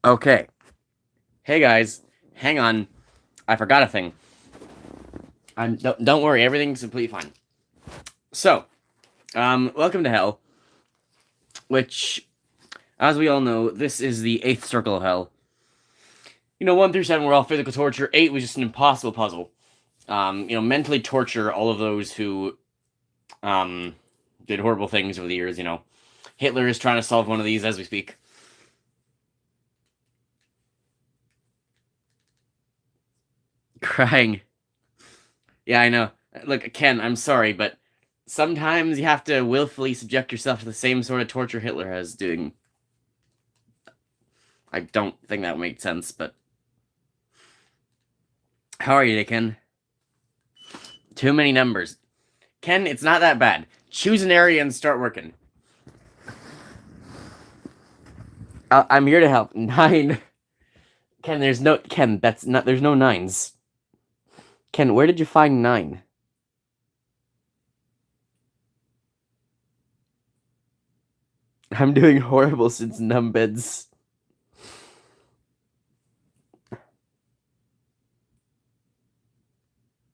Okay. Hey guys, hang on. I forgot a thing. Don't worry, everything's completely fine. So, welcome to Hell, which, as we all know, this is the eighth circle of Hell. 1 through 7 were all physical torture. 8 was just an impossible puzzle. Mentally torture all of those who, um, did horrible things over the years. Hitler is trying to solve one of these as we speak. Crying. Yeah, I know. Look, Ken, I'm sorry, but sometimes you have to willfully subject yourself to the same sort of torture Hitler has doing. I don't think that makes sense, but how are you, Ken? Too many numbers. Ken, it's not that bad. Choose an area and start working. I'm here to help. 9. Ken, there's no Ken. That's not. There's no nines. Ken, where did you find 9? I'm doing horrible since numbeds.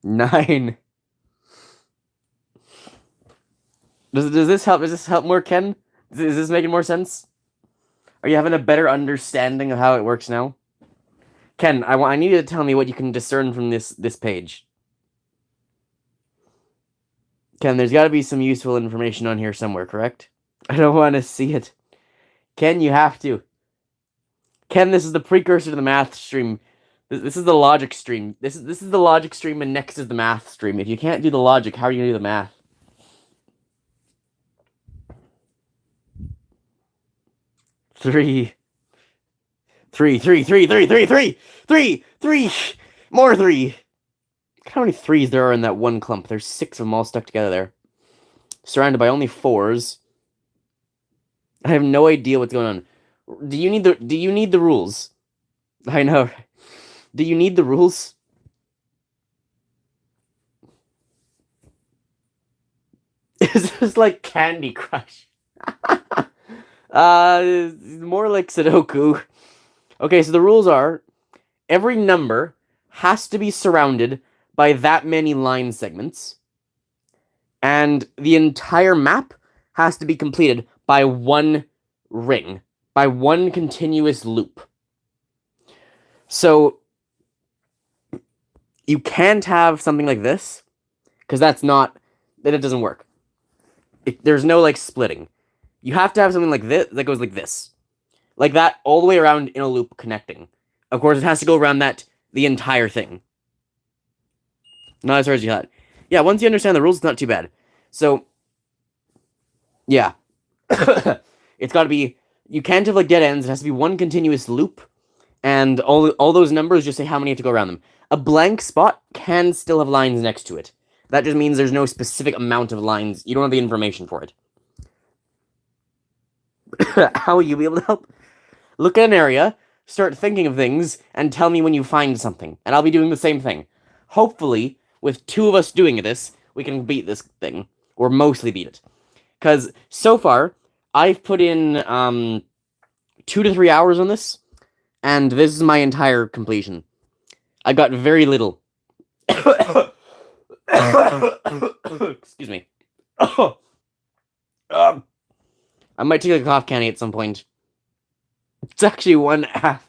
9. Does this help? Does this help more, Ken? Is this making more sense? Are you having a better understanding of how it works now? Ken, I need you to tell me what you can discern from this page. Ken, there's got to be some useful information on here somewhere, correct? I don't want to see it. Ken, you have to. Ken, this is the precursor to the math stream. This is the logic stream. This is the logic stream, and next is the math stream. If you can't do the logic, how are you gonna do the math? Three, three, three, three, three, three, three, three, three, more 3. Look how many 3s there are in that one clump. There's 6 of them all stuck together there, surrounded by only 4s. I have no idea what's going on. Do you need the rules? I know. Do you need the rules? Is this like Candy Crush? More like Sudoku. Okay, so the rules are every number has to be surrounded by that many line segments, and the entire map has to be completed by one ring, by one continuous loop. So you can't have something like this, because that doesn't work. There's no like splitting. You have to have something like this that goes like that all the way around in a loop connecting. Of course, it has to go around the entire thing. Not as hard as you thought. Yeah, once you understand the rules, it's not too bad. So, yeah. It's got to be... You can't have, like, dead ends. It has to be one continuous loop. And all those numbers just say how many have to go around them. A blank spot can still have lines next to it. That just means there's no specific amount of lines. You don't have the information for it. How will you be able to help? Look at an area, start thinking of things, and tell me when you find something. And I'll be doing the same thing. Hopefully, with 2 of us doing this, we can beat this thing. Or mostly beat it. Because so far, I've put in 2 to 3 hours on this, and this is my entire completion. I got very little. Excuse me. I might take a cough candy at some point. It's actually 1.5.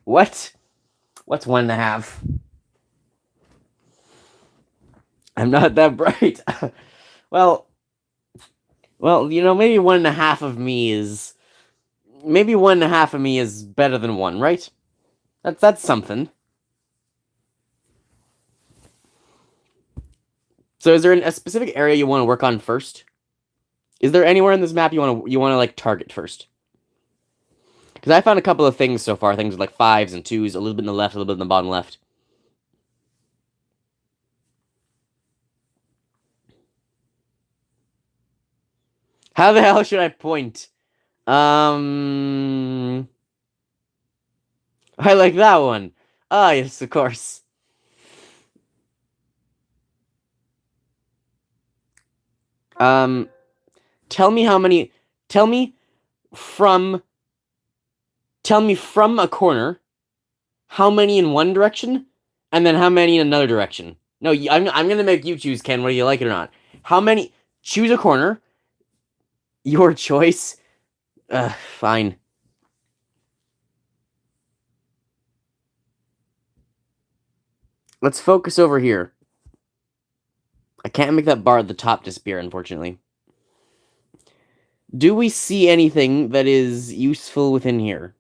What? What's 1.5? I'm not that bright. well, maybe 1.5 of me is... Maybe 1.5 of me is better than 1, right? That's something. So is there a specific area you want to work on first? Is there anywhere in this map you want to like target first? Because I found a couple of things so far, things with like 5s and 2s, a little bit in the left, a little bit in the bottom left. How the hell should I point? I like that one. Ah, yes, of course. Tell me from Tell me from a corner how many in one direction, and then how many in another direction. No, I'm gonna make you choose, Ken, whether you like it or not. How many? Choose a corner. Your choice. Fine. Let's focus over here. I can't make that bar at the top disappear, unfortunately. Do we see anything that is useful within here?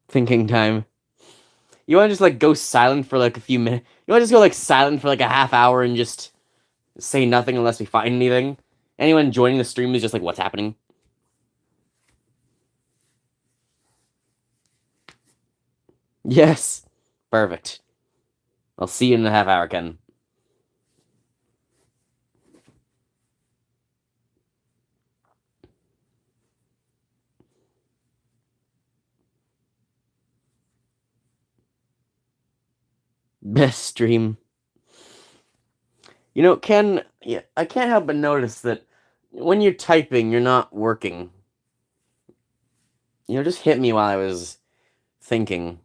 Thinking time. You want to just like go silent for like a few minutes? You want to just go like silent for like a half hour and just say nothing unless we find anything? Anyone joining the stream is just like, what's happening? Yes. Perfect. I'll see you in a half hour, Ken. Best stream. You know, Ken, yeah, I can't help but notice that when you're typing, you're not working. You know, just hit me while I was thinking.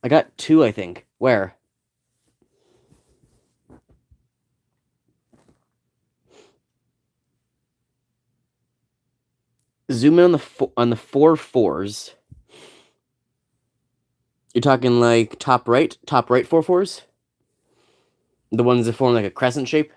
I got two, I think. Where? Zoom in on the four fours. You're talking like top right four fours? The ones that form like a crescent shape?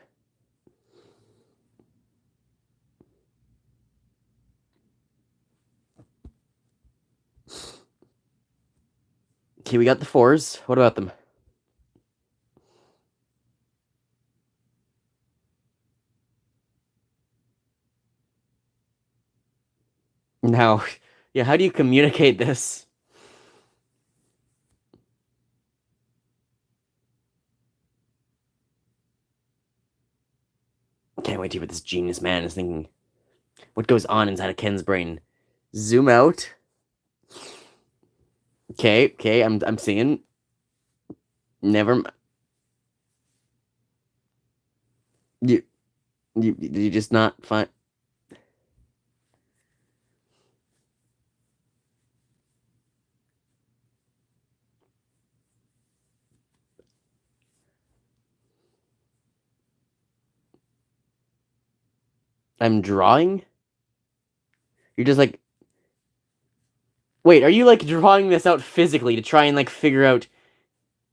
Okay, we got the fours. What about them? Now, yeah, how do you communicate this? Can't wait to hear what this genius man is thinking. What goes on inside of Ken's brain? Zoom out. Okay, I'm seeing. Never. You, you just not fine. I'm drawing. You're just like. Wait, are you like drawing this out physically to try and like figure out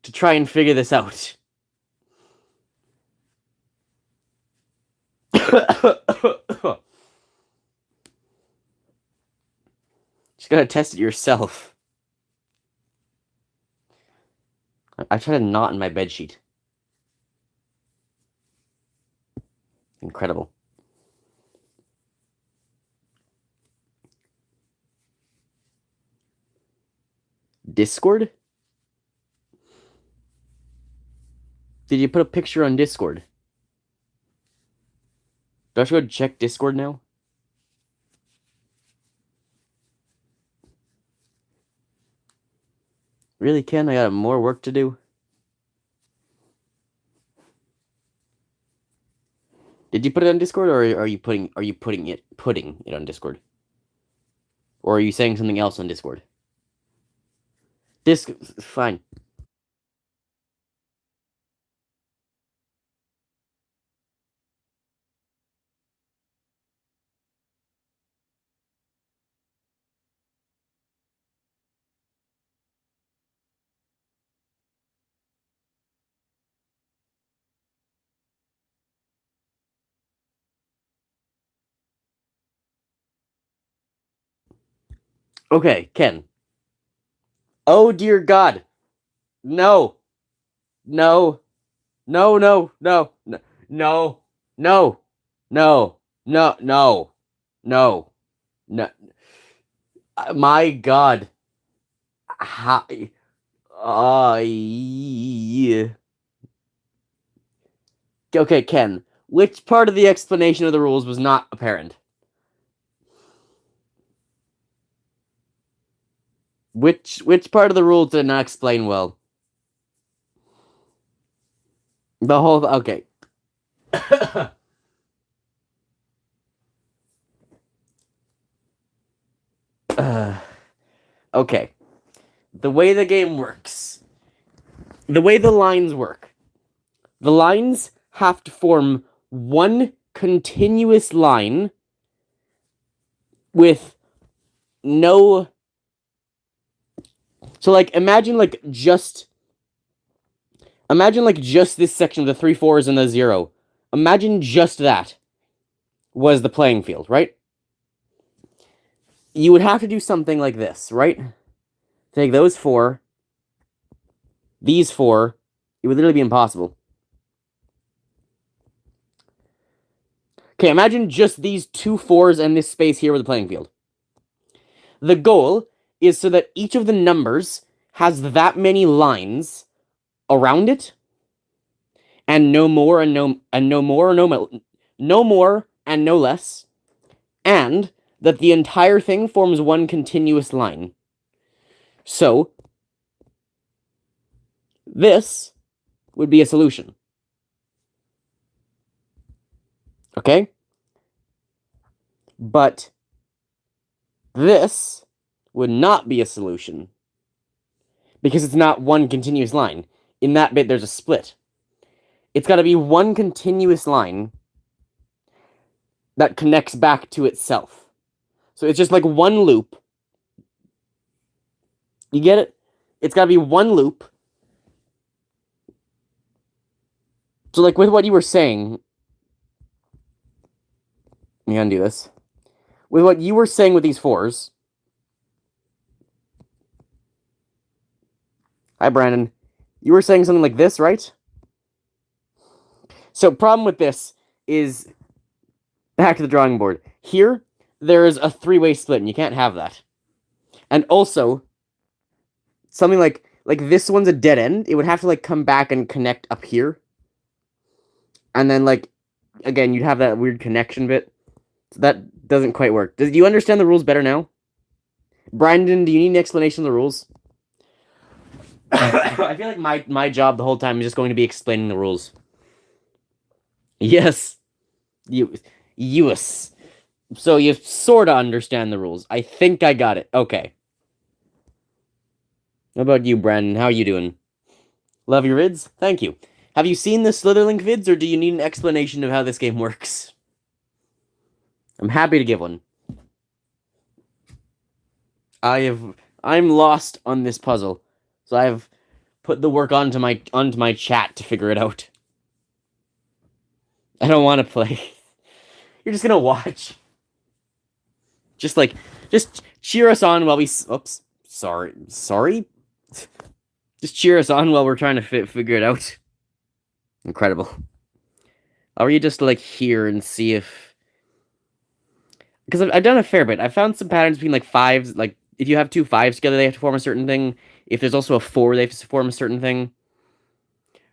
to try and figure this out? Just gotta test it yourself. I tried a knot in my bed sheet. Incredible. Discord? Did you put a picture on Discord? Do I have to go check Discord now? Really, Ken? I got more work to do. Did you put it on Discord, or are you putting it on Discord, or are you saying something else on Discord? Fine. Okay, Ken. Oh dear God. No. No. No, no, no, no, no, no, no, no, no, no, no. My God. Hi. Yeah. Okay, Ken. Which part of the explanation of the rules was not apparent? Which part of the rules did not explain well? The whole. Okay. Okay. The way the game works. The way the lines work. The lines have to form one continuous line with no. So like imagine just this section of the 3 4s and the 0. Imagine just that was the playing field, right? You would have to do something like this, right? Take those 4, these 4. It would literally be impossible. Okay, imagine just these 2 4s and this space here with the playing field. The goal is so that each of the numbers has that many lines around it, and no more and no more, no more and no less, and that the entire thing forms one continuous line. So this would be a solution. Okay? But this would not be a solution because it's not one continuous line. In that bit, there's a split. It's got to be one continuous line that connects back to itself. So it's just like one loop. You get it? It's got to be one loop. So like with what you were saying, let me undo this. With what you were saying with these 4s. Hi, Brandon. You were saying something like this, right? So problem with this is, back to the drawing board. Here, there is a 3-way split, and you can't have that. And also, something like this one's a dead end. It would have to like come back and connect up here. And then like, again, you'd have that weird connection bit. So that doesn't quite work. Do you understand the rules better now? Brandon, do you need an explanation of the rules? I feel like my job the whole time is just going to be explaining the rules. Yes. Yes. So you sort of understand the rules. I think I got it. Okay. How about you, Brandon? How are you doing? Love your vids? Thank you. Have you seen the Slitherlink vids, or do you need an explanation of how this game works? I'm happy to give one. I'm lost on this puzzle, so I've put the work onto my chat to figure it out. I don't want to play. You're just gonna watch. Just cheer us on while we. Oops, sorry. Just cheer us on while we're trying to figure it out. Incredible. Or you just like here and see if, because I've done a fair bit. I've found some patterns between like 5s. Like if you have 2 5s together, they have to form a certain thing. If there's also a 4, they have to form a certain thing.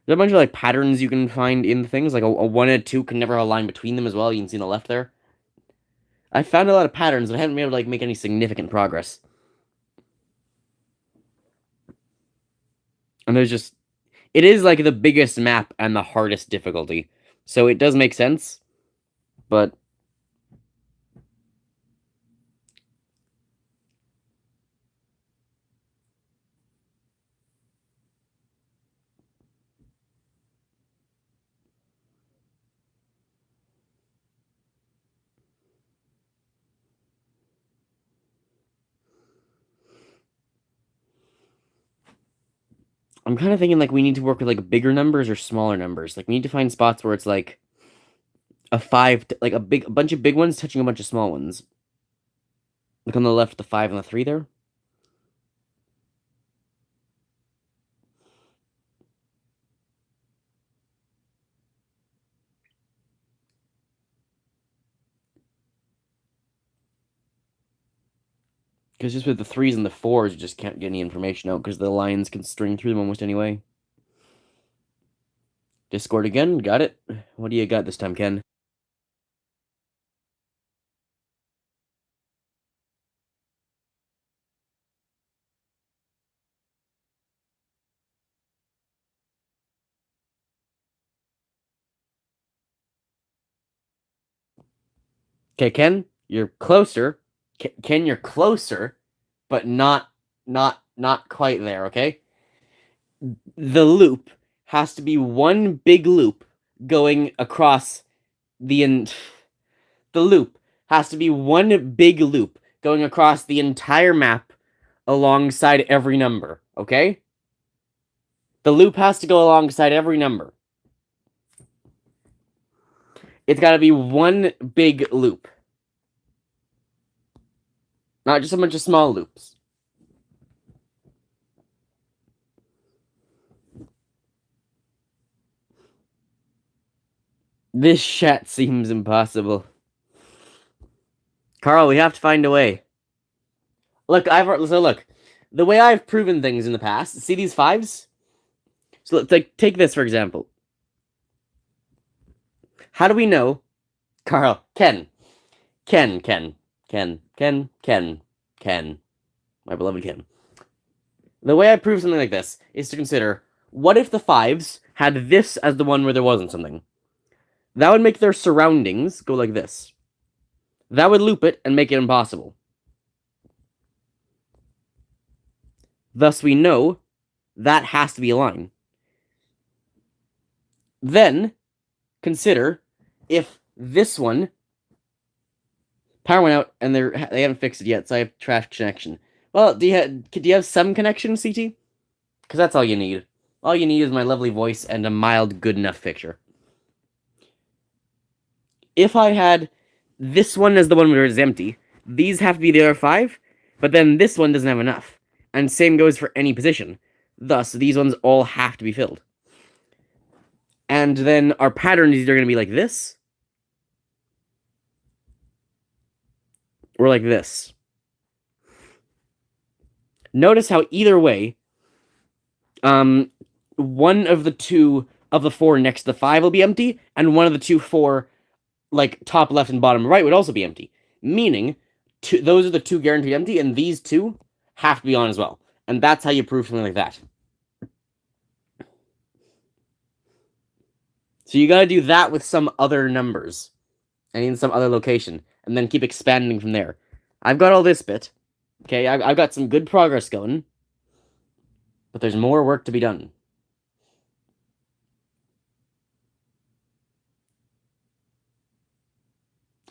There's a bunch of like patterns you can find in things. Like a 1 and a 2 can never have a line between them as well. You can see on the left there. I found a lot of patterns, but I haven't been able to like make any significant progress. And there's just it is like the biggest map and the hardest difficulty. So it does make sense, but I'm kind of thinking like we need to work with like bigger numbers or smaller numbers. Like we need to find spots where it's like a five, like a bunch of big ones touching a bunch of small ones. Like on the left, the 5 and the 3 there. Because just with the 3s and the 4s, you just can't get any information out because the lines can string through them almost anyway. Discord again, got it. What do you got this time, Ken? Okay, Ken, you're closer. Ken, you're closer, but not quite there. Okay, the loop has to be one big loop going across the loop has to be one big loop going across the entire map alongside every number. Okay, the loop has to go alongside every number. It's got to be one big loop, not just a bunch of small loops. This chat seems impossible. Carl, we have to find a way. Look, look. The way I've proven things in the past, see these 5s? So let's take this for example. How do we know? Carl, Ken. My beloved Ken. The way I prove something like this is to consider, what if the 5s had this as the one where there wasn't something? That would make their surroundings go like this. That would loop it and make it impossible. Thus, we know that has to be a line. Then, consider if this one power went out and they haven't fixed it yet, so I have trash connection. Well, do you have some connection, CT? Because that's all you need. All you need is my lovely voice and a mild, good enough picture. If I had this one as the one where it's empty, these have to be the other 5, but then this one doesn't have enough. And same goes for any position. Thus, these ones all have to be filled. And then our pattern is either going to be like this, or like this. Notice how either way, one of the 2 of the 4 next to the 5 will be empty, and one of the 2 4, like top left and bottom right, would also be empty. Meaning, those are the 2 guaranteed empty, and these 2 have to be on as well. And that's how you prove something like that. So you gotta do that with some other numbers, and in some other location, and then keep expanding from there. I've got all this bit. Okay, I've got some good progress going, but there's more work to be done.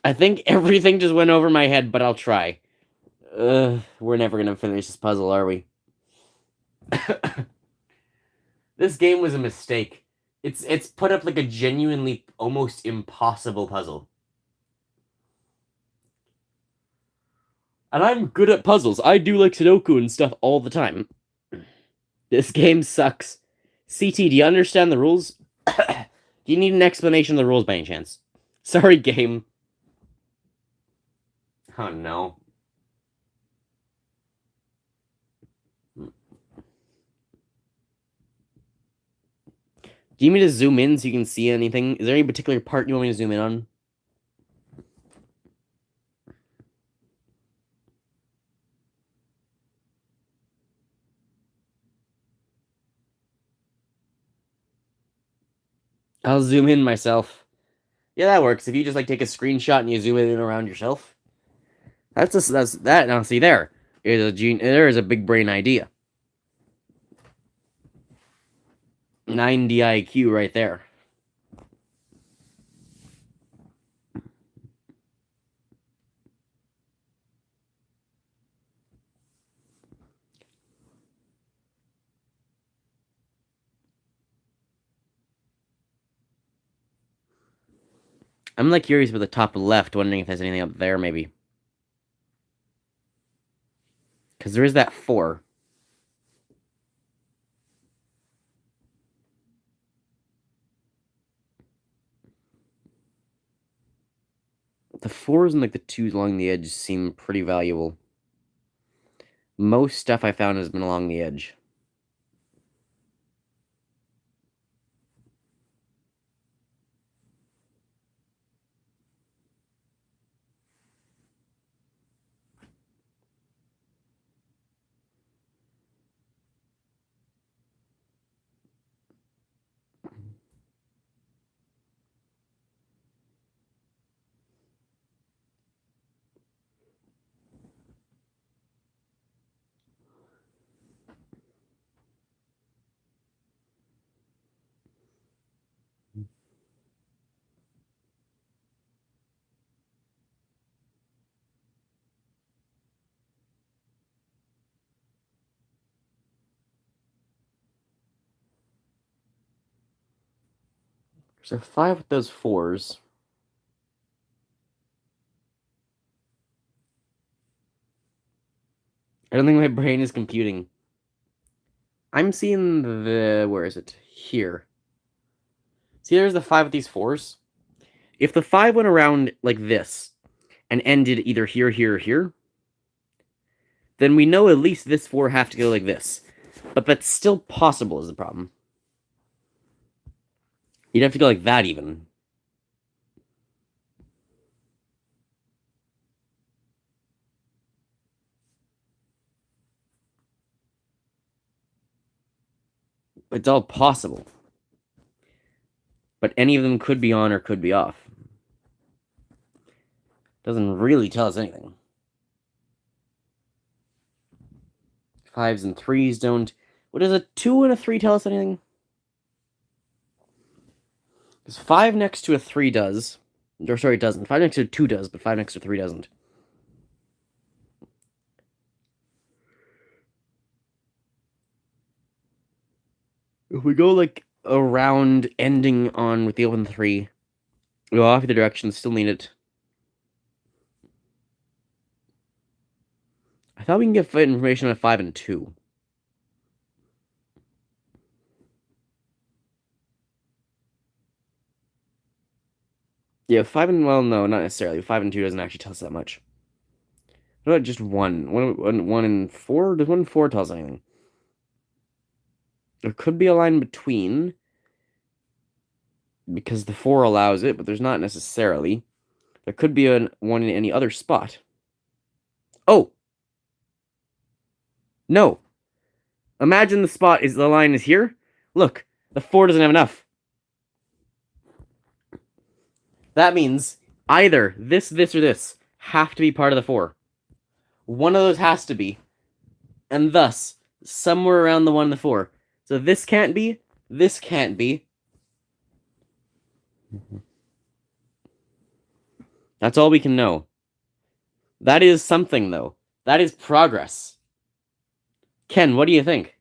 I think everything just went over my head, but I'll try. We're never gonna finish this puzzle, are we? This game was a mistake. It's put up like a genuinely almost impossible puzzle. And I'm good at puzzles. I do like Sudoku and stuff all the time. This game sucks. CT, do you understand the rules? Do you need an explanation of the rules by any chance? Sorry, game. Oh no. Do you need me to zoom in so you can see anything? Is there any particular part you want me to zoom in on? I'll zoom in myself. Yeah, that works. If you just like take a screenshot and you zoom it in around yourself, that's that. Now see there is a big brain idea. 90 IQ right there. I'm like curious about the top left, wondering if there's anything up there maybe. Because there is that 4. The 4s and like the 2s along the edge seem pretty valuable. Most stuff I found has been along the edge. There's a 5 with those 4s. I don't think my brain is computing. I'm seeing where is it? Here. See, there's the 5 with these 4s. If the 5 went around like this and ended either here, here, or here, then we know at least this 4 have to go like this. But that's still possible is the problem. You'd have to go like that even. It's all possible. But any of them could be on or could be off. Doesn't really tell us anything. 5s and 3s don't. What does a 2 and a 3 tell us anything? Because 5 next to a 3 does. Or sorry, it doesn't. 5 next to a 2 does, but 5 next to 3 doesn't. If we go like around ending on with the open 3, we go off either direction, still need it. I thought we can get information on 5 and 2. Yeah, 5 and, well, no, not necessarily. 5 and 2 doesn't actually tell us that much. What about just 1? 1 and 4? Does 1 and 4 tell us anything? There could be a line between, because the 4 allows it, but there's not necessarily. There could be one in any other spot. Oh! No! Imagine the line is here. Look, the 4 doesn't have enough. That means either this, or this have to be part of the 4. One of those has to be. And thus, somewhere around the 1 and the 4. So this can't be. This can't be. That's all we can know. That is something, though. That is progress. Ken, what do you think?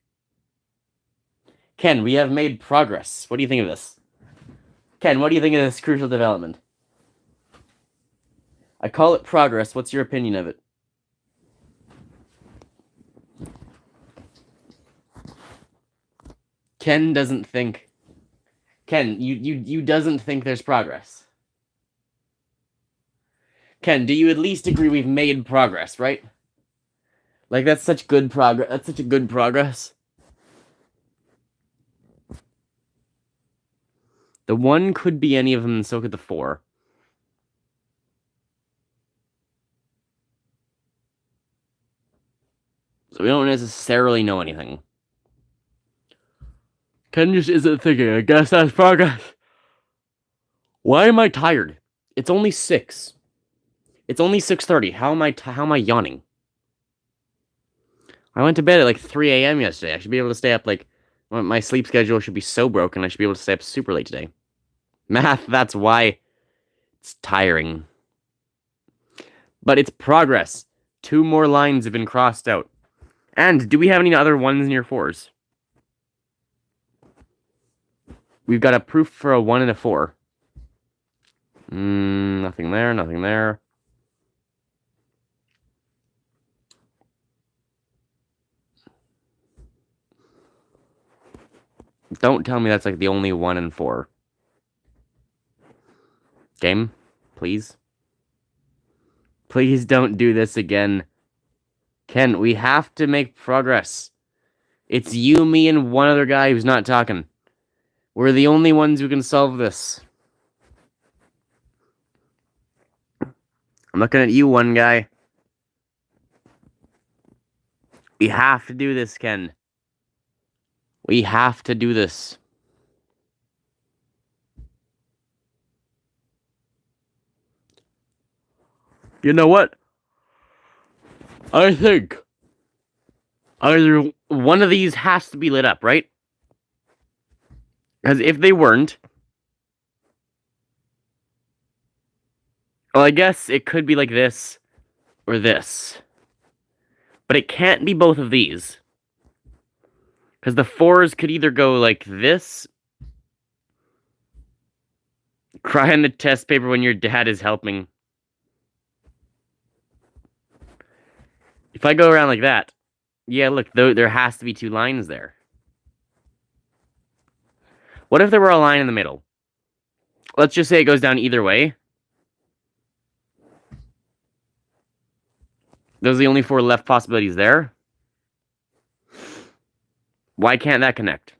Ken, we have made progress. What do you think of this? Ken, what do you think of this crucial development? I call it progress. What's your opinion of it? Ken doesn't think. Ken, you doesn't think there's progress. Ken, do you at least agree we've made progress, right? Like that's such good progress. That's such a good progress. The 1 could be any of them, and so could the 4. So we don't necessarily know anything. Ken just isn't thinking. I guess that's progress. Why am I tired? It's only 6. It's only 6:30. How am I yawning? I went to bed at like 3 a.m. yesterday. I should be able to stay up like my sleep schedule should be so broken. I should be able to stay up super late today. Math, that's why it's tiring. But it's progress. 2 more lines have been crossed out. And do we have any other 1s near 4s? We've got a proof for a 1 and a 4. Nothing there, nothing there. Don't tell me that's like the only 1 and 4. Game, please. Please don't do this again. Ken, we have to make progress. It's you, me, and one other guy who's not talking. We're the only ones who can solve this. I'm looking at you, one guy. We have to do this, Ken. We have to do this. You know what? I think either one of these has to be lit up, right? Because if they weren't, well, I guess it could be like this or this. But it can't be both of these. Because the 4s could either go like this. Cry on the test paper when your dad is helping. If I go around like that, yeah, look, there has to be 2 lines there. What if there were a line in the middle? Let's just say it goes down either way. Those are the only 4 left possibilities there. Why can't that connect?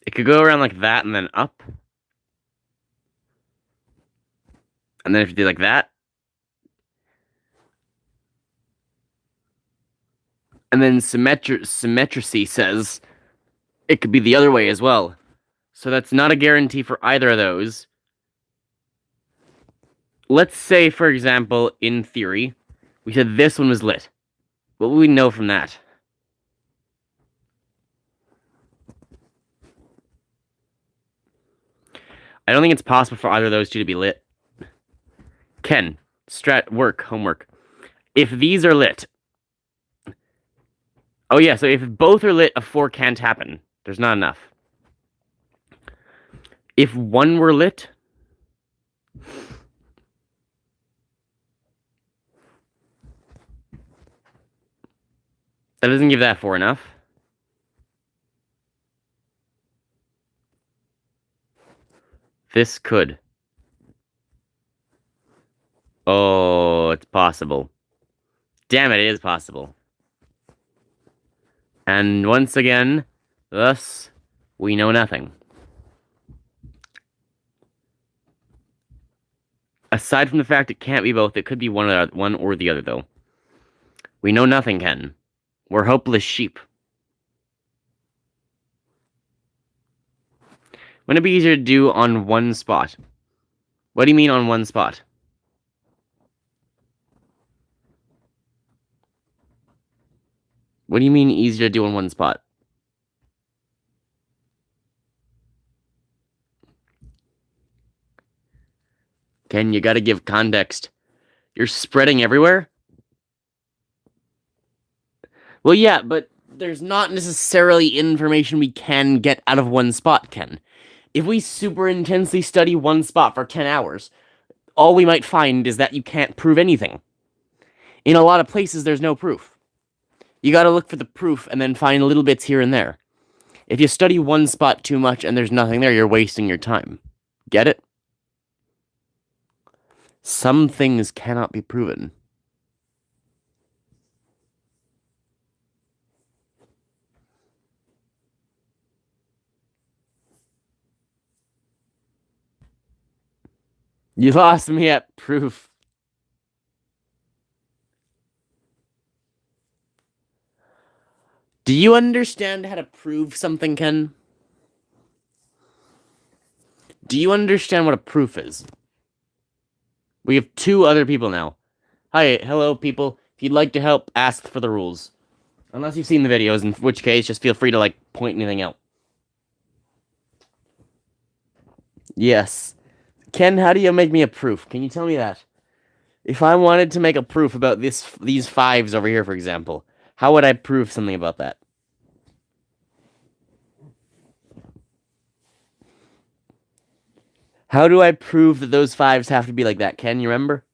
It could go around like that and then up. And then if you do like that. And then symmetry says it could be the other way as well. So that's not a guarantee for either of those. Let's say, for example, in theory, we said this one was lit. What would we know from that? I don't think it's possible for either of those 2 to be lit. Ken, homework. If these are lit. Oh yeah, so if both are lit, a 4 can't happen. There's not enough. If 1 were lit, that doesn't give that 4 enough. This could. Oh, it's possible. Damn it, it is possible. And once again, thus, we know nothing. Aside from the fact it can't be both, it could be one or the other, though. We know nothing, Ken. We're hopeless sheep. Wouldn't it be easier to do on one spot? What do you mean on one spot? What do you mean easier to do on one spot? Ken, you gotta give context. You're spreading everywhere? Well, yeah, but there's not necessarily information we can get out of one spot, Ken. If we super intensely study one spot for 10 hours, all we might find is that you can't prove anything. In a lot of places, there's no proof. You gotta look for the proof and then find little bits here and there. If you study one spot too much and there's nothing there, you're wasting your time. Get it? Some things cannot be proven. You lost me at proof. Do you understand how to prove something, Ken? Do you understand what a proof is? We have two other people now. Hi, hello, people. If you'd like to help, ask for the rules. Unless you've seen the videos, in which case, just feel free to, like, point anything out. Yes. Ken, how do you make me a proof? Can you tell me that? If I wanted to make a proof about these fives over here, for example, how would I prove something about that? How do I prove that those fives have to be like that? Ken, you remember?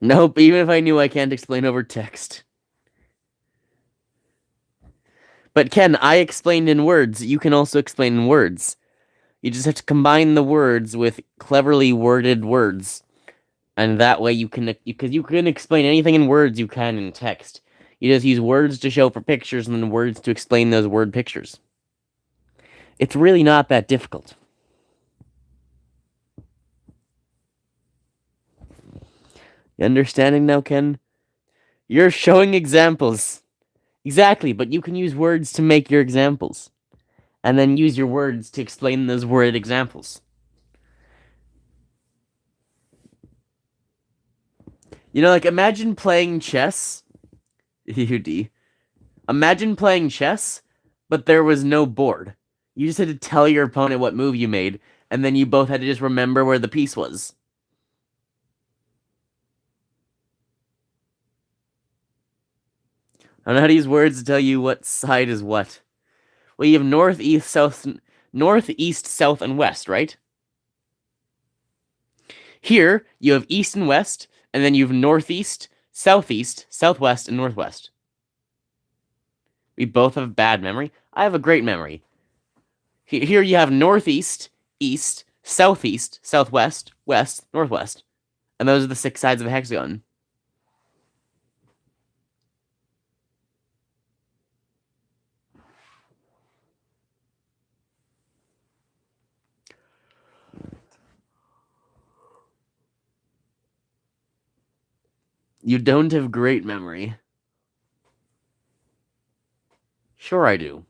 Nope, even if I knew, I can't explain over text. But Ken, I explained in words. You can also explain in words. You just have to combine the words with cleverly worded words. And that way because you can explain anything in words you can in text. You just use words to show for pictures and then words to explain those word pictures. It's really not that difficult. You understanding now, Ken? You're showing examples. Exactly, but you can use words to make your examples. And then use your words to explain those worded examples. You know, like, imagine playing chess. UD. Imagine playing chess, but there was no board. You just had to tell your opponent what move you made, and then you both had to just remember where the piece was. I don't know how to use words to tell you what side is what. Well, you have north, east, south, and west, right? Here, you have east and west, and then you have northeast, southeast, southwest, and northwest. We both have bad memory. I have a great memory. Here you have northeast, east, southeast, southwest, west, northwest. And those are the 6 sides of a hexagon. You don't have great memory. Sure I do.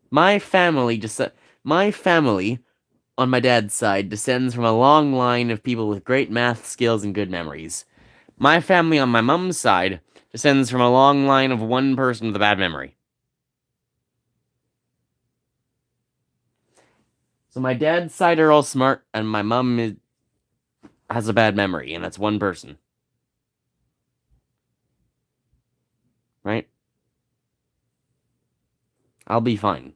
My family on my dad's side descends from a long line of people with great math skills and good memories. My family on my mom's side descends from a long line of one person with a bad memory. So my dad's side are all smart, and my mom has a bad memory, and that's one person. Right? I'll be fine.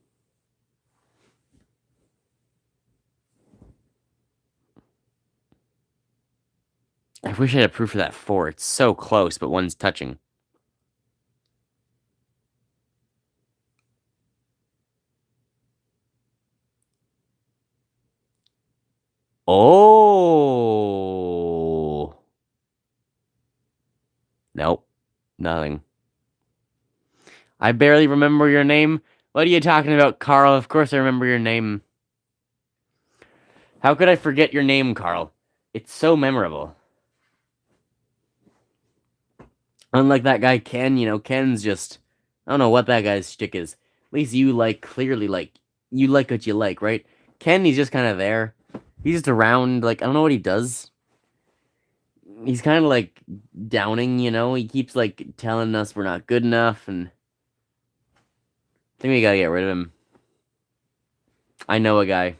I wish I had a proof of that 4. It's so close, but one's touching. Oh. Nope. Nothing. I barely remember your name. What are you talking about, Carl? Of course I remember your name. How could I forget your name, Carl? It's so memorable. Unlike that guy Ken, Ken's just... I don't know what that guy's shtick is. At least you clearly you like what you like, right? Ken, he's just kind of there. He's just around, I don't know what he does. He's kind of downing, he keeps telling us we're not good enough, and I think we gotta get rid of him. I know a guy.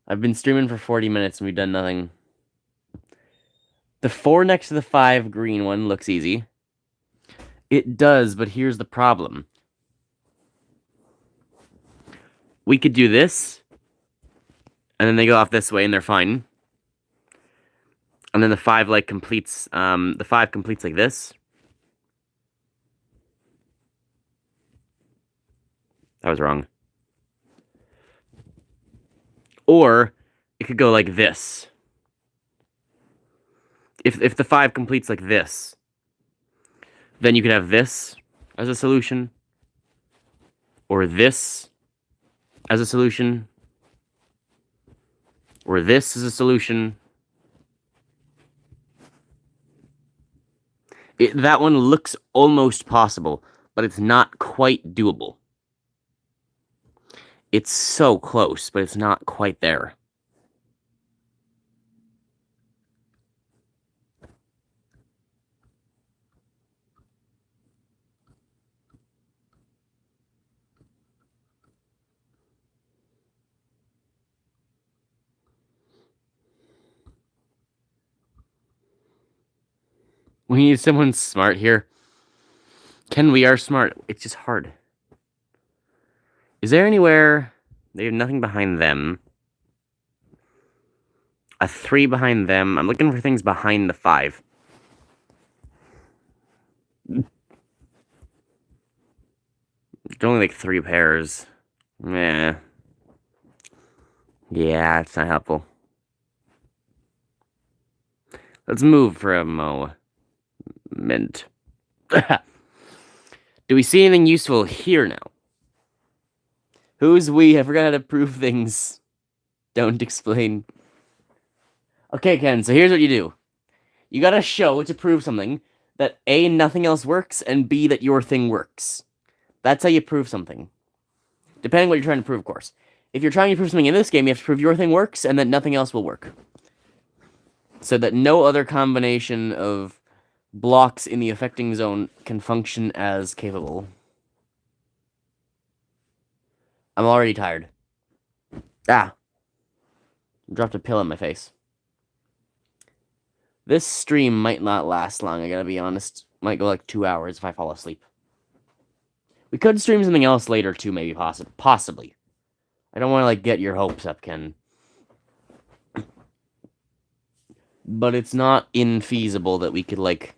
I've been streaming for 40 minutes and we've done nothing. The 4 next to the 5 green one looks easy. It does, but here's the problem. We could do this, and then they go off this way and they're fine. And then the 5 completes like this. That was wrong. Or it could go like this. if the 5 completes like this, then you could have this as a solution, or this as a solution, or this as a solution. That one looks almost possible, but it's not quite doable. It's so close, but it's not quite there. We need someone smart here. Ken, we are smart. It's just hard. Is there anywhere... They have nothing behind them. A 3 behind them. I'm looking for things behind the 5. There's only like 3 pairs. Meh. Yeah, it's not helpful. Let's move for a moment. Do we see anything useful here now? Who's we? I forgot how to prove things. Don't explain. Okay, Ken, so here's what you do. You gotta show to prove something that A, nothing else works, and B, that your thing works. That's how you prove something. Depending what you're trying to prove, of course. If you're trying to prove something in this game, you have to prove your thing works and that nothing else will work. So that no other combination of blocks in the affecting zone can function as capable. I'm already tired. Ah. Dropped a pill in my face. This stream might not last long, I gotta be honest. Might go like 2 hours if I fall asleep. We could stream something else later too, maybe, possibly. I don't want to, like, get your hopes up, Ken. But it's not infeasible that we could, like...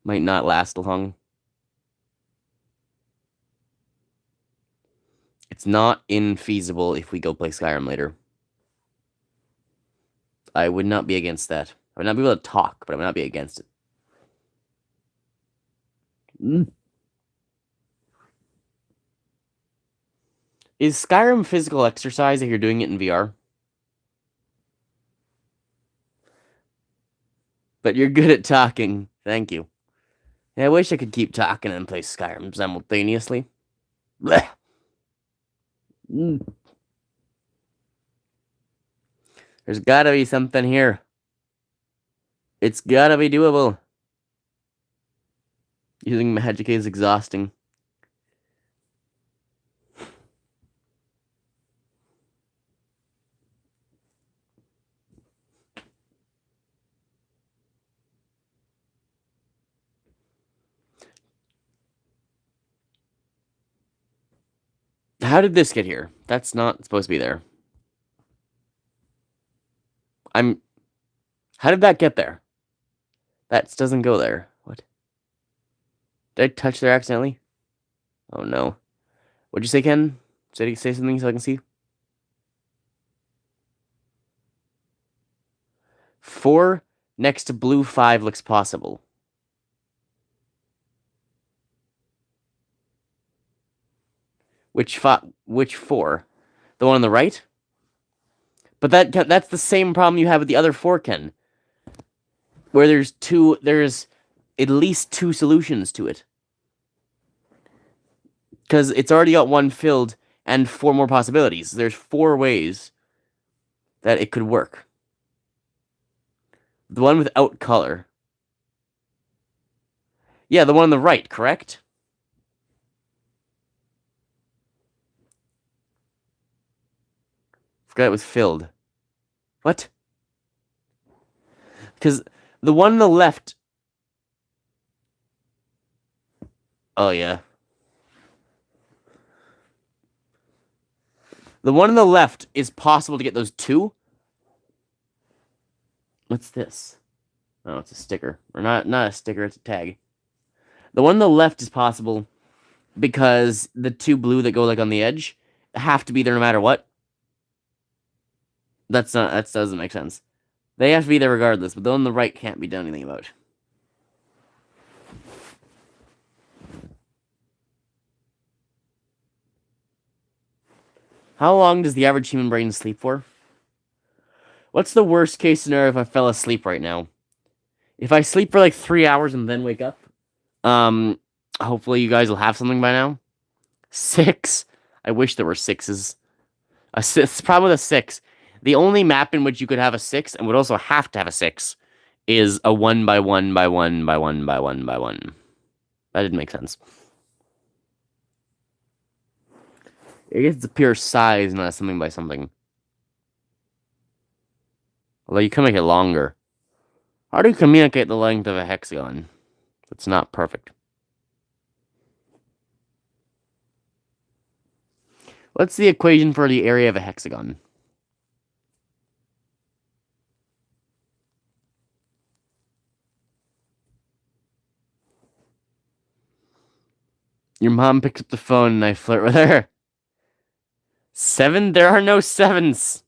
Might not last long. It's not infeasible if we go play Skyrim later. I would not be against that. I would not be able to talk, but I would not be against it. Is Skyrim physical exercise if you're doing it in VR? But you're good at talking. Thank you. Yeah, I wish I could keep talking and play Skyrim simultaneously. Blech. There's gotta be something here. It's gotta be doable. Using magic is exhausting. How did this get here? That's not supposed to be there. How did that get there? That doesn't go there. What? Did I touch there accidentally? Oh no. What'd you say, Ken? Say something so I can see. 4 next to blue 5 looks possible. Which 4? The one on the right? But that's the same problem you have with the other 4, Ken. Where there's at least 2 solutions to it. Because it's already got 1 filled and 4 more possibilities. There's 4 ways that it could work. The one without color. Yeah, the one on the right, correct? Forgot it was filled. What? Because the one on the left... Oh, yeah. The one on the left is possible to get those 2. What's this? Oh, it's a sticker. Or not a sticker, it's a tag. The one on the left is possible because the 2 blue that go like on the edge have to be there no matter what. That doesn't make sense. They have to be there regardless, but the one on the right can't be done anything about. How long does the average human brain sleep for? What's the worst case scenario if I fell asleep right now? If I sleep for like 3 hours and then wake up, hopefully you guys will have something by now. 6. I wish there were 6s. The problem with a 6, the only map in which you could have a 6 and would also have to have a 6 is a 1 by 1 by 1 by 1 by 1 by 1. That didn't make sense. I guess it's a pure size, not something by something. Although you can make it longer. How do you communicate the length of a hexagon? It's not perfect. What's the equation for the area of a hexagon? Your mom picks up the phone and I flirt with her. 7? There are no 7s.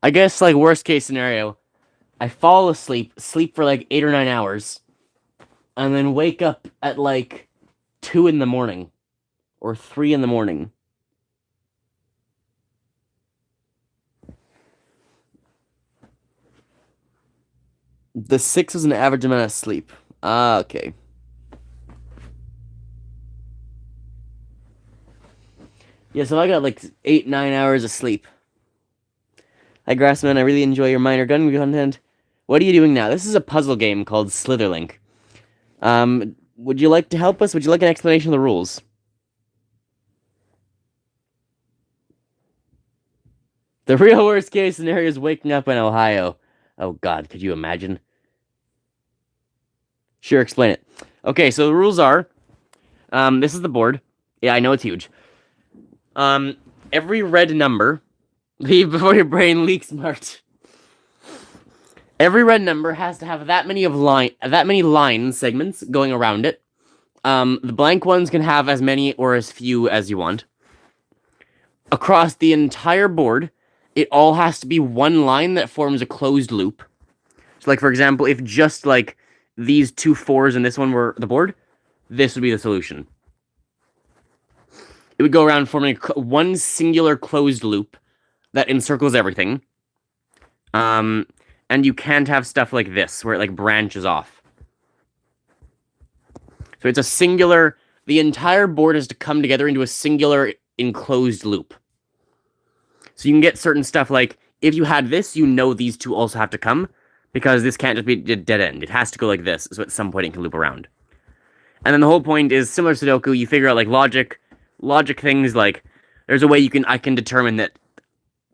I guess, like, worst case scenario, I fall asleep, sleep for like 8 or 9 hours, and then wake up at like 2 in the morning or 3 in the morning. The 6 was an average amount of sleep. Ah, okay. Yeah, so I got like 8, 9 hours of sleep. Hi, Grassman. I really enjoy your minor gun content. What are you doing now? This is a puzzle game called Slitherlink. Would you like to help us? Would you like an explanation of the rules? The real worst case scenario is waking up in Ohio. Oh God, could you imagine? Sure, explain it. Okay, so the rules are, this is the board. Yeah, I know it's huge. Every red number, leave before your brain leaks, Mart. Every red number has to have that many line segments going around it. The blank ones can have as many or as few as you want. Across the entire board, it all has to be one line that forms a closed loop. So, like, for example, if just, like, these 2 4s and this one were the board, this would be the solution. It would go around forming one singular closed loop that encircles everything. And you can't have stuff like this, where it, like, branches off. So it's a singular... The entire board has to come together into a singular enclosed loop. So you can get certain stuff like, if you had this, you know these two also have to come, because this can't just be a dead end. It has to go like this, so at some point it can loop around. And then the whole point is, similar to Sudoku, you figure out, like, logic things, like, there's a way I can determine that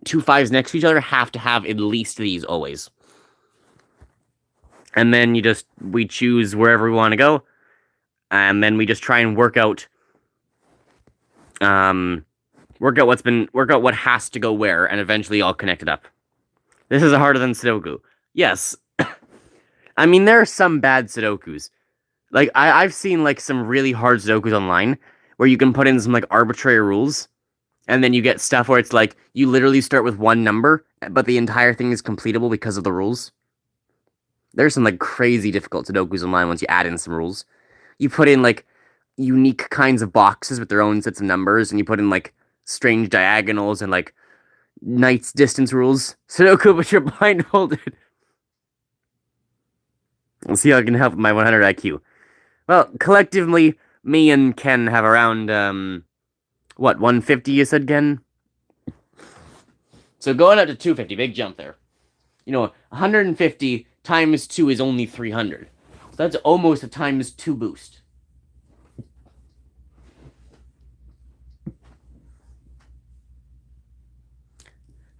2 5s next to each other have to have at least these always. And then we choose wherever we want to go, and then we just try and work out what has to go where, and eventually all connect it up. This is harder than Sudoku. Yes. I mean, there are some bad Sudokus. Like, I've seen, like, some really hard Sudokus online, where you can put in some, like, arbitrary rules, and then you get stuff where it's like, you literally start with one number, but the entire thing is completable because of the rules. There's some, like, crazy difficult Sudokus online once you add in some rules. You put in, like, unique kinds of boxes with their own sets of numbers, and you put in, like, strange diagonals and, like, knight's distance rules. Sudoku, but you're blindfolded. Let's see how I can help with my 100 IQ. Well, collectively, me and Ken have around, 150, you said, Ken? So going up to 250, big jump there. 150 times 2 is only 300. So that's almost a times 2 boost.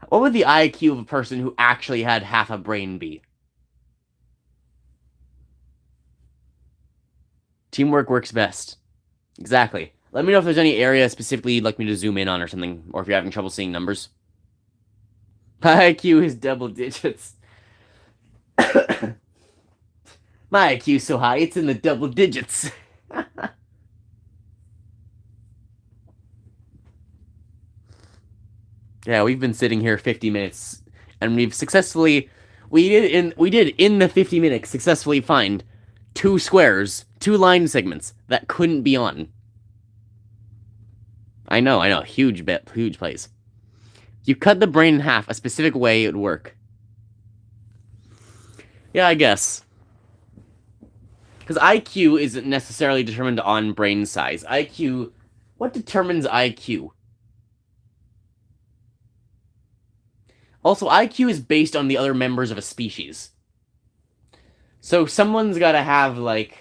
What would the IQ of a person who actually had half a brain be? Teamwork works best. Exactly. Let me know if there's any area specifically you'd like me to zoom in on or something, or if you're having trouble seeing numbers. My IQ is double digits. My IQ's so high, it's in the double digits. Yeah, we've been sitting here 50 minutes, and we did in the 50 minutes successfully find two squares, two line segments that couldn't be on. I know, huge plays. You cut the brain in half a specific way, it would work. Yeah, I guess. Because IQ isn't necessarily determined on brain size. IQ, what determines IQ? Also, IQ is based on the other members of a species. So someone's gotta have, like...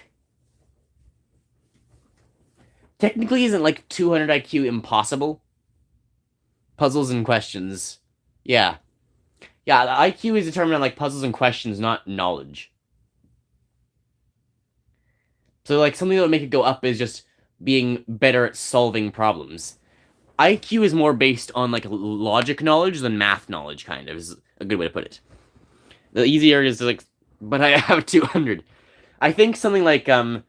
Technically, isn't, like, 200 IQ impossible? Puzzles and questions. Yeah. Yeah, the IQ is determined on, like, puzzles and questions, not knowledge. So, like, something that would make it go up is just being better at solving problems. IQ is more based on, like, logic knowledge than math knowledge, kind of, is a good way to put it. The easier is, like, but I have 200. I think something like, in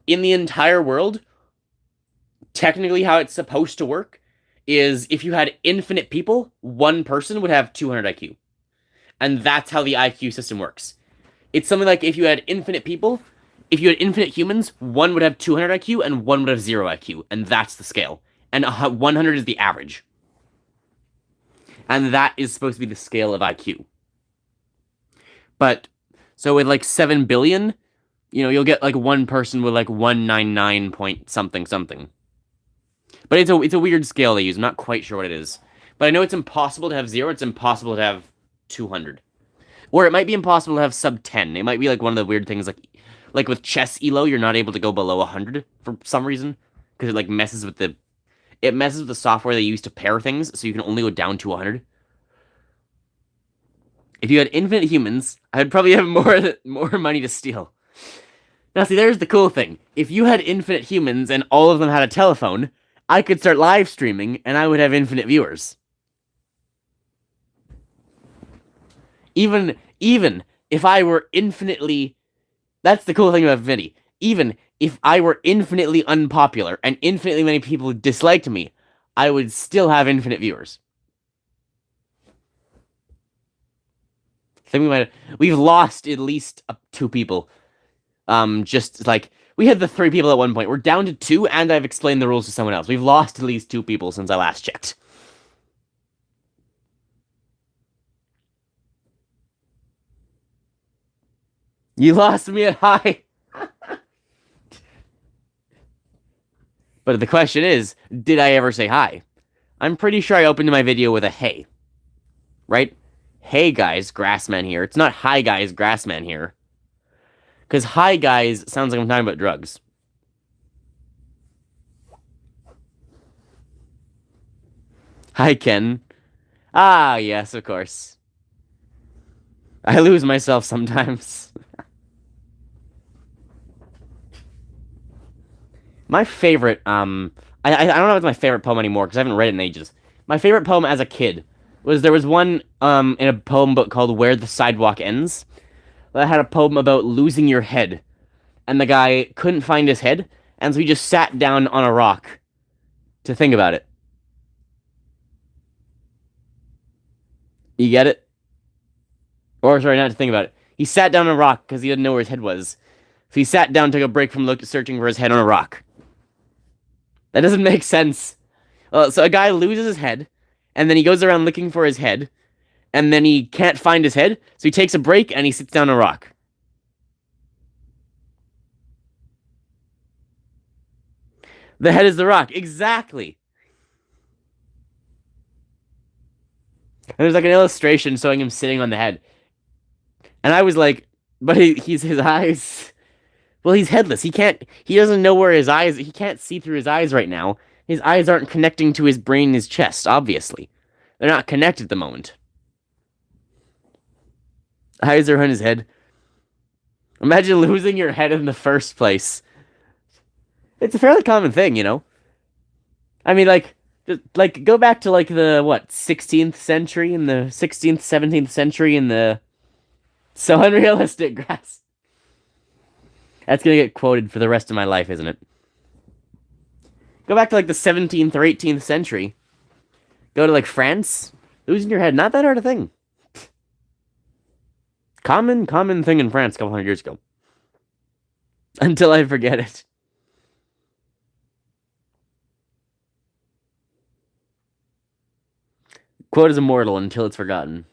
the entire world, technically how it's supposed to work is if you had infinite people, one person would have 200 IQ. And that's how the IQ system works. It's something like if you had infinite people, if you had infinite humans, one would have 200 IQ and one would have 0 IQ. And that's the scale. And 100 is the average. And that is supposed to be the scale of IQ. But, so with like 7 billion, you'll get like one person with like 199 point something something. But it's a weird scale they use. I'm not quite sure what it is. But I know it's impossible to have 0. It's impossible to have 200. Or it might be impossible to have sub 10. It might be like one of the weird things like with chess elo, you're not able to go below 100 for some reason. Because it like messes with the software they use to pair things, so you can only go down to 100. If you had infinite humans, I'd probably have more money to steal. Now see, there's the cool thing. If you had infinite humans and all of them had a telephone, I could start live streaming and I would have infinite viewers. Even if I were infinitely... That's the cool thing about Vinny. Even if I were infinitely unpopular and infinitely many people disliked me, I would still have infinite viewers. I think we've lost at least 2 people. Just like, we had the 3 people at one point. We're down to 2, and I've explained the rules to someone else. We've lost at least 2 people since I last checked. You lost me at hi. But the question is, did I ever say hi? I'm pretty sure I opened my video with a hey. Right? Hey guys, Grassman here. It's not hi guys, Grassman here. Because hi guys sounds like I'm talking about drugs. Hi Ken. Ah, yes, of course. I lose myself sometimes. My favorite, I don't know if it's my favorite poem anymore, because I haven't read it in ages. My favorite poem as a kid there was one, in a poem book called Where the Sidewalk Ends, that had a poem about losing your head. And the guy couldn't find his head, and so he just sat down on a rock to think about it. You get it? Or, sorry, not to think about it. He sat down on a rock because he didn't know where his head was. So he sat down, took a break from searching for his head on a rock. That doesn't make sense. So a guy loses his head, and then he goes around looking for his head, and then he can't find his head, so he takes a break and he sits down on a rock. The head is the rock. Exactly. And there's like an illustration showing him sitting on the head. And I was like, but his eyes... Well, he's headless. He doesn't know where his eyes... He can't see through his eyes right now. His eyes aren't connecting to his brain and his chest, obviously. They're not connected at the moment. Eyes are on his head. Imagine losing your head in the first place. It's a fairly common thing, you know? I mean, like go back to, like, the, 16th century, in the 16th, 17th century, in the... So unrealistic, Grass. That's gonna get quoted for the rest of my life, isn't it? Go back to, like, the 17th or 18th century. Go to like France. Losing your head, not that hard a thing. Common thing in France a couple hundred years ago. Until I forget it. Quote is immortal until it's forgotten.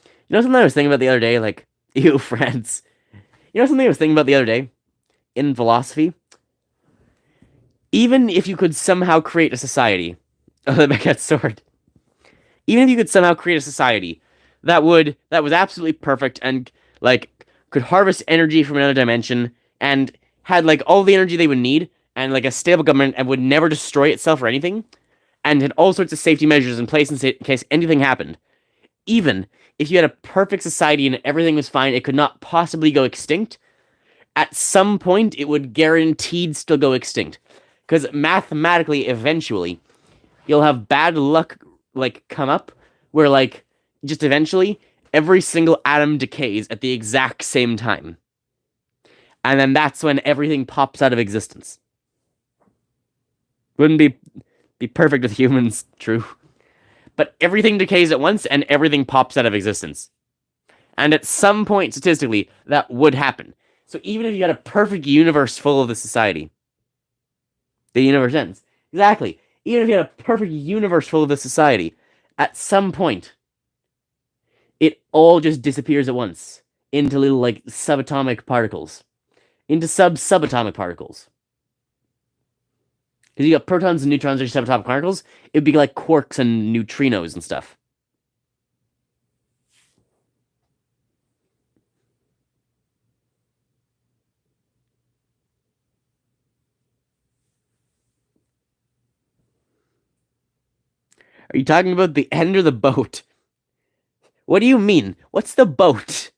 You know something I was thinking about the other day? Like, ew, France. You know something I was thinking about the other day? In philosophy? Even if you could somehow create a society. Oh, the baguette sword. Even if you could somehow create a society that was absolutely perfect and like could harvest energy from another dimension and had like all the energy they would need and like a stable government and would never destroy itself or anything and had all sorts of safety measures in place in case anything happened. Even if you had a perfect society and everything was fine, it could not possibly go extinct. At some point, it would guaranteed still go extinct. Because mathematically, eventually, you'll have bad luck like come up where like just eventually every single atom decays at the exact same time. And then that's when everything pops out of existence. Wouldn't be perfect with humans, true. But everything decays at once and everything pops out of existence. And at some point, statistically, that would happen. So even if you had a perfect universe full of the society, the universe ends. Exactly. Even if you had a perfect universe full of the society, at some point, it all just disappears at once into little, like, subatomic particles. Into subatomic particles. Because you got protons and neutrons are subatomic particles, it'd be like quarks and neutrinos and stuff. Are you talking about the end or the boat? What do you mean? What's the boat?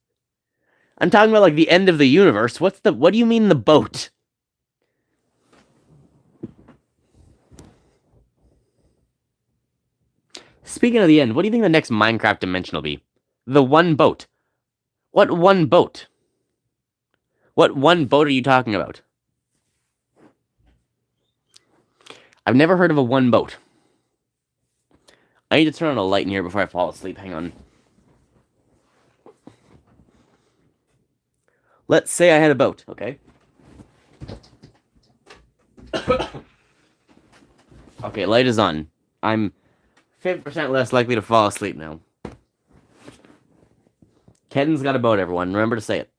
I'm talking about like the end of the universe. What do you mean the boat? Speaking of the end, what do you think the next Minecraft dimension will be? The one boat. What one boat? What one boat are you talking about? I've never heard of a one boat. I need to turn on a light in here before I fall asleep. Hang on. Let's say I had a boat, okay? Okay, light is on. I'm 50% less likely to fall asleep now. Ken's got a boat, everyone. Remember to say it.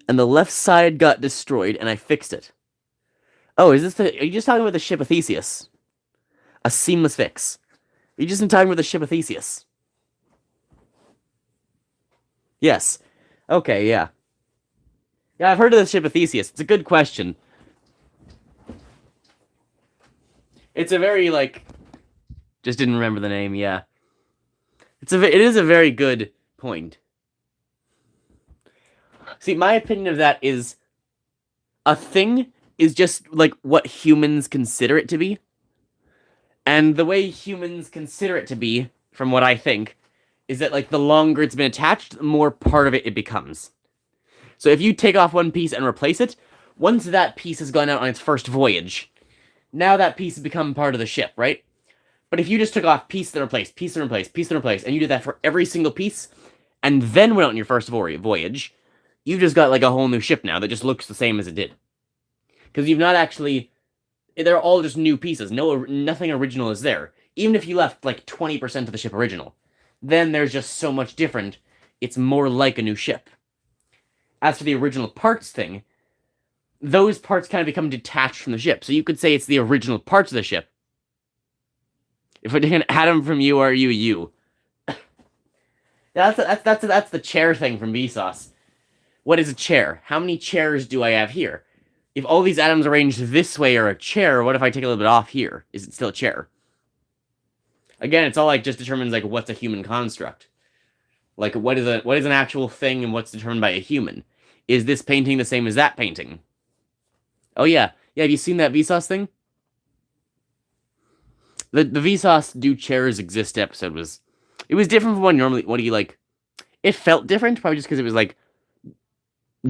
And the left side got destroyed, and I fixed it. Oh, are you just talking about the ship of Theseus? A seamless fix. Are you just talking about the ship of Theseus? Yes. Okay, yeah. Yeah, I've heard of the ship of Theseus. It's a good question. It's a very, like... Just didn't remember the name, yeah. It is a very good point. See, my opinion of that is... A thing is just, like, what humans consider it to be. And the way humans consider it to be, from what I think, is that, like, the longer it's been attached, the more part of it becomes. So if you take off one piece and replace it, once that piece has gone out on its first voyage, now that piece has become part of the ship, right? But if you just took off piece then replace, piece then replace, piece then replace, and you did that for every single piece, and then went out on your first voyage, you've just got, like, a whole new ship now that just looks the same as it did. Because you've not actually... They're all just new pieces. Nothing original is there. Even if you left, like, 20% of the ship original. Then there's just so much different, it's more like a new ship. As for the original parts thing, those parts kind of become detached from the ship. So you could say it's the original parts of the ship. If I take an atom from you, are you you? That's the chair thing from Vsauce. What is a chair? How many chairs do I have here? If all these atoms arranged this way are a chair, what if I take a little bit off here? Is it still a chair? Again, it's all like just determines like what's a human construct. Like what is an actual thing and what's determined by a human? Is this painting the same as that painting? Oh yeah. Yeah, have you seen that Vsauce thing? The Vsauce Do Chairs Exist episode was different from what he like it felt different, probably just because it was like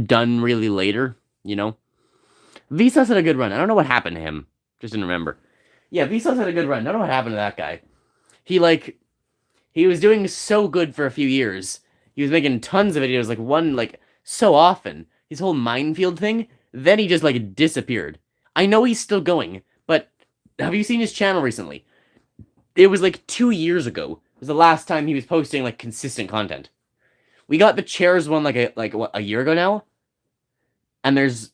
done really later. you know? Vsauce had a good run. I don't know what happened to him. Just didn't remember. Yeah, Vsauce had a good run. I don't know what happened to that guy. He was doing so good for a few years. He was making tons of videos, so often. His whole minefield thing. Then he just, disappeared. I know he's still going, but have you seen his channel recently? It was, 2 years ago. It was the last time he was posting, consistent content. We got the chairs one, a year ago now? And he's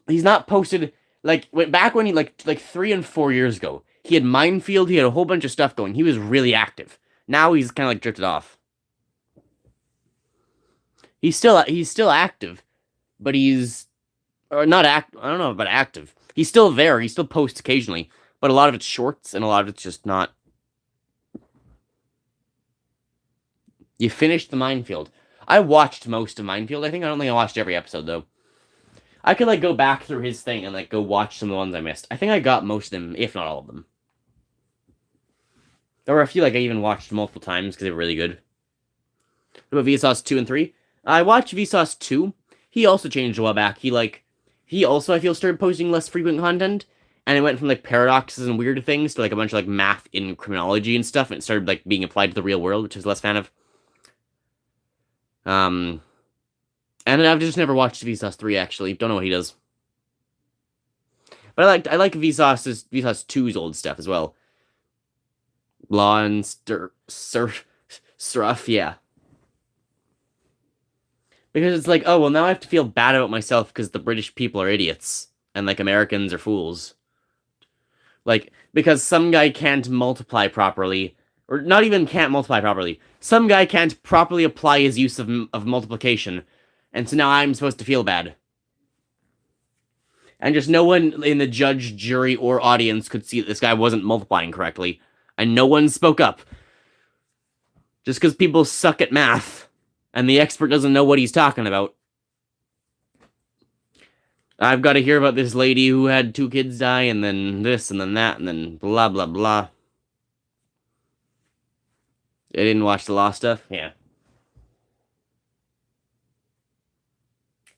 not posted, back when he, 3 and 4 years ago. He had Minefield, he had a whole bunch of stuff going. He was really active. Now he's kind of drifted off. He's still active, but he's not I don't know about active. He's still there. He still posts occasionally, but a lot of it's shorts and a lot of it's just not. You finished the Minefield. I watched most of Minefield. I think I don't think I watched every episode though. I could go back through his thing and go watch some of the ones I missed. I think I got most of them, if not all of them. There were a few I even watched multiple times because they were really good. What about Vsauce 2 and 3? I watched Vsauce 2. He also changed a while back. He also, I feel, started posting less frequent content. And it went from, paradoxes and weird things to, a bunch of, math in criminology and stuff. And it started, being applied to the real world, which I was less fan of. And I've just never watched Vsauce 3, actually. Don't know what he does. But I like Vsauce 2's old stuff as well. Law and Surf, yeah. Because it's oh, well, now I have to feel bad about myself because the British people are idiots. And, Americans are fools. Because some guy can't multiply properly. Or not even can't multiply properly. Some guy can't properly apply his use of multiplication. And so now I'm supposed to feel bad. And just no one in the judge, jury, or audience could see that this guy wasn't multiplying correctly. And no one spoke up. Just because people suck at math. And the expert doesn't know what he's talking about. I've got to hear about this lady who had 2 kids die, and then this, and then that, and then blah, blah, blah. I didn't watch the law stuff? Yeah.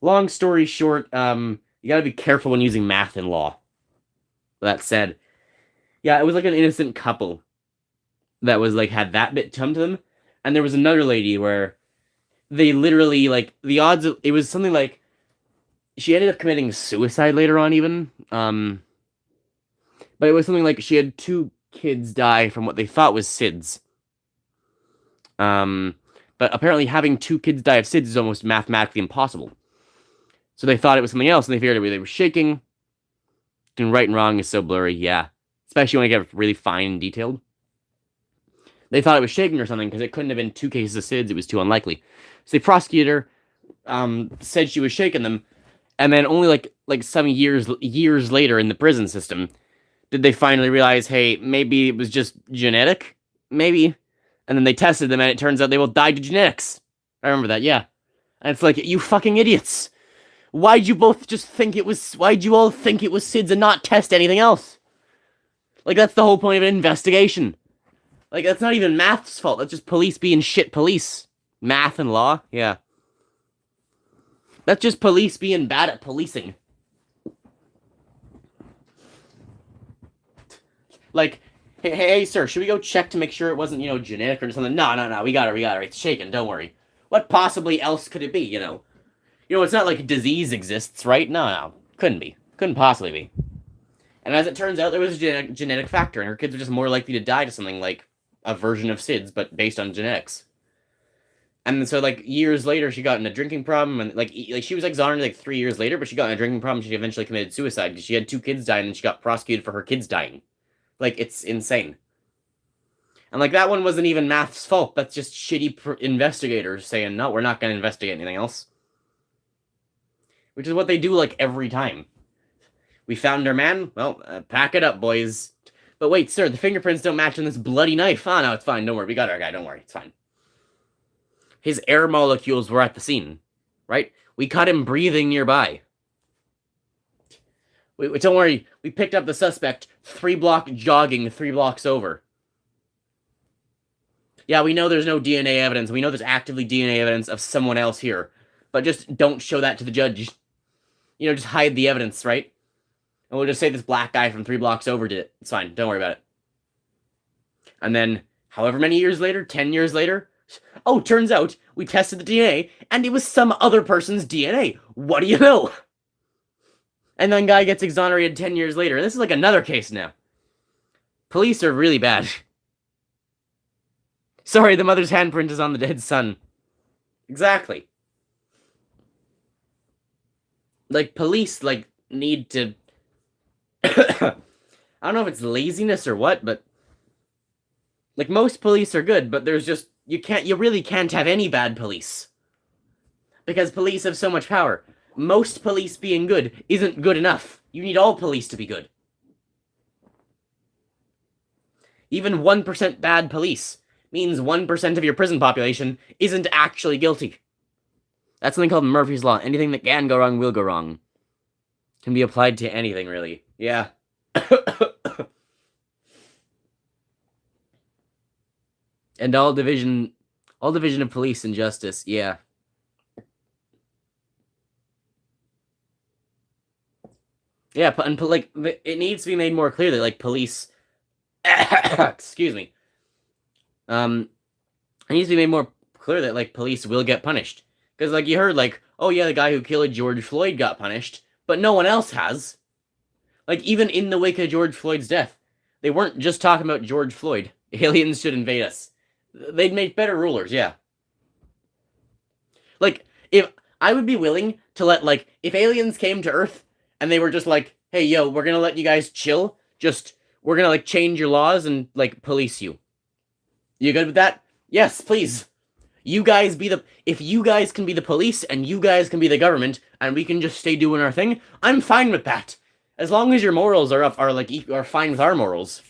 Long story short, you gotta be careful when using math in law. That said, yeah, it was an innocent couple that was had that bit come to them, and there was another lady where they literally the odds of, it was something she ended up committing suicide later on even, but it was something she had 2 kids die from what they thought was SIDS. But apparently having 2 kids die of SIDS is almost mathematically impossible. So they thought it was something else, and they figured they were shaking. And right and wrong is so blurry, yeah. Especially when you get really fine and detailed. They thought it was shaking or something, because it couldn't have been 2 cases of SIDS, it was too unlikely. So the prosecutor said she was shaking them, and then only some years later in the prison system did they finally realize, hey, maybe it was just genetic? Maybe. And then they tested them, and it turns out they all died to genetics. I remember that, yeah. And it's you fucking idiots. Why'd you all think it was SIDS and not test anything else? That's the whole point of an investigation. That's not even math's fault. That's just police being shit police. Math and law? Yeah. That's just police being bad at policing. Hey, sir, should we go check to make sure it wasn't, genetic or something? No, we got her. It's shaken, don't worry. What possibly else could it be, it's not disease exists, right? No, couldn't be. Couldn't possibly be. And as it turns out, there was a genetic factor, and her kids were just more likely to die to something like a version of SIDS, but based on genetics. And so, years later, she got in a drinking problem, and, she was exonerated, 3 years later, but she got in a drinking problem, she eventually committed suicide, because she had 2 kids dying, and she got prosecuted for her kids dying. It's insane. And, that one wasn't even math's fault, that's just shitty investigators saying, no, we're not going to investigate anything else. Which is what they do, every time. We found our man? Well, pack it up, boys. But wait, sir, the fingerprints don't match on this bloody knife. Oh, no, it's fine, don't worry, we got our guy, don't worry, it's fine. His air molecules were at the scene, right? We caught him breathing nearby. Wait, don't worry, we picked up the suspect 3 block jogging 3 blocks over. Yeah, we know there's no DNA evidence, we know there's actively DNA evidence of someone else here. but just don't show that to the judge. You know, just hide the evidence, right? And we'll just say this black guy from 3 blocks over did it. It's fine. Don't worry about it. And then, however many years later, 10 years later, oh, turns out we tested the DNA and it was some other person's DNA. What do you know? And then guy gets exonerated 10 years later. This is like another case now. Police are really bad. Sorry, the mother's handprint is on the dead son. Exactly. Like, police, like, need to... I don't know if it's laziness or what, but... Like, most police are good, but there's just... You really can't have any bad police. Because police have so much power. Most police being good isn't good enough. You need all police to be good. Even 1% bad police means 1% of your prison population isn't actually guilty. That's something called Murphy's Law. Anything that can go wrong will go wrong. Can be applied to anything, really. Yeah. And all division of police and justice, yeah. Yeah, and like, it needs to be made more clear that, like, police... Excuse me. It needs to be made more clear that, like, police will get punished. Because, like, you heard, like, oh yeah, the guy who killed George Floyd got punished, but no one else has. Like, even in the wake of George Floyd's death, they weren't just talking about George Floyd. Aliens should invade us. They'd make better rulers, yeah. Like, if I would be willing to let, like, if aliens came to Earth and they were just like, hey, yo, we're gonna let you guys chill, we're gonna, like, change your laws and, like, police you. You good with that? Yes, please. You guys if you guys can be the police and you guys can be the government and we can just stay doing our thing, I'm fine with that. As long as your morals are fine with our morals.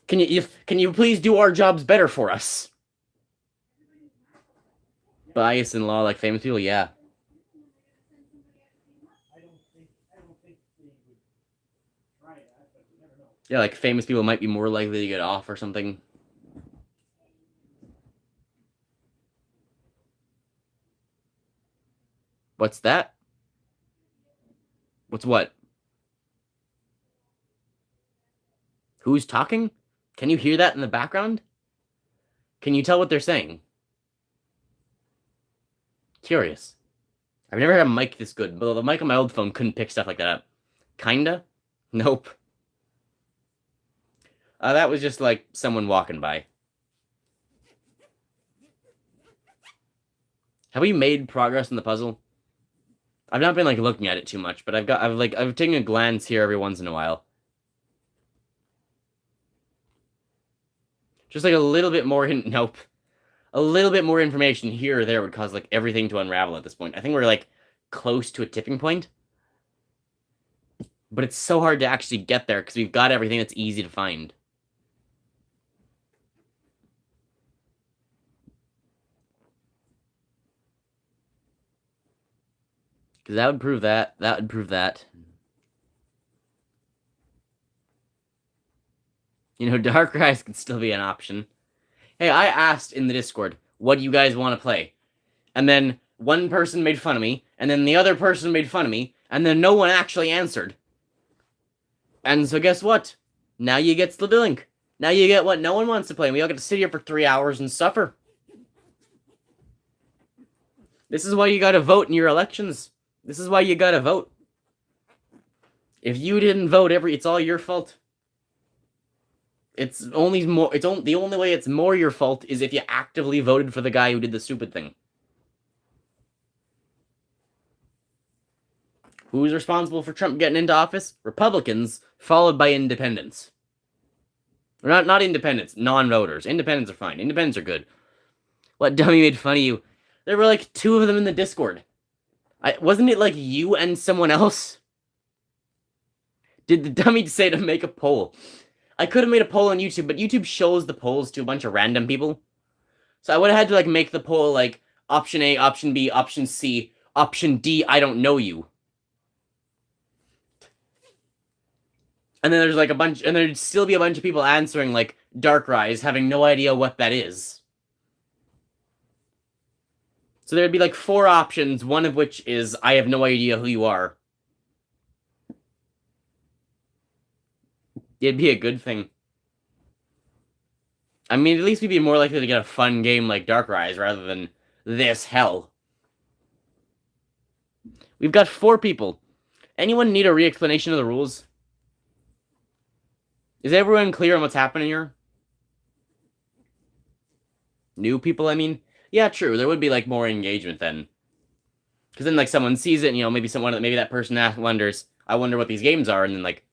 Can you please do our jobs better for us? Bias in law, like famous people, yeah. Yeah, like famous people might be more likely to get off or something. What's that? What's what? Who's talking? Can you hear that in the background? Can you tell what they're saying? Curious. I've never had a mic this good, but the mic on my old phone couldn't pick stuff like that up. Kinda? Nope. That was just like someone walking by. Have we made progress in the puzzle? I've not been like looking at it too much, but I've taken a glance here every once in a while. Just like a little bit more nope. A little bit more information here or there would cause like everything to unravel at this point. I think we're like close to a tipping point. But it's so hard to actually get there because we've got everything that's easy to find. Because that would prove that. That would prove that. You know, Dark Rise could still be an option. Hey, I asked in the Discord, what do you guys want to play? And then one person made fun of me, and then the other person made fun of me, and then no one actually answered. And so guess what? Now you get Split Link. Now you get what no one wants to play, and we all get to sit here for 3 hours and suffer. This is why you gotta vote in your elections. This is why you gotta vote. If you didn't vote, it's all your fault. The only way it's more your fault is if you actively voted for the guy who did the stupid thing. Who's responsible for Trump getting into office? Republicans, followed by independents. Or not independents, non-voters. Independents are fine. Independents are good. What dummy made fun of you? There were like 2 of them in the Discord. Wasn't it like you and someone else? Did the dummy say to make a poll? I could have made a poll on YouTube, but YouTube shows the polls to a bunch of random people. So I would have had to like make the poll like option A, option B, option C, option D, I don't know you. And then there's like and there'd still be a bunch of people answering like Dark Rise, having no idea what that is. So there'd be like 4 options, one of which is I have no idea who you are. It'd be a good thing. I mean, at least we'd be more likely to get a fun game like Darkrise rather than this hell. We've got 4 people. Anyone need a re-explanation of the rules? Is everyone clear on what's happening here? New people, I mean? Yeah, true. There would be, like, more engagement then. Because then, like, someone sees it, and, maybe maybe that person wonders, I wonder what these games are, and then, like...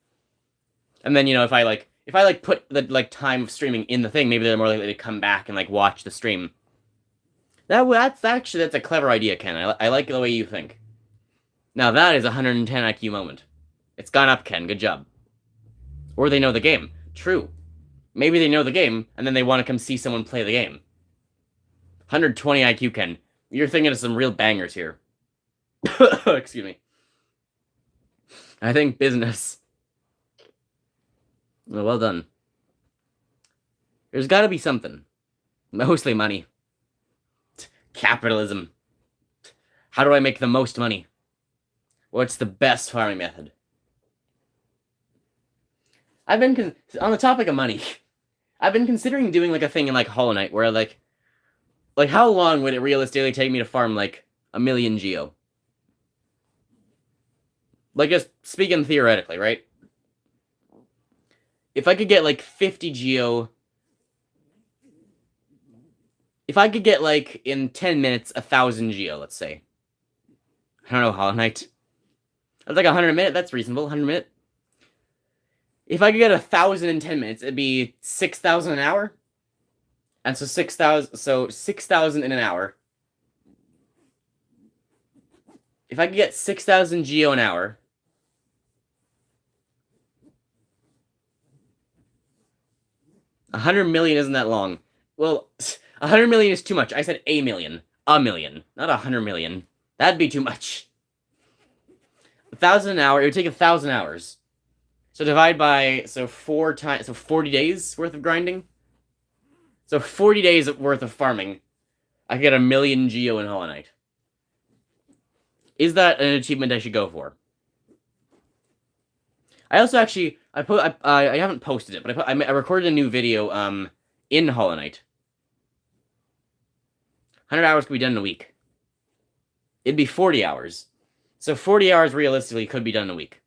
And then, if I put the, like, time of streaming in the thing, maybe they're more likely to come back and, like, watch the stream. That's a clever idea, Ken. I like the way you think. Now that is a 110 IQ moment. It's gone up, Ken. Good job. Or they know the game. True. Maybe they know the game, and then they want to come see someone play the game. 120 IQ, Ken. You're thinking of some real bangers here. Excuse me. I think business. Well done. There's gotta be something. Mostly money. Capitalism. How do I make the most money? What's the best farming method? I've been on the topic of money. I've been considering doing like a thing in like Hollow Knight where like how long would it realistically take me to farm like 1,000,000 geo? Like just speaking theoretically, right? If I could get like 50 geo, if I could get like in 10 minutes 1,000 geo, let's say. I don't know, Hollow Knight. That's like 100 a minute. That's reasonable. 100 a minute. If I could get 1,000 in 10 minutes, it'd be 6,000 an hour. And so 6,000 in an hour. If I could get 6,000 geo an hour. $100 million isn't that long. Well, 100 million is too much. I said a million. A million. Not 100 million. That'd be too much. 1,000 an hour. It would take 1,000 hours. So divide by 4 times. So 40 days worth of grinding. So 40 days worth of farming. I get 1,000,000 geo in Hollow Knight. Is that an achievement I should go for? I also actually I haven't posted it, but I recorded a new video in Hollow Knight. 100 hours could be done in a week. It'd be 40 hours. So 40 hours realistically could be done in a week.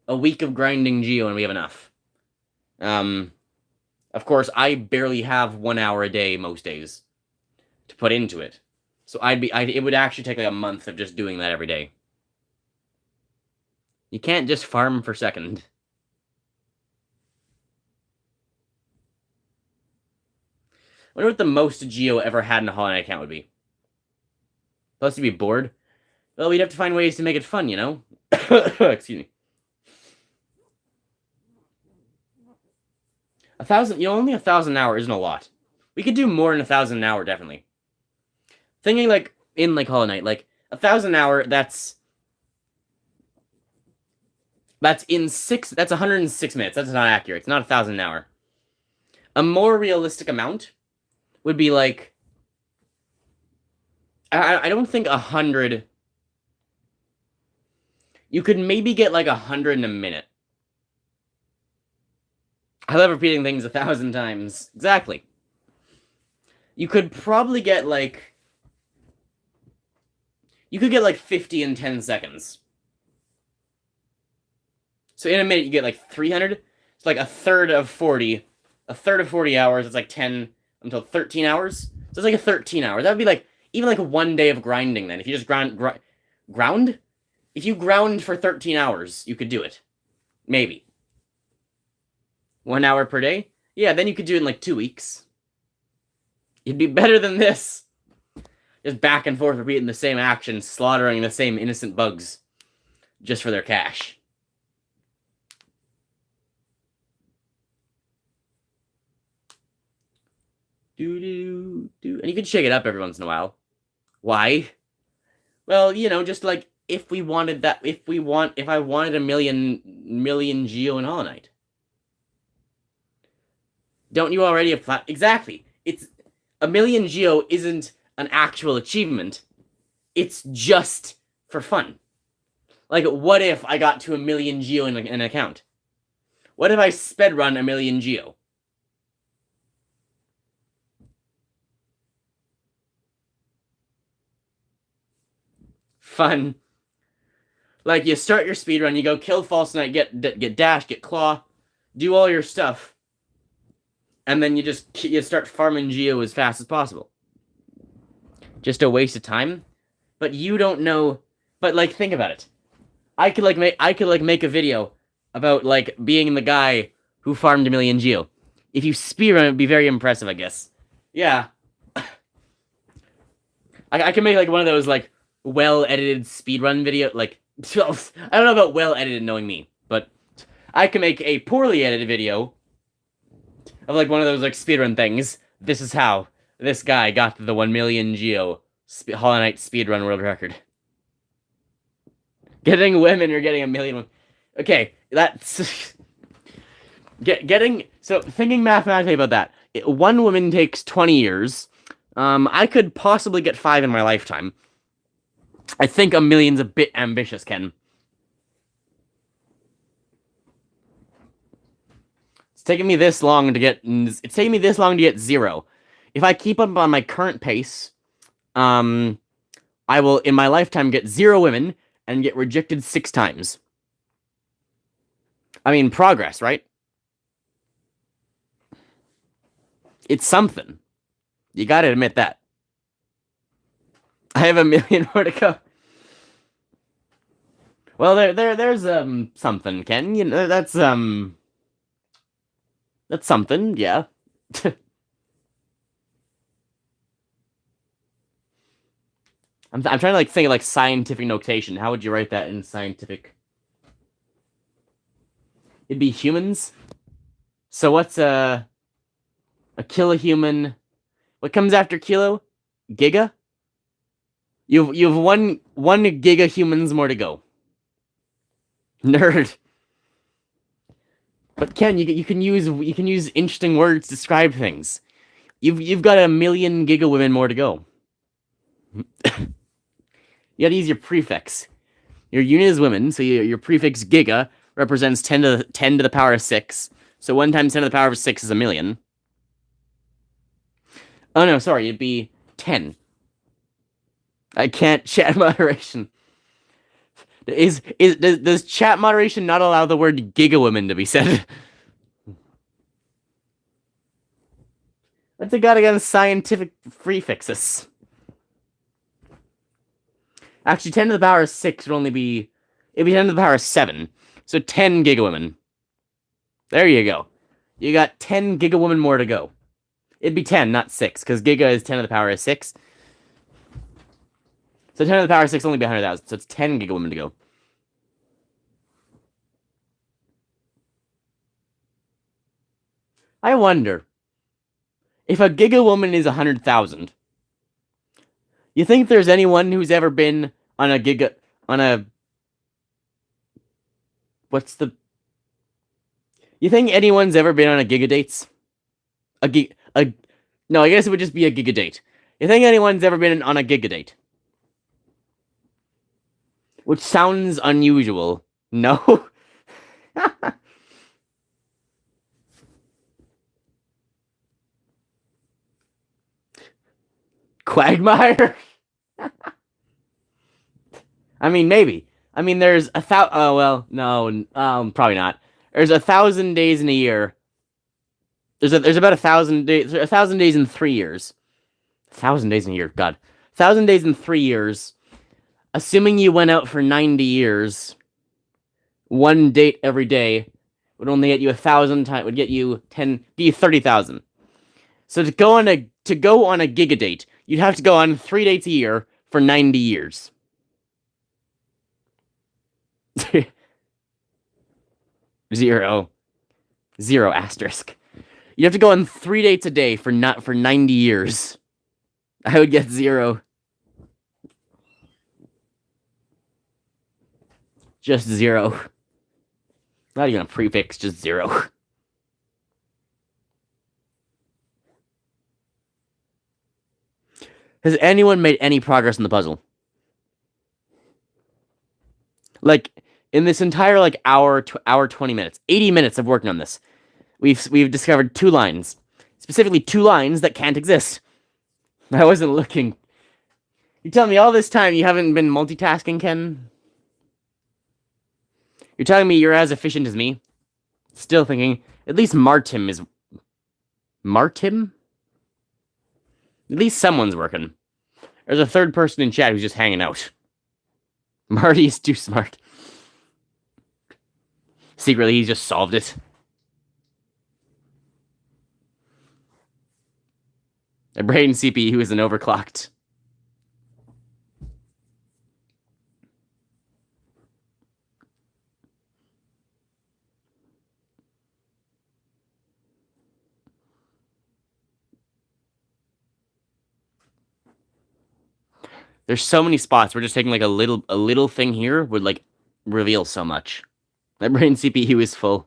A week of grinding geo and we have enough. Of course, I barely have 1 hour a day most days to put into it. So it would actually take like a month of just doing that every day. You can't just farm for second. I wonder what the most geo ever had in a Hollow Knight account would be. Plus, you'd be bored. Well, we'd have to find ways to make it fun, you know? Excuse me. 1,000, only 1,000 an hour isn't a lot. We could do more than 1,000 an hour, definitely. Thinking, like, in, like, Hollow Knight, like, 1,000 an hour, that's 106 minutes. That's not accurate. It's not 1,000 an hour. A more realistic amount would be, like, I don't think 100... You could maybe get, like, 100 in a minute. I love repeating things 1,000 times. Exactly. You could probably get, like... You could get, like, 50 in 10 seconds. So in a minute, you get, like, 300. It's like a third of 40. A third of 40 hours, it's like 10 until 13 hours. So it's like a 13 hours. That would be, like, even, like, 1 day of grinding, then. If you just ground? If you ground for 13 hours, you could do it. Maybe. 1 hour per day? Yeah, then you could do it in, like, 2 weeks. You'd be better than this. Just back and forth repeating the same action, slaughtering the same innocent bugs. Just for their cash. And you can shake it up every once in a while. Why? Well, just like, if I wanted 1,000,000 geo in Hollow Knight. Don't you already have exactly. It's 1,000,000 geo isn't an actual achievement. it's just for fun. Like, what if I got to 1,000,000 geo in an account? What if I sped run 1,000,000 geo? Fun. Like, you start your speed run, you go kill False Knight, get dash, get claw, do all your stuff, and then you start farming geo as fast as possible. Just a waste of time, but you don't know. But like, think about it. I could make a video about like being the guy who farmed 1,000,000 geo. If you speedrun, it'd be very impressive, I guess. Yeah, I can make like one of those like well edited speedrun video. Like, I don't know about well edited, knowing me, but I can make a poorly edited video of like one of those like speedrun things. This is how this guy got to the 1,000,000 geo Hollow Knight speedrun world record. Getting women or getting 1,000,000. Okay, that's getting. So thinking mathematically about that, one woman takes 20 years. I could possibly get 5 in my lifetime. I think 1,000,000's a bit ambitious, Ken. It's taking me this long to get 0. If I keep up on my current pace, I will in my lifetime get 0 women and get rejected 6 times. I mean, progress, right? It's something. You gotta admit that. I have 1,000,000 more to go. Well, there's something, Ken. You know, that's something, yeah. I'm trying to like think of like scientific notation. How would you write that in scientific? It'd be humans. So what's a kilohuman? What comes after kilo? Giga? You've one giga humans more to go. Nerd. But Ken, you can use interesting words to describe things. You've got 1,000,000 giga women more to go. You gotta use your prefix. Your unit is women, so your prefix giga represents 10 to the power of 6. So 1 times 10 to the power of 6 is 1,000,000. Oh no, sorry, it'd be 10. I can't chat moderation. Does chat moderation not allow the word gigawoman to be said? Let's got against scientific prefixes. Actually, 10 to the power of 6 would only be... It'd be 10 to the power of 7. So 10 gigawomen. There you go. You got 10 gigawomen more to go. It'd be 10, not 6, because giga is 10 to the power of 6. So 10 to the power of 6 only be 100,000, so it's 10 gigawomen to go. I wonder, if a gigawoman is 100,000, you think there's anyone who's ever been on a what's the... You think anyone's ever been on a Gigadates? No, I guess it would just be a Gigadate. You think anyone's ever been on a Gigadate? Which sounds unusual. No? Quagmire? I mean, maybe. I mean, there's oh, well, no, probably not. There's 1,000 days in a year. There's about 1,000 days. 1,000 days in 3 years. 1,000 days in a year. God, 1,000 days in 3 years. Assuming you went out for 90 years, 1 date every day would only get you 1,000 times. Would get you 30,000. So to go on a giga date, you'd have to go on 3 dates a year for 90 years. Zero asterisk. You have to go on 3 dates a day for 90 years. I would get 0. Just 0. Not even a prefix, just 0. Has anyone made any progress in the puzzle? Like in this entire like hour 20 minutes, 80 minutes of working on this, we've discovered two lines, specifically two lines that can't exist. I wasn't looking. You tell me all this time you haven't been multitasking, Ken? You're telling me you're as efficient as me? Still thinking, at least Martim is... Martim? At least someone's working. There's a third person in chat who's just hanging out. Marty is too smart. Secretly, he's just solved it. A brain CPU isn't overclocked. There's so many spots. We're just taking like a little thing here would like reveal so much. That brain CPU is full.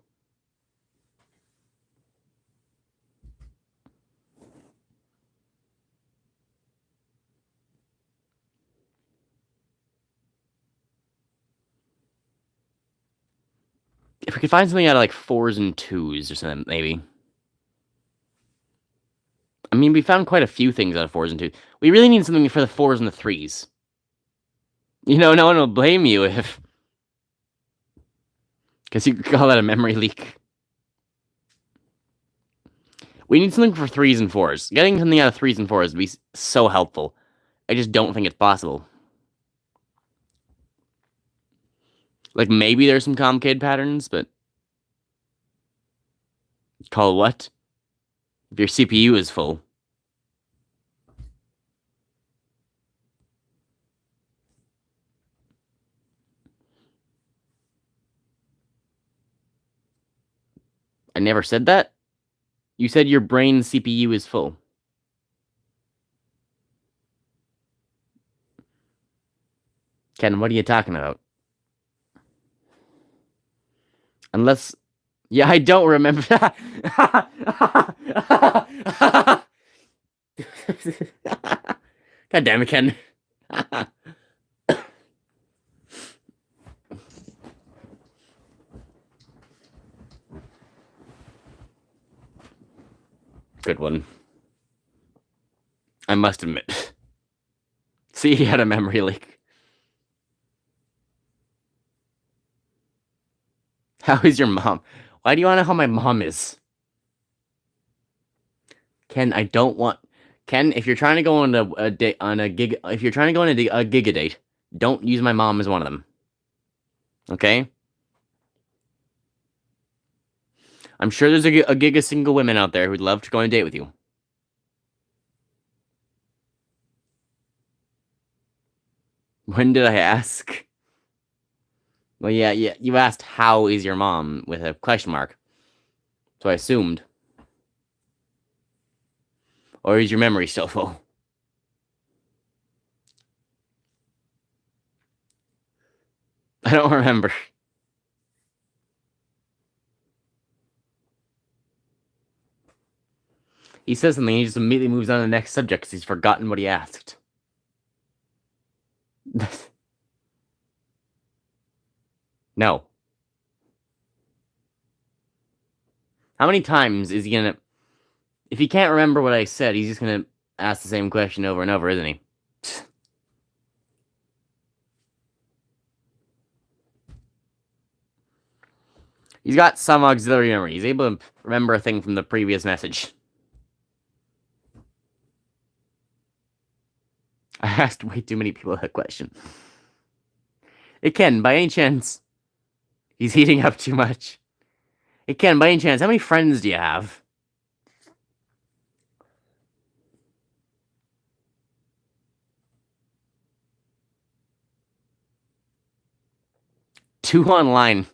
If we could find something out of like 4s and 2s or something, maybe. I mean, we found quite a few things out of 4s and 2s. We really need something for the 4s and the 3s. You know, no one will blame you if... Because you could call that a memory leak. We need something for 3s and 4s. Getting something out of 3s and 4s would be so helpful. I just don't think it's possible. Like, maybe there's some complicated patterns, but... Call what? If your CPU is full. I never said that. You said your brain CPU is full. Ken, what are you talking about? Unless... Yeah, I don't remember. God damn it, Ken. Good one. I must admit. See, he had a memory leak. How is your mom? Why do you want to know how my mom is? Ken, I don't want... Ken, if you're trying to go on a date on a gig... If you're trying to go on a giga date, don't use my mom as one of them. Okay? I'm sure there's a giga single women out there who'd love to go on a date with you. When did I ask? Well, yeah, you asked how is your mom with a question mark. So I assumed. Or is your memory still full? I don't remember. He says something, he just immediately moves on to the next subject because he's forgotten what he asked. No. How many times is he gonna... If he can't remember what I said, he's just gonna ask the same question over and over, isn't he? He's got some auxiliary memory. He's able to remember a thing from the previous message. I asked way too many people that question. It can, by any chance... He's heating up too much. It can, by any chance, how many friends do you have? Two online.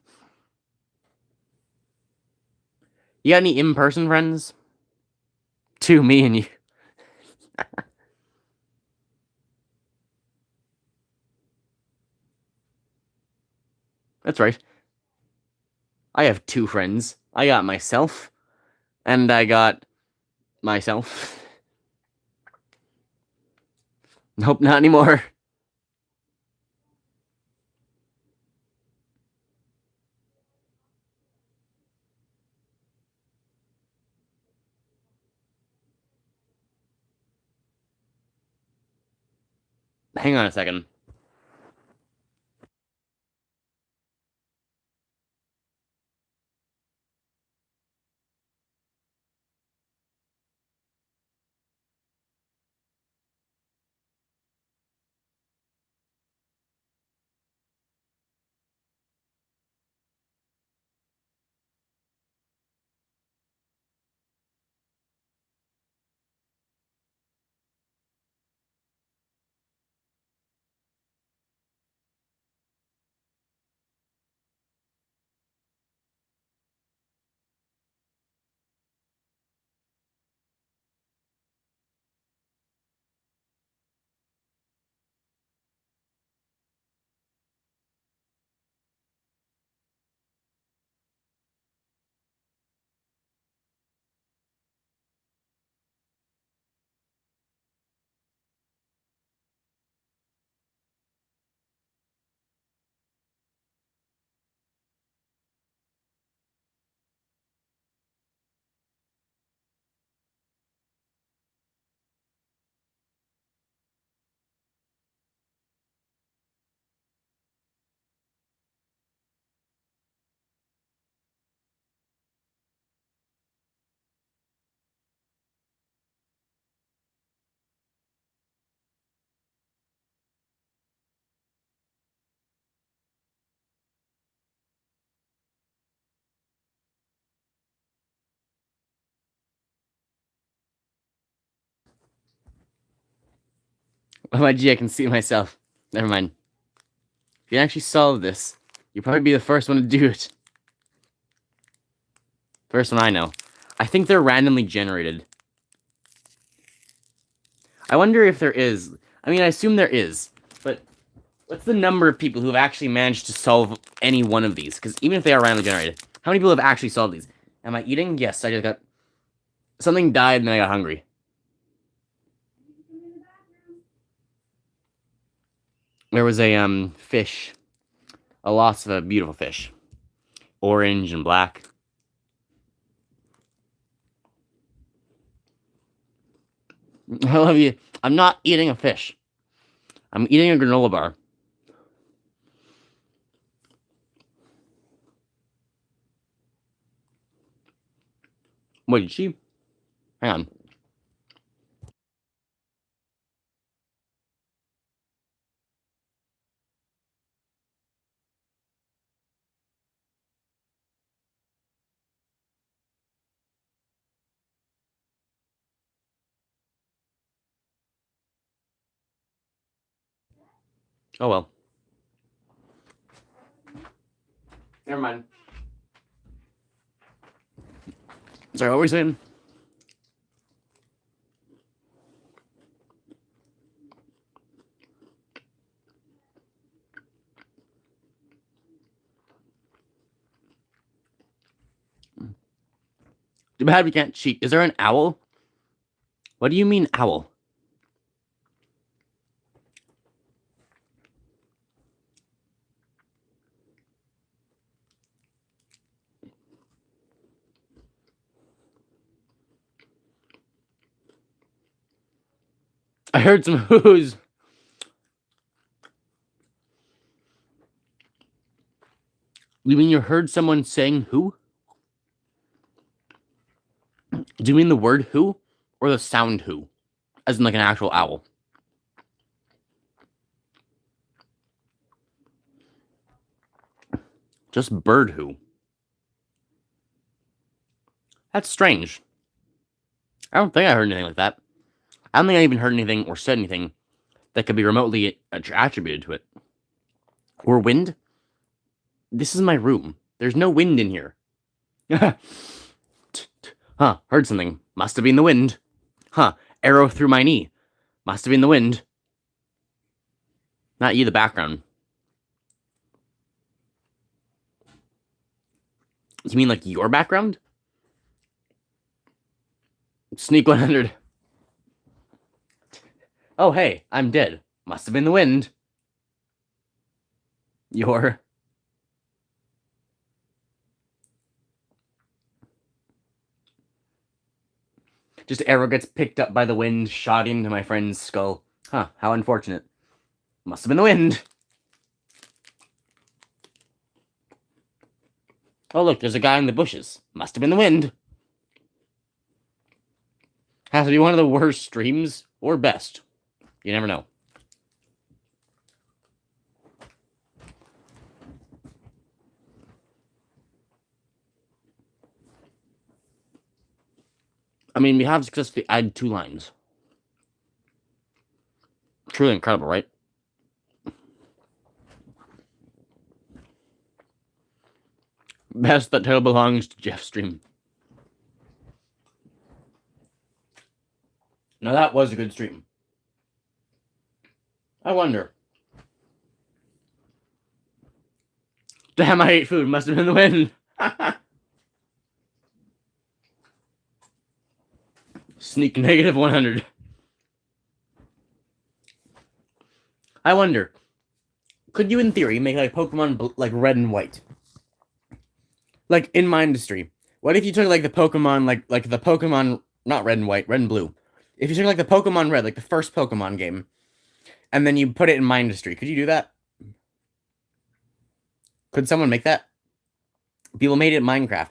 You got any in-person friends? Two, me and you. That's right. I have two friends. I got myself. And I got myself. Nope, not anymore. Hang on a second. Oh my gee, I can see myself. Never mind. If you actually solve this, you'll probably be the first one to do it. First one I know. I think they're randomly generated. I wonder if there is. I mean, I assume there is. But what's the number of people who have actually managed to solve any one of these? Because even if they are randomly generated, how many people have actually solved these? Am I eating? Yes, I just got... Something died and then I got hungry. There was a fish. A loss of a beautiful fish. Orange and black. I love you. I'm not eating a fish. I'm eating a granola bar. Wait, did she? Hang on. Oh well. Never mind. Sorry, what were we saying? Too bad we can't cheat. Is there an owl? What do you mean, owl? I heard some whoos. You mean you heard someone saying who? Do you mean the word who? Or the sound who? As in like an actual owl. Just bird who. That's strange. I don't think I heard anything like that. I don't think I even heard anything or said anything that could be remotely attributed to it. Or wind? This is my room. There's no wind in here. Huh, heard something. Must have been the wind. Huh, arrow through my knee. Must have been the wind. Not you, the background. You mean like your background? Sneak 100. Oh, hey, I'm dead. Must have been the wind. Your... Just arrow gets picked up by the wind, shot into my friend's skull. Huh, how unfortunate. Must have been the wind. Oh, look, there's a guy in the bushes. Must have been the wind. Has to be one of the worst streams or best. You never know. I mean, we have successfully added 2 lines. Truly incredible, right? Best that title belongs to Jeff's stream. Now that was a good stream. I wonder. Damn, I ate food. Must have been the wind. Sneak negative 100. I wonder. Could you, in theory, make like Pokemon like red and white? Like in my industry. What if you took like the Pokemon like the Pokemon not red and white, red and blue. If you took like the Pokemon Red, like the first Pokemon game, and then you put it in my industry, could you do that? Could someone make that? People made it in Minecraft.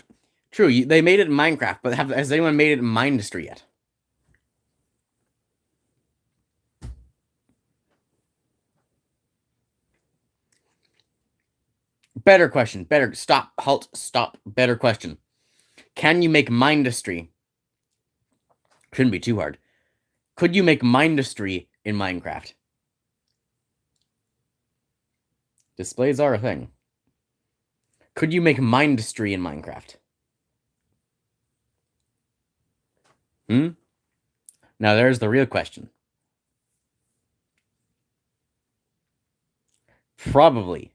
True, they made it in Minecraft, but has anyone made it in my industry yet? Better question. Better. Stop. Halt. Stop. Better question. Can you make Mindustry? Shouldn't be too hard. Could you make Mindustry in Minecraft? Displays are a thing. Could you make Mindustry in Minecraft? Now there's the real question. Probably.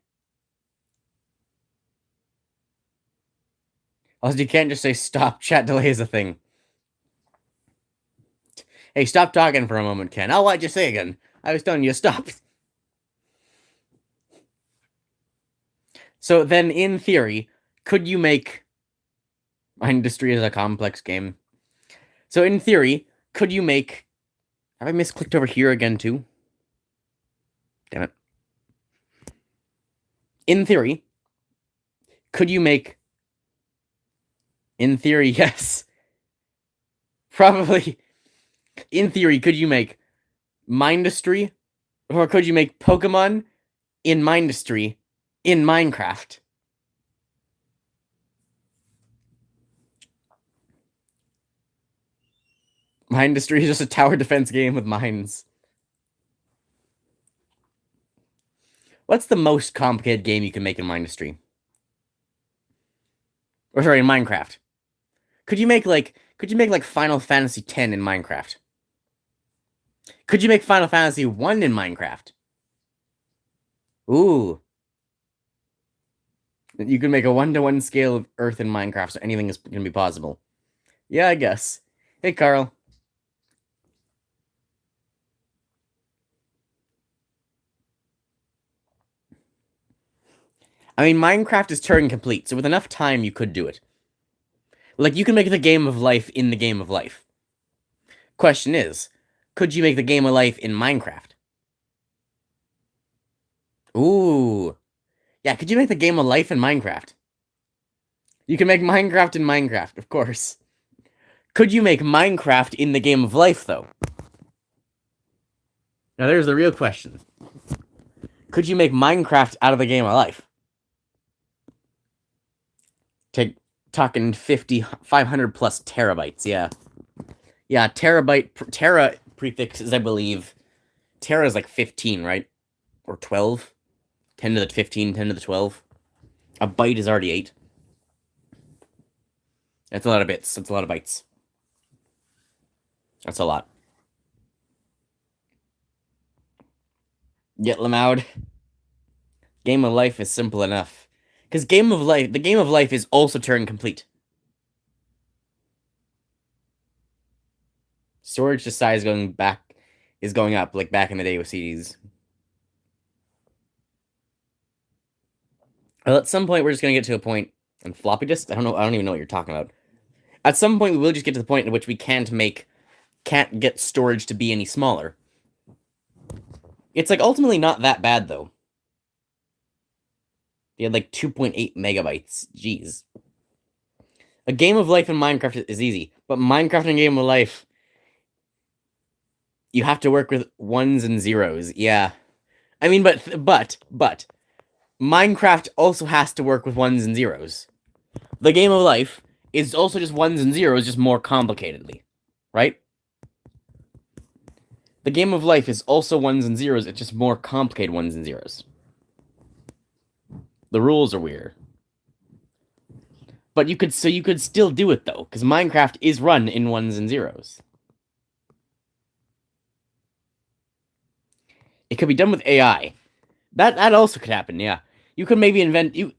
Also, you can't just say stop. Chat delay is a thing. Hey, stop talking for a moment, Ken. Oh, what'd you say again? I was telling you to stop. So then, in theory, could you make Mindustry as a complex game? So in theory, could you make... Have I misclicked over here again, too? Damn it. In theory, could you make... In theory, yes. Probably. In theory, could you make Mindustry? Or could you make Pokemon in Mindustry in Minecraft? Mindustry is just a tower defense game with mines. What's the most complicated game you can make in Mindustry? Or sorry, in Minecraft. Could you make like Final Fantasy X in Minecraft? Could you make Final Fantasy 1 in Minecraft? Ooh. You can make a 1-to-1 scale of Earth in Minecraft, so anything is going to be possible. Yeah, I guess. Hey, Carl. I mean, Minecraft is Turing complete, so with enough time, you could do it. Like, you can make the game of life in the game of life. Question is, could you make the game of life in Minecraft? Ooh. Yeah, could you make the game of life in Minecraft? You can make Minecraft in Minecraft, of course. Could you make Minecraft in the game of life, though? Now, there's the real question. Could you make Minecraft out of the game of life? Talking 500 plus terabytes, yeah. Yeah, tera prefixes, I believe. Tera is like 15, right? Or 12? 10 to the 15, 10 to the 12. A byte is already 8. That's a lot of bits. That's a lot of bytes. That's a lot. Get Lamoud. Game of life is simple enough. Because the game of life is also Turing complete. Storage to size is going up, like back in the day with CDs. Well, at some point, we're just going to get to a point, and floppy disk? I don't even know what you're talking about. At some point, we will just get to the point in which we can't get storage to be any smaller. It's like ultimately not that bad though. They had like 2.8 megabytes. Jeez. A game of life in Minecraft is easy, but Minecraft and a game of life, you have to work with ones and zeros. Yeah. I mean, but Minecraft also has to work with ones and zeros. The game of life is also just ones and zeros, just more complicatedly, right? The game of life is also ones and zeros, it's just more complicated ones and zeros. The rules are weird. But you could still do it though, because Minecraft is run in ones and zeros. It could be done with AI. That also could happen, yeah. You could maybe invent the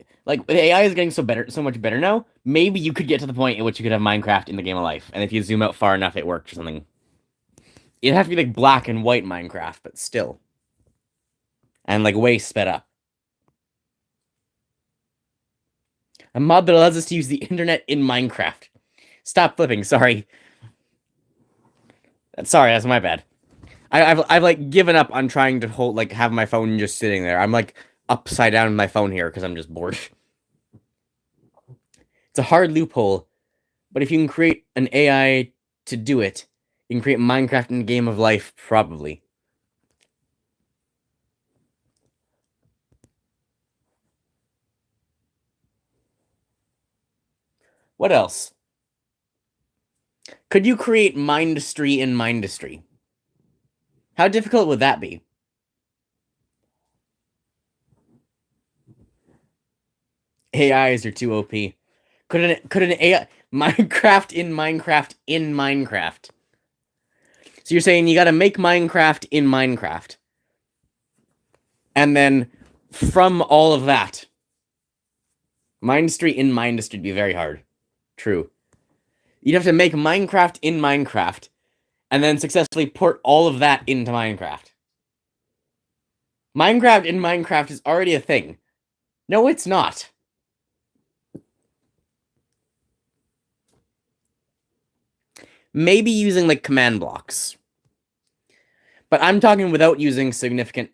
AI is getting so much better now. Maybe you could get to the point in which you could have Minecraft in the game of life, and if you zoom out far enough, it works or something. It'd have to be like black and white Minecraft, but still, and like way sped up. A mod that allows us to use the internet in Minecraft. Stop flipping. Sorry. Sorry, that's my bad. I've like given up on trying to have my phone just sitting there. I'm like upside down with my phone here because I'm just bored. It's a hard loophole, but if you can create an AI to do it, you can create Minecraft in a game of life, probably. What else? Could you create Mindustry in Mindustry? How difficult would that be? AIs are too OP. Could an AI Minecraft in Minecraft in Minecraft? So you're saying you gotta make Minecraft in Minecraft. And then from all of that, Mindustry in Mindustry would be very hard. True. You'd have to make Minecraft in Minecraft and then successfully port all of that into Minecraft. Minecraft in Minecraft is already a thing. No, it's not. Maybe using like command blocks. But I'm talking without using significant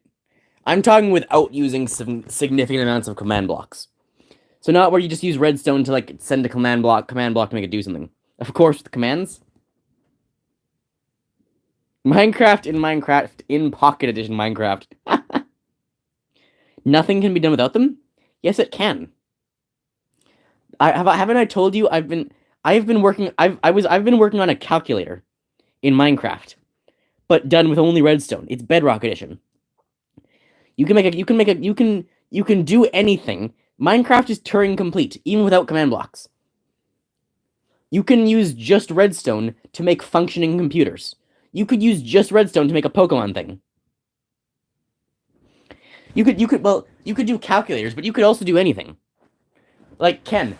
amounts of command blocks. So not where you just use redstone to like send a command block to make it do something. Of course, with commands. Minecraft in Pocket Edition Minecraft. Nothing can be done without them? Yes, it can. Haven't I told you I've been working on a calculator in Minecraft, but done with only redstone. It's Bedrock Edition. You can do anything. Minecraft is Turing complete, even without command blocks. You can use just redstone to make functioning computers. You could use just redstone to make a Pokemon thing. You could do calculators, but you could also do anything. Like Ken,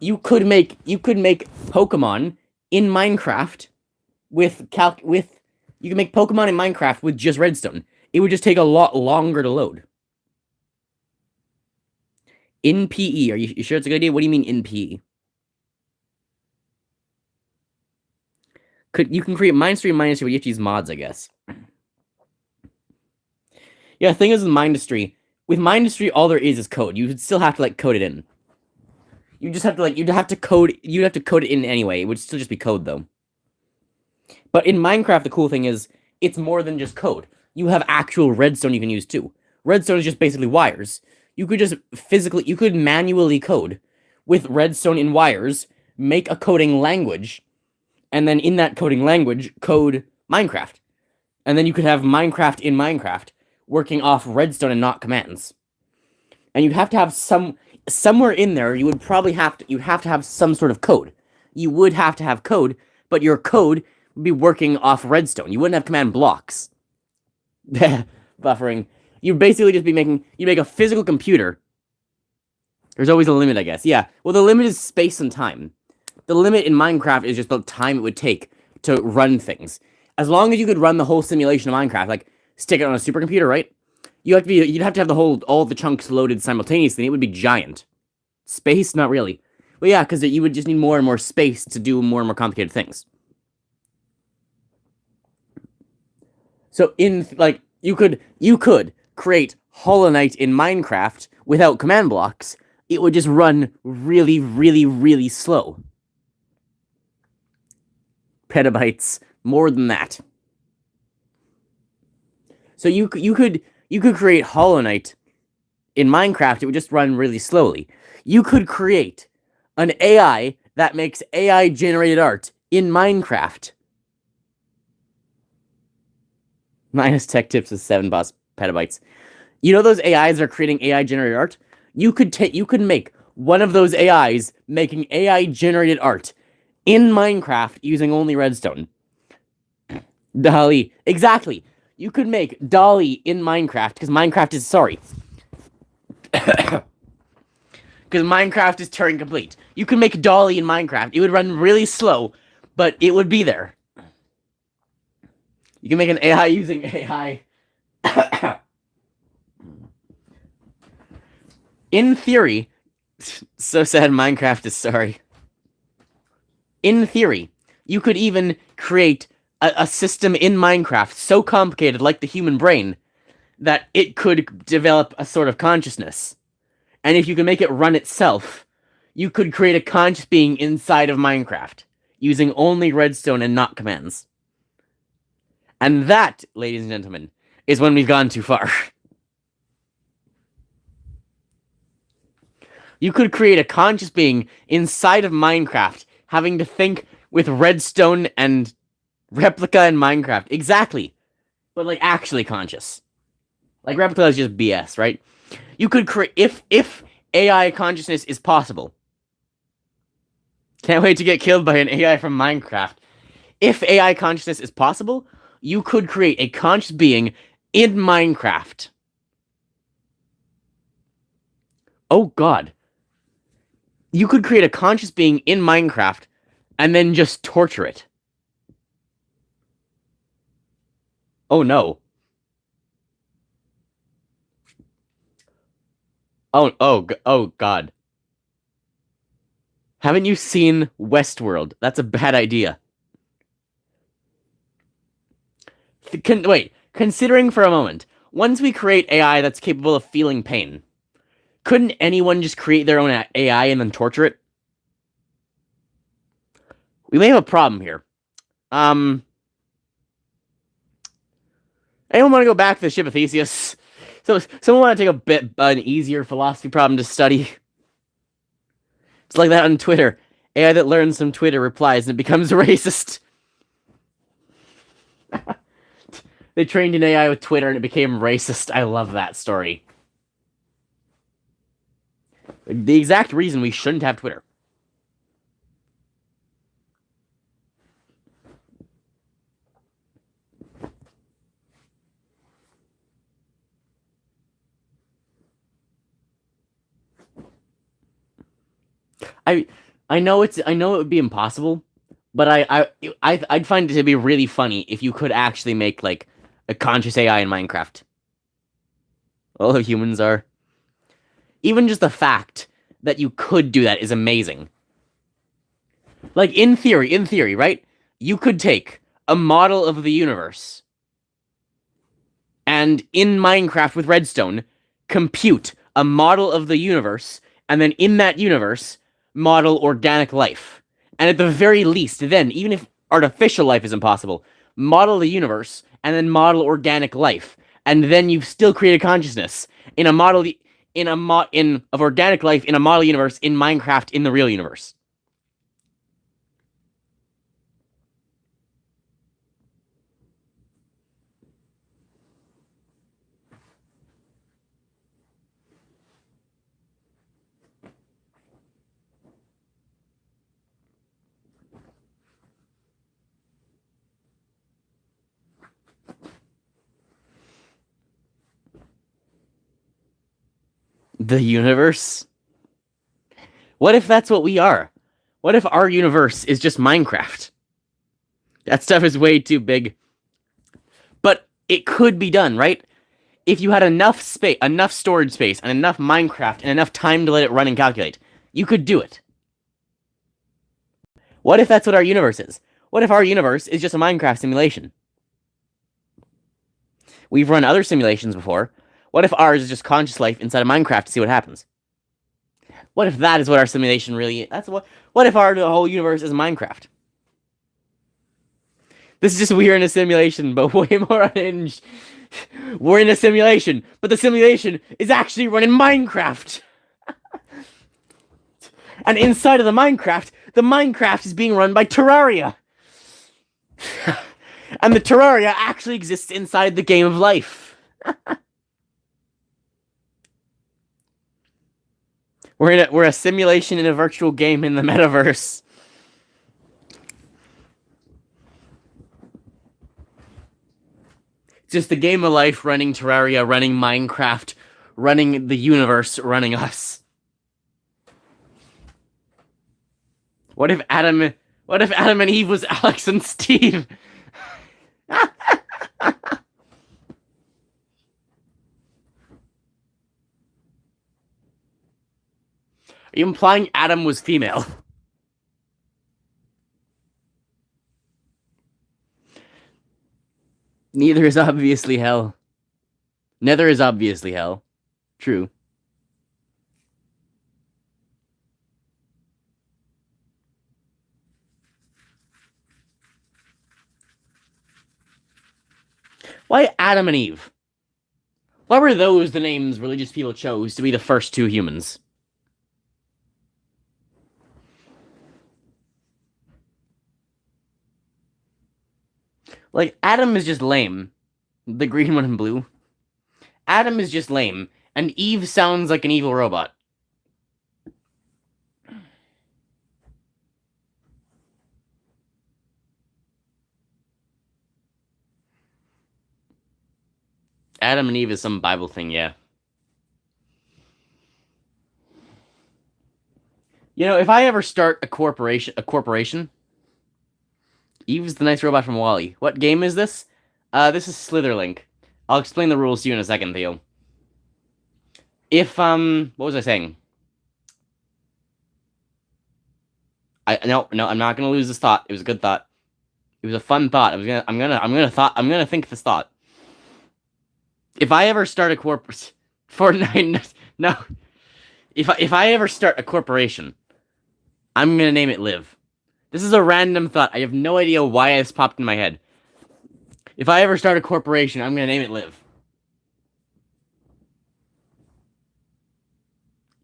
you could make Pokemon in Minecraft with you can make Pokemon in Minecraft with just redstone. It would just take a lot longer to load. In PE, are you sure it's a good idea? What do you mean in PE? You can create Mindustry and Mindustry, but you have to use mods, I guess. Yeah, the thing is with Mindustry, all there is code. You would still have to like code it in. You just have to you'd have to code it in anyway. It would still just be code though. But in Minecraft, the cool thing is it's more than just code. You have actual redstone you can use too. Redstone is just basically wires. You could manually code with redstone in wires, make a coding language, and then in that coding language, code Minecraft. And then you could have Minecraft in Minecraft, working off redstone and not commands. And you'd have to have somewhere in there, you'd have to have some sort of code. You would have to have code, but your code would be working off redstone. You wouldn't have command blocks. Buffering. You'd basically just be you make a physical computer. There's always a limit, I guess. Yeah. Well, the limit is space and time. The limit in Minecraft is just the time it would take to run things. As long as you could run the whole simulation of Minecraft, like stick it on a supercomputer, right? You'd have to have all the chunks loaded simultaneously. It would be giant. Space, not really. Well, yeah, because you would just need more and more space to do more and more complicated things. So you could create Hollow Knight in Minecraft without command blocks. It would just run really, really, really slow. Petabytes, more than that. So you could create Hollow Knight in Minecraft. It would just run really slowly. You could create an AI that makes AI generated art in Minecraft. Minus tech tips is 7 petabytes. You know those AIs that are creating AI generated art? You could make one of those AIs making AI generated art in Minecraft using only redstone. DALL-E. Exactly. You could make DALL-E in Minecraft because Minecraft is sorry. Because Minecraft is Turing complete. You can make DALL-E in Minecraft. It would run really slow, but it would be there. You can make an AI using AI. In theory, so sad Minecraft is sorry. In theory, you could even create a system in Minecraft so complicated, like the human brain, that it could develop a sort of consciousness. And if you can make it run itself, you could create a conscious being inside of Minecraft, using only redstone and not commands. And that, ladies and gentlemen, is when we've gone too far. You could create a conscious being inside of Minecraft, having to think with redstone and replica in Minecraft. Exactly. But, like, actually conscious. Like, replica is just BS, right? You could create... If AI consciousness is possible... Can't wait to get killed by an AI from Minecraft. If AI consciousness is possible, you could create a conscious being in Minecraft. Oh, God. You could create a conscious being in Minecraft and then just torture it. Oh, no. Oh, God. Haven't you seen Westworld? That's a bad idea. Wait, considering for a moment, once we create AI that's capable of feeling pain, couldn't anyone just create their own AI and then torture it? We may have a problem here. Anyone want to go back to the ship of Theseus? So, someone want to take an easier philosophy problem to study? It's like that on Twitter. AI that learns from Twitter replies and it becomes racist. They trained an AI with Twitter and it became racist. I love that story. The exact reason we shouldn't have Twitter. I know it would be impossible, but I'd find it to be really funny if you could actually make like a conscious AI in Minecraft. All the humans are. Even just the fact that you could do that is amazing. Like in theory, right? You could take a model of the universe and in Minecraft with redstone compute a model of the universe and then in that universe model organic life. And at the very least, then, even if artificial life is impossible, model the universe and then model organic life. And then you've still created consciousness in a model of organic life in a model universe in Minecraft in the real universe. The universe? What if that's what we are? What if our universe is just Minecraft? That stuff is way too big. But it could be done, right? If you had enough space, enough storage space, and enough Minecraft, and enough time to let it run and calculate, you could do it. What if that's what our universe is? What if our universe is just a Minecraft simulation? We've run other simulations before. What if ours is just conscious life inside of Minecraft to see what happens? What if that is what our simulation really is? What if our whole universe is Minecraft? This is just we're in a simulation, but way more unhinged. We're in a simulation, but the simulation is actually running Minecraft. And inside of the Minecraft is being run by Terraria. And the Terraria actually exists inside the game of life. We're a simulation in a virtual game in the metaverse. Just the game of life running Terraria, running Minecraft, running the universe, running us. What if Adam and Eve was Alex and Steve? Are you implying Adam was female? Neither is obviously hell. Nether is obviously hell. True. Why Adam and Eve? Why were those the names religious people chose to be the first two humans? Like, Adam is just lame. The green one and blue. Adam is just lame, and Eve sounds like an evil robot. Adam and Eve is some Bible thing, yeah. You know, if I ever start a corporation, Eve's the nice robot from WALL-E. What game is this? This is Slitherlink. I'll explain the rules to you in a second, Theo. If, what was I saying? No, I'm not gonna lose this thought. It was a good thought. It was a fun thought. I'm gonna think this thought. If I ever start a Fortnite, no. If I ever start a corporation, I'm gonna name it Live. This is a random thought. I have no idea why this popped in my head. If I ever start a corporation, I'm gonna name it Live.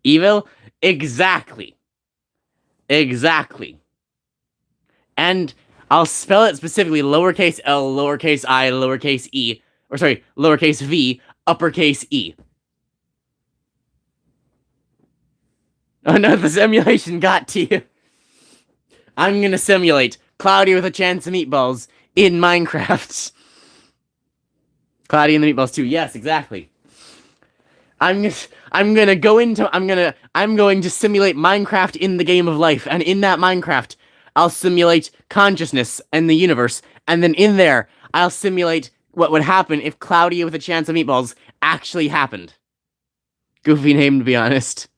Evil? Exactly. Exactly. And I'll spell it specifically lowercase l, lowercase I, lowercase e, or sorry, lowercase v, uppercase e. Oh no, the simulation got to you. I'm gonna simulate Cloudy with a Chance of Meatballs in Minecraft. Cloudy and the Meatballs too. Yes, exactly. I'm going to simulate Minecraft in the game of life, and in that Minecraft, I'll simulate consciousness and the universe, and then in there, I'll simulate what would happen if Cloudy with a Chance of Meatballs actually happened. Goofy name, to be honest.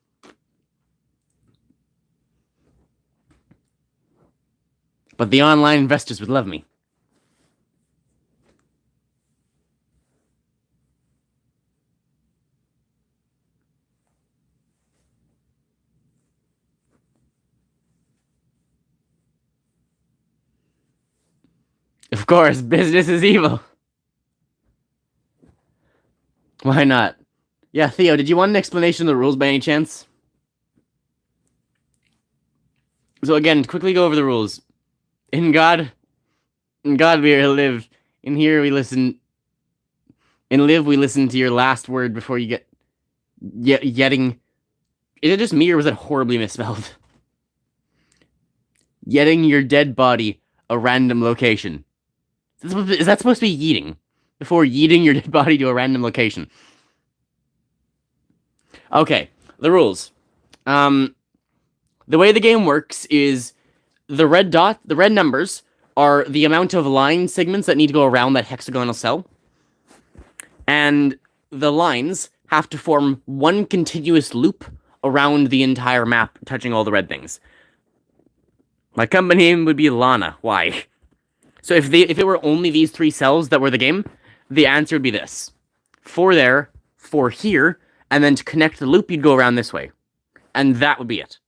But the online investors would love me. Of course, business is evil. Why not? Yeah, Theo, did you want an explanation of the rules by any chance? So again, quickly go over the rules. In God we live. In here we listen. In Live we listen to your last word before you get yetting. Is it just me or was it horribly misspelled? Yetting your dead body a random location. Is that supposed to be yeeting? Before yeeting your dead body to a random location. Okay, the rules. The way the game works is the red numbers are the amount of line segments that need to go around that hexagonal cell. And the lines have to form one continuous loop around the entire map, touching all the red things. My company name would be Lana. Why? So if it were only these three cells that were the game, the answer would be this. 4 there, 4 here, and then to connect the loop, you'd go around this way. And that would be it.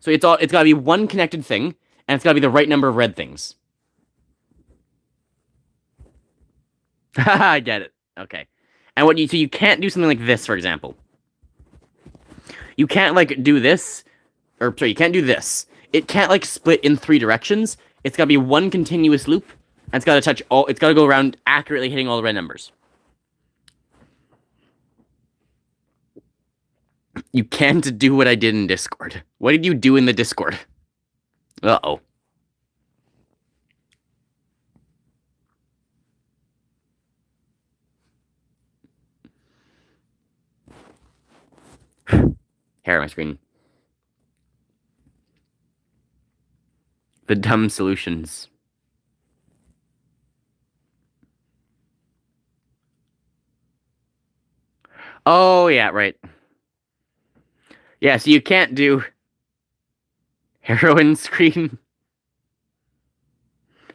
So it's got to be one connected thing, and it's got to be the right number of red things. I get it. Okay. And so you can't do something like this, for example. You can't, like, do this. Or, sorry, you can't do this. It can't, like, split in 3 directions. It's got to be one continuous loop, and it's got to touch all... It's got to go around accurately hitting all the red numbers. You can't do what I did in Discord. What did you do in the Discord? Uh-oh. Hair on my screen. The dumb solutions. Oh, yeah, right. Yeah, so you can't do heroine screen.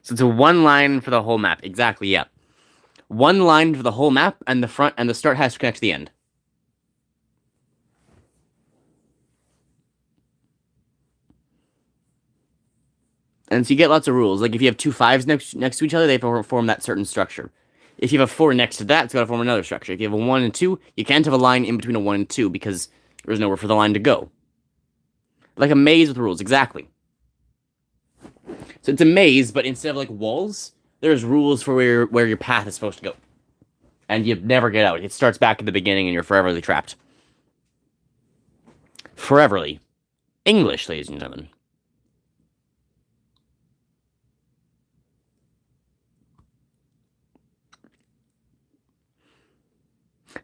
So it's a one line for the whole map. Exactly, yeah. One line for the whole map, and the front and the start has to connect to the end. And so you get lots of rules. Like if you have 2 5s next to each other, they form that certain structure. If you have a 4 next to that, it's got to form another structure. If you have a 1 and 2, you can't have a line in between a 1 and 2 because there's nowhere for the line to go. Like a maze with rules, exactly. So it's a maze, but instead of like walls, there's rules for where your path is supposed to go. And you never get out. It starts back at the beginning and you're foreverly trapped. Foreverly. English, ladies and gentlemen.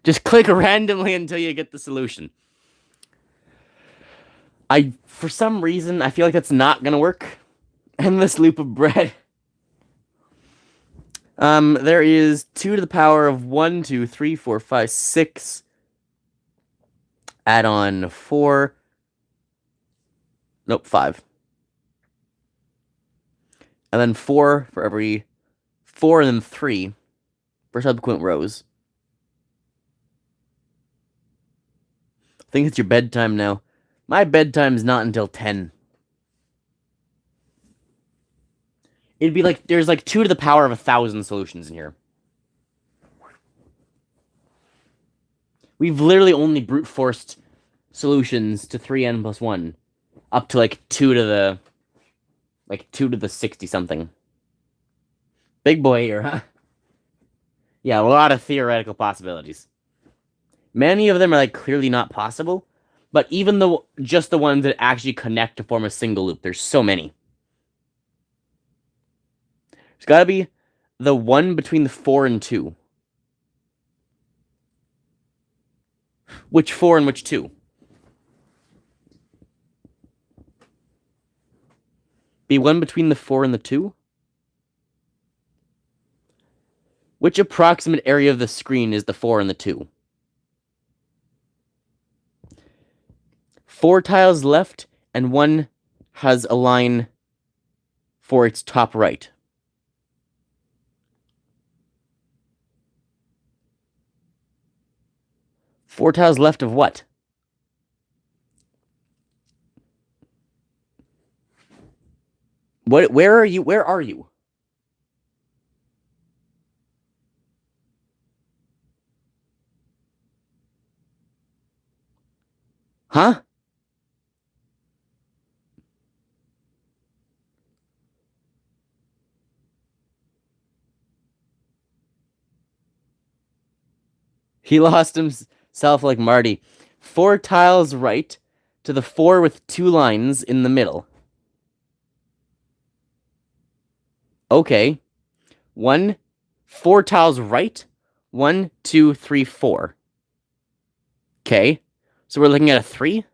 Just click randomly until you get the solution. For some reason, I feel like that's not gonna work. Endless loop of bread. There is 2 to the power of 1, 2, 3, 4, 5, 6. Add on 4. Nope, 5. And then 4 for every 4 and then 3 for subsequent rows. I think it's your bedtime now. My bedtime's not until 10. It'd be like, there's like 2 to the power of 1,000 solutions in here. We've literally only brute forced solutions to 3n plus 1. Up to like 2 to the... Like 2 to the 60 something. Big boy here, huh? Yeah, a lot of theoretical possibilities. Many of them are like clearly not possible. But even though just the ones that actually connect to form a single loop, there's so many. There's gotta be the one between the 4 and 2. Which 4 and which 2? Be one between the 4 and the 2? Which approximate area of the screen is the 4 and the 2? 4 tiles left, and 1 has a line for its top right. Four tiles left of what? What? Where are you? Where are you? Huh? He lost himself like Marty. 4 tiles right to the 4 with 2 lines in the middle. Okay. 4 tiles right. 1, 2, 3, 4. Okay. So we're looking at a 3.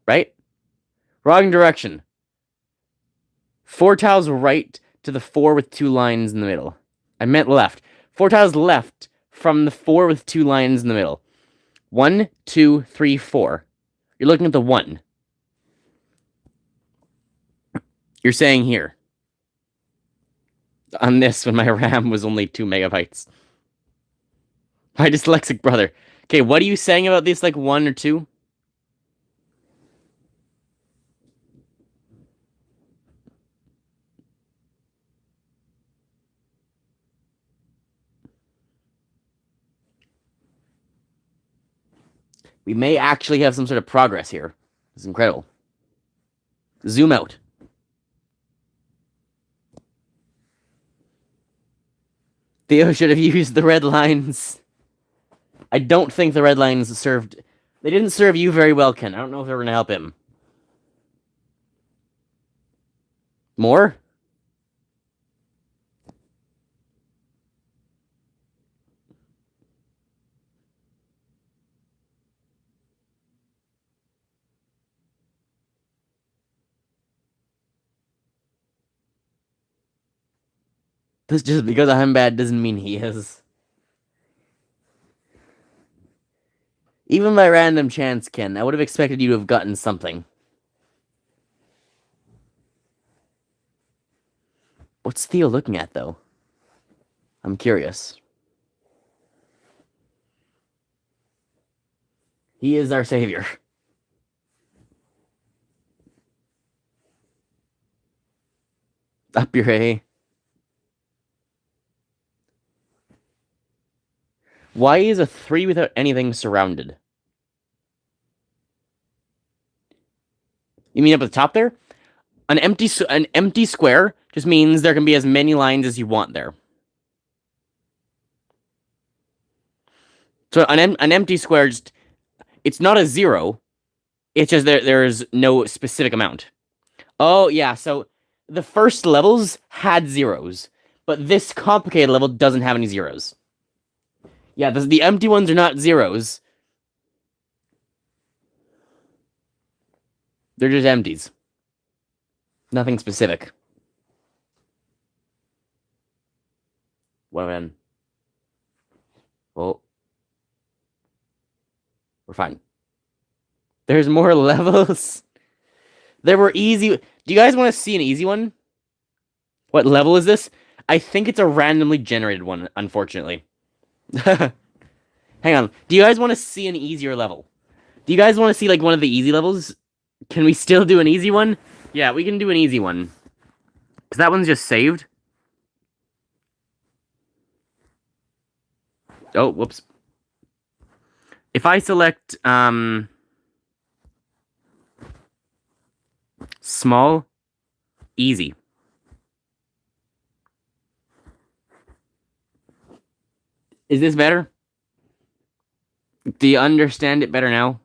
Right? Wrong direction. 4 tiles right to the 4 with 2 lines in the middle. I meant left. 4 tiles left from the 4 with 2 lines in the middle. 1, 2, 3, 4. You're looking at the 1. You're saying here. On this, when my RAM was only 2 megabytes. My dyslexic brother. Okay, what are you saying about this, like, 1 or 2? We may actually have some sort of progress here. It's incredible. Zoom out. Theo should have used the red lines. I don't think the red lines served... They didn't serve you very well, Ken. I don't know if they're going to help him. More? Just because I'm bad doesn't mean he is. Even by random chance, Ken, I would have expected you to have gotten something. What's Theo looking at, though? I'm curious. He is our savior. Up your A. Why is a 3 without anything surrounded? You mean up at the top there? An empty square just means there can be as many lines as you want there. So an empty square just... It's not a 0. It's just there's no specific amount. Oh, yeah, so the first levels had 0s, but this complicated level doesn't have any 0s. Yeah, the empty ones are not 0s. They're just empties. Nothing specific. Well, then. Well. We're fine. There's more levels. There were easy... Do you guys want to see an easy one? What level is this? I think it's a randomly generated one, unfortunately. Hang on. Do you guys want to see an easier level? Do you guys want to see, like, one of the easy levels? Can we still do an easy one? Yeah, we can do an easy one. Because that one's just saved. Oh, whoops. If I select, small, easy. Is this better? Do you understand it better now?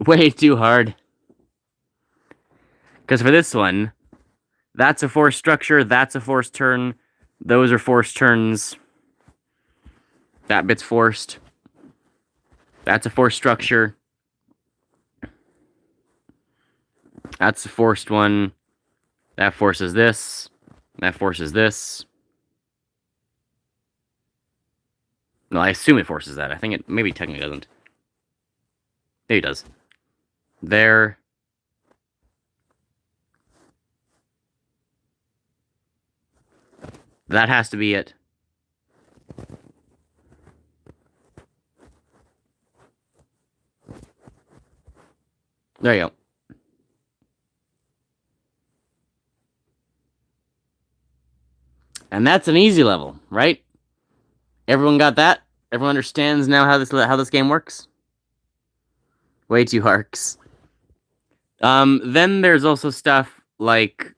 Way too hard. Because for this one, that's a forced structure, that's a forced turn, those are forced turns. That bit's forced. That's a forced structure. That's a forced one. That forces this. That forces this. No, I assume it forces that. I think it maybe technically doesn't. There it does. There. That has to be it. There you go. And that's an easy level, right? Everyone got that? Everyone understands now how this game works? Way too harks. Then there's also stuff like...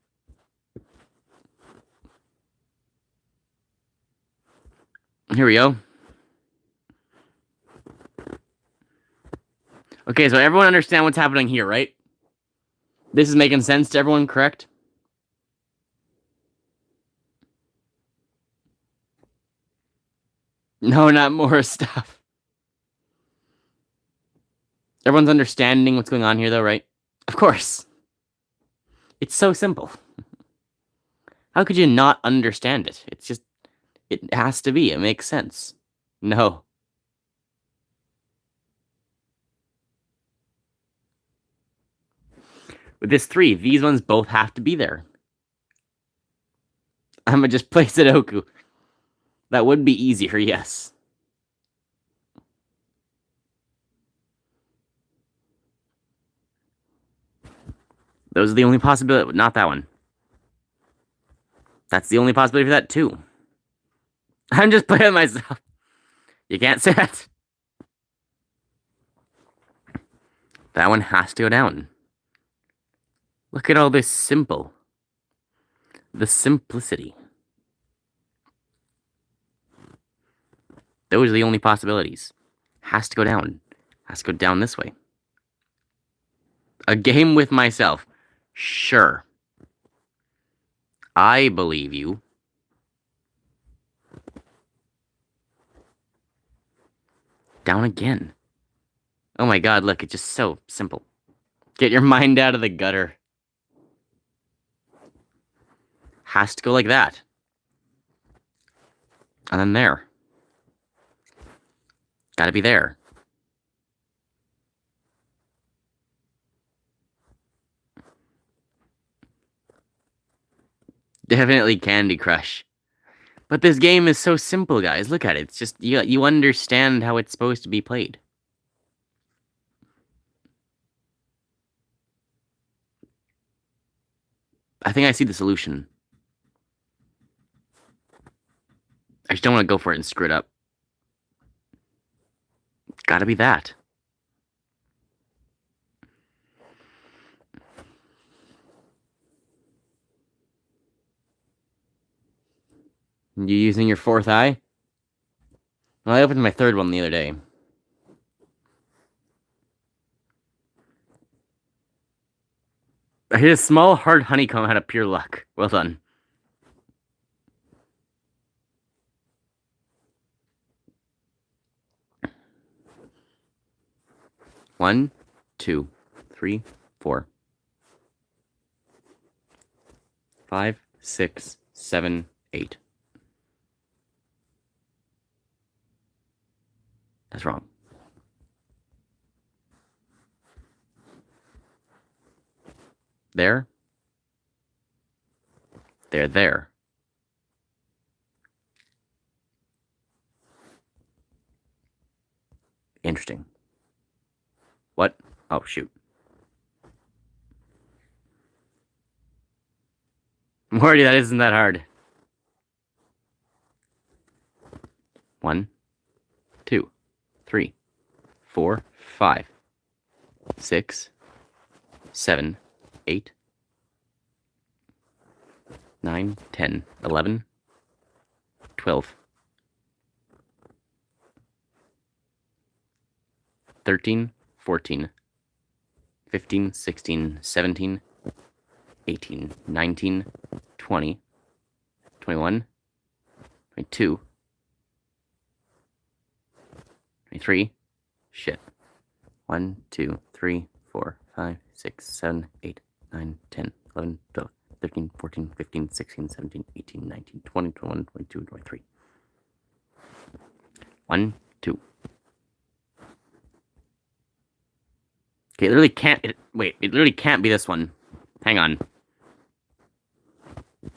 Here we go. Okay, so everyone understand what's happening here, right? This is making sense to everyone, correct? No, not more stuff. Everyone's understanding what's going on here, though, right? Of course. It's so simple. How could you not understand it? It's just... It has to be. It makes sense. No. With this 3, these ones both have to be there. I'm gonna just play Sudoku. That would be easier, yes. Those are the only possibility. Not that one. That's the only possibility for that, too. I'm just playing myself. You can't say that. That one has to go down. Look at all this simple. The simplicity. Those are the only possibilities. Has to go down. Has to go down this way. A game with myself. Sure. I believe you. Down again. Oh my god, look, it's just so simple. Get your mind out of the gutter. Has to go like that. And then there. Gotta be there. Definitely Candy Crush. But this game is so simple, guys. Look at it. It's just, you understand how it's supposed to be played. I think I see the solution. I just don't want to go for it and screw it up. Gotta be that. You using your fourth eye? Well, I opened my third one the other day. I hit a small, hard honeycomb out of pure luck. Well done. One, 2, 3, 4, 5, 6, 7, 8. That's wrong. There. There. Interesting. What? Oh, shoot. Morty, that isn't that hard. 1, 2, 3, 4, 5, 6, 7, 8, 9, 10, 11, 12, 13, 14, 15, 16, 17, 18, 19, 20, 21, 22, 23. Shit. 1, 2, 3, 4, 5, 6, 7, 8, 9, 10, 11, 12, 13, 14, 15, 16, 17, 18, 19, 20, 21, 22, 23. 1, 2. Okay, it literally can't. Wait, it literally can't be this one. Hang on.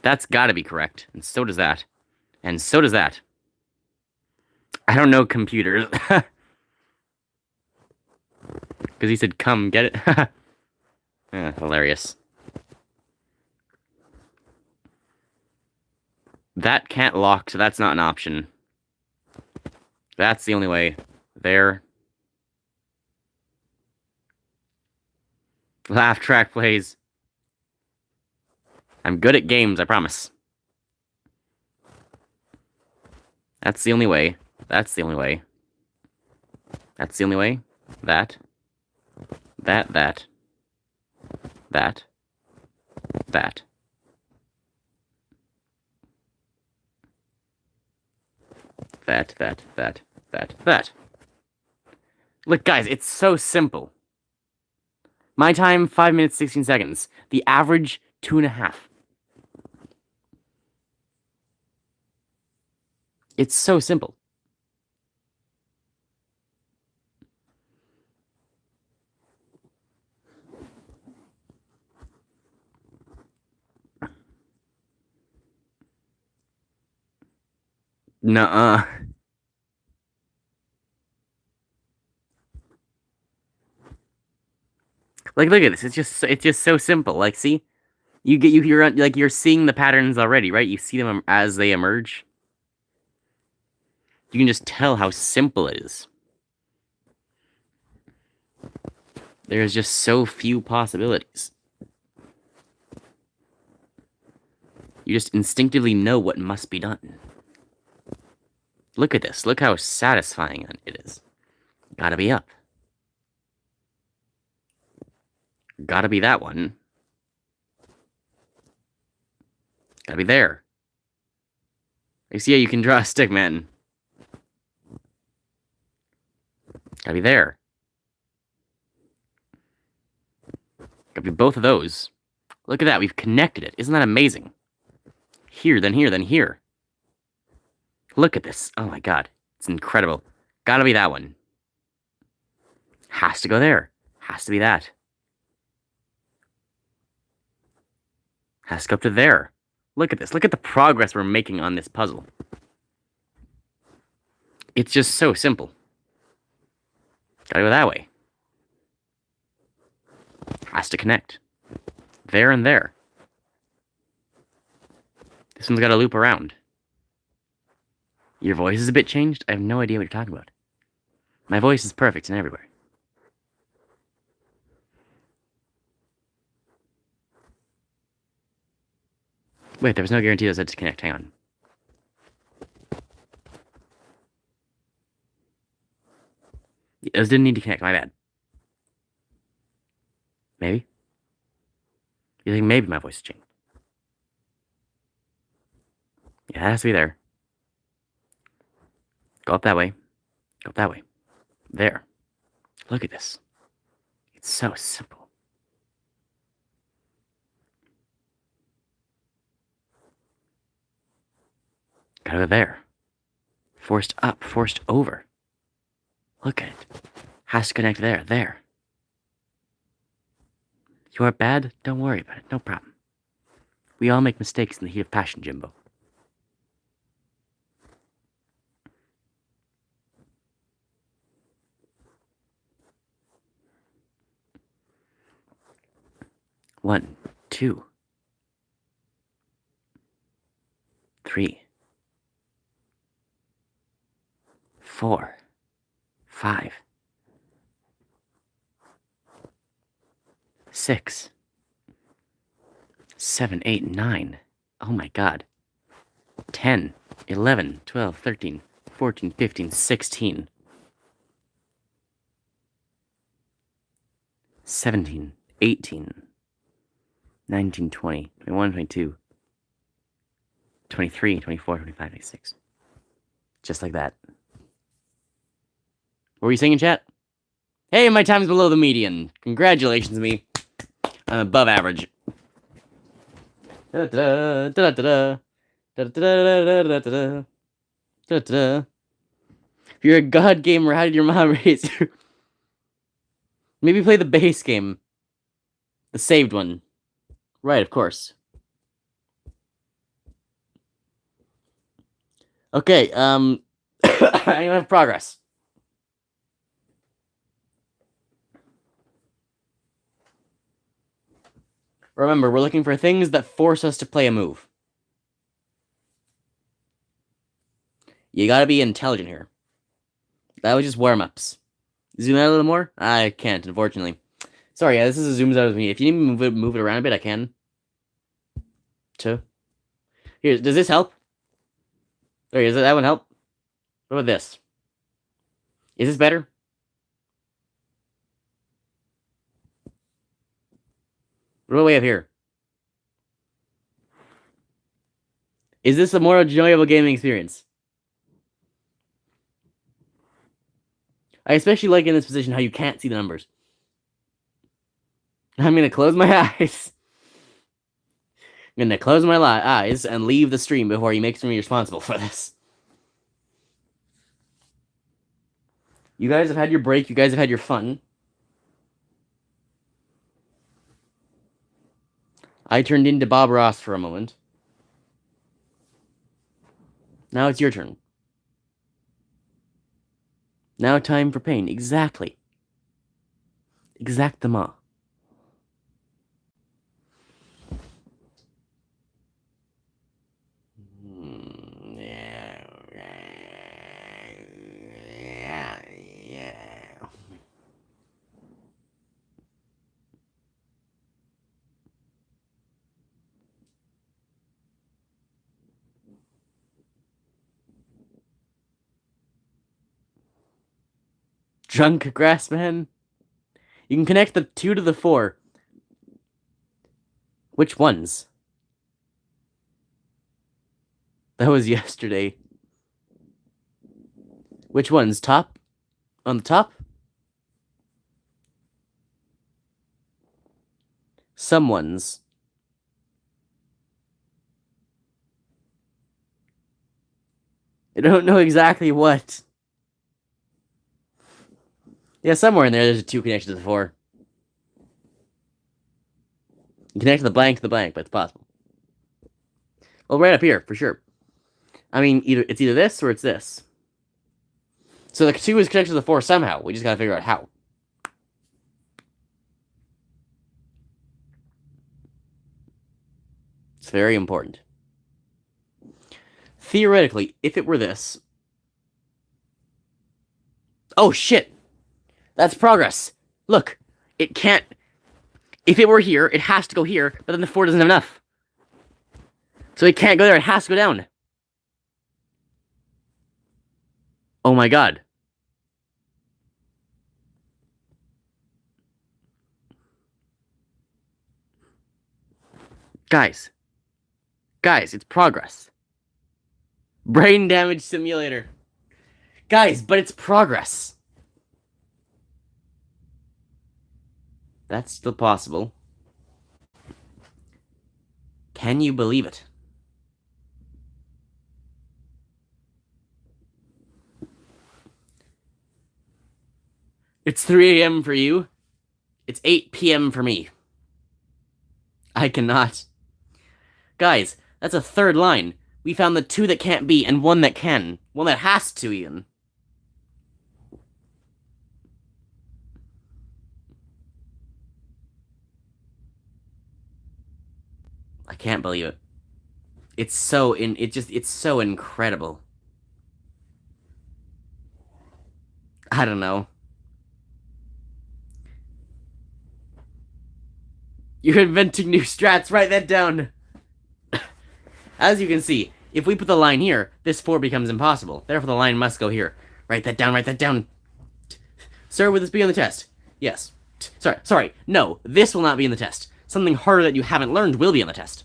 That's gotta be correct. And so does that. And so does that. I don't know computers. Because he said, come, get it. Hilarious. That can't lock, so that's not an option. That's the only way. There. Laugh track plays. I'm good at games, I promise. That's the only way. That's the only way. That's the only way. That. That. That. That. That. That. Look, guys, it's so simple. My time, 5 minutes, 16 seconds. The average, 2.5. It's so simple. Nuh-uh. Like, look at this. It's just so simple. Like, see, you're seeing the patterns already, right? You see them as they emerge. You can just tell how simple it is. There's just so few possibilities. You just instinctively know what must be done. Look at this. Look how satisfying it is. Gotta be up. Gotta be that one. Gotta be there. You see how you can draw a stick, man. Gotta be there. Gotta be both of those. Look at that. We've connected it. Isn't that amazing? Here, then here, then here. Look at this. Oh my god. It's incredible. Gotta be that one. Has to go there. Has to be that. Has to go up to there. Look at this. Look at the progress we're making on this puzzle. It's just so simple. Gotta go that way. Has to connect. There and there. This one's gotta loop around. Your voice is a bit changed? I have no idea what you're talking about. My voice is perfect and everywhere. Wait, there was no guarantee those had to connect. Hang on. Those didn't need to connect. My bad. Maybe? You think maybe my voice has changed? Yeah, it has to be there. Go up that way. Go up that way. There. Look at this. It's so simple. Gotta go there. Forced up, forced over. Look at it. Has to connect there, there. You are bad? Don't worry about it. No problem. We all make mistakes in the heat of passion, Jimbo. One, two, three, 4, 5, 6, 7, 8, 9. Oh my god. 10, 11, 12, 13, 14, 15, 16. 17, 18, 19, 20, 21, 22, 23, 24, 25, 26. Just like that. What were you saying in chat? Hey, my time's below the median. Congratulations, me. I'm above average. If you're a god gamer, how did your mom raise you? Maybe play the base game. The saved one. Right, of course. Okay, I don't have progress. Remember, we're looking for things that force us to play a move. You gotta be intelligent here. That was just warm-ups. Zoom out a little more? I can't, unfortunately. Sorry, yeah, this is a zooms out of me. If you need me to move it around a bit, I can. Two. Here, does this help? Or does that one help? What about this? Is this better? What about way up here? Is this a more enjoyable gaming experience? I especially like in this position how you can't see the numbers. I'm gonna close my eyes. I'm gonna close my eyes and leave the stream before he makes me responsible for this. You guys have had your break. You guys have had your fun. I turned into Bob Ross for a moment. Now it's your turn. Now time for pain. Exactly. Exactement. Drunk Grassman. You can connect the 2 to the 4. Which ones? That was yesterday. Which ones? Top? On the top? Some ones. I don't know exactly what. Yeah, somewhere in there's a 2 connected to the 4. You connect the blank to the blank, but it's possible. Well, right up here, for sure. I mean, it's either this or it's this. So the 2 is connected to the 4 somehow. We just gotta figure out how. It's very important. Theoretically, if it were this... Oh, shit! That's progress! Look! It can't... If it were here, it has to go here, but then the 4 doesn't have enough. So it can't go there, it has to go down. Oh my god. Guys. Guys, it's progress. Brain damage simulator. Guys, but it's progress. That's still possible. Can you believe it? It's 3 a.m. for you. It's 8 p.m. for me. I cannot. Guys, that's a third line. We found the 2 that can't be and 1 that can. 1 that has to, even. I can't believe it. It's so it's so incredible. I don't know. You're inventing new strats, write that down. As you can see, if we put the line here, this 4 becomes impossible. Therefore, the line must go here. Write that down, write that down. Sir, will this be on the test? Yes. Sorry. No, this will not be in the test. Something harder that you haven't learned will be on the test.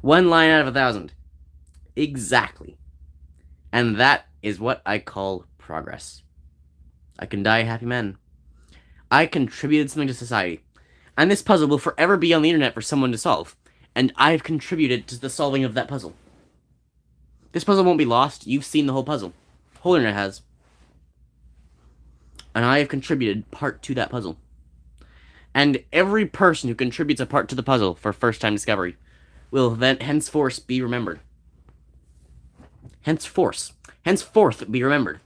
1 line out of 1,000. Exactly. And that is what I call progress. I can die a happy man. I contributed something to society. And this puzzle will forever be on the internet for someone to solve. And I've contributed to the solving of that puzzle. This puzzle won't be lost. You've seen the whole puzzle. The whole internet has. And I have contributed part to that puzzle. And every person who contributes a part to the puzzle for first-time discovery will then henceforth be remembered. Henceforth be remembered.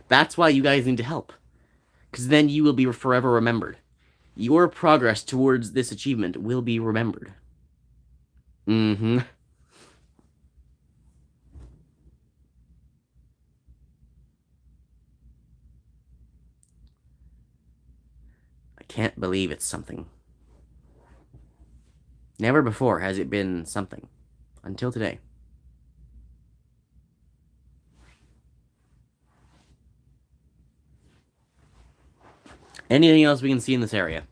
That's why you guys need to help. Because then you will be forever remembered. Your progress towards this achievement will be remembered. Mm-hmm. I can't believe it's something. Never before has it been something. Until today. Anything else we can see in this area?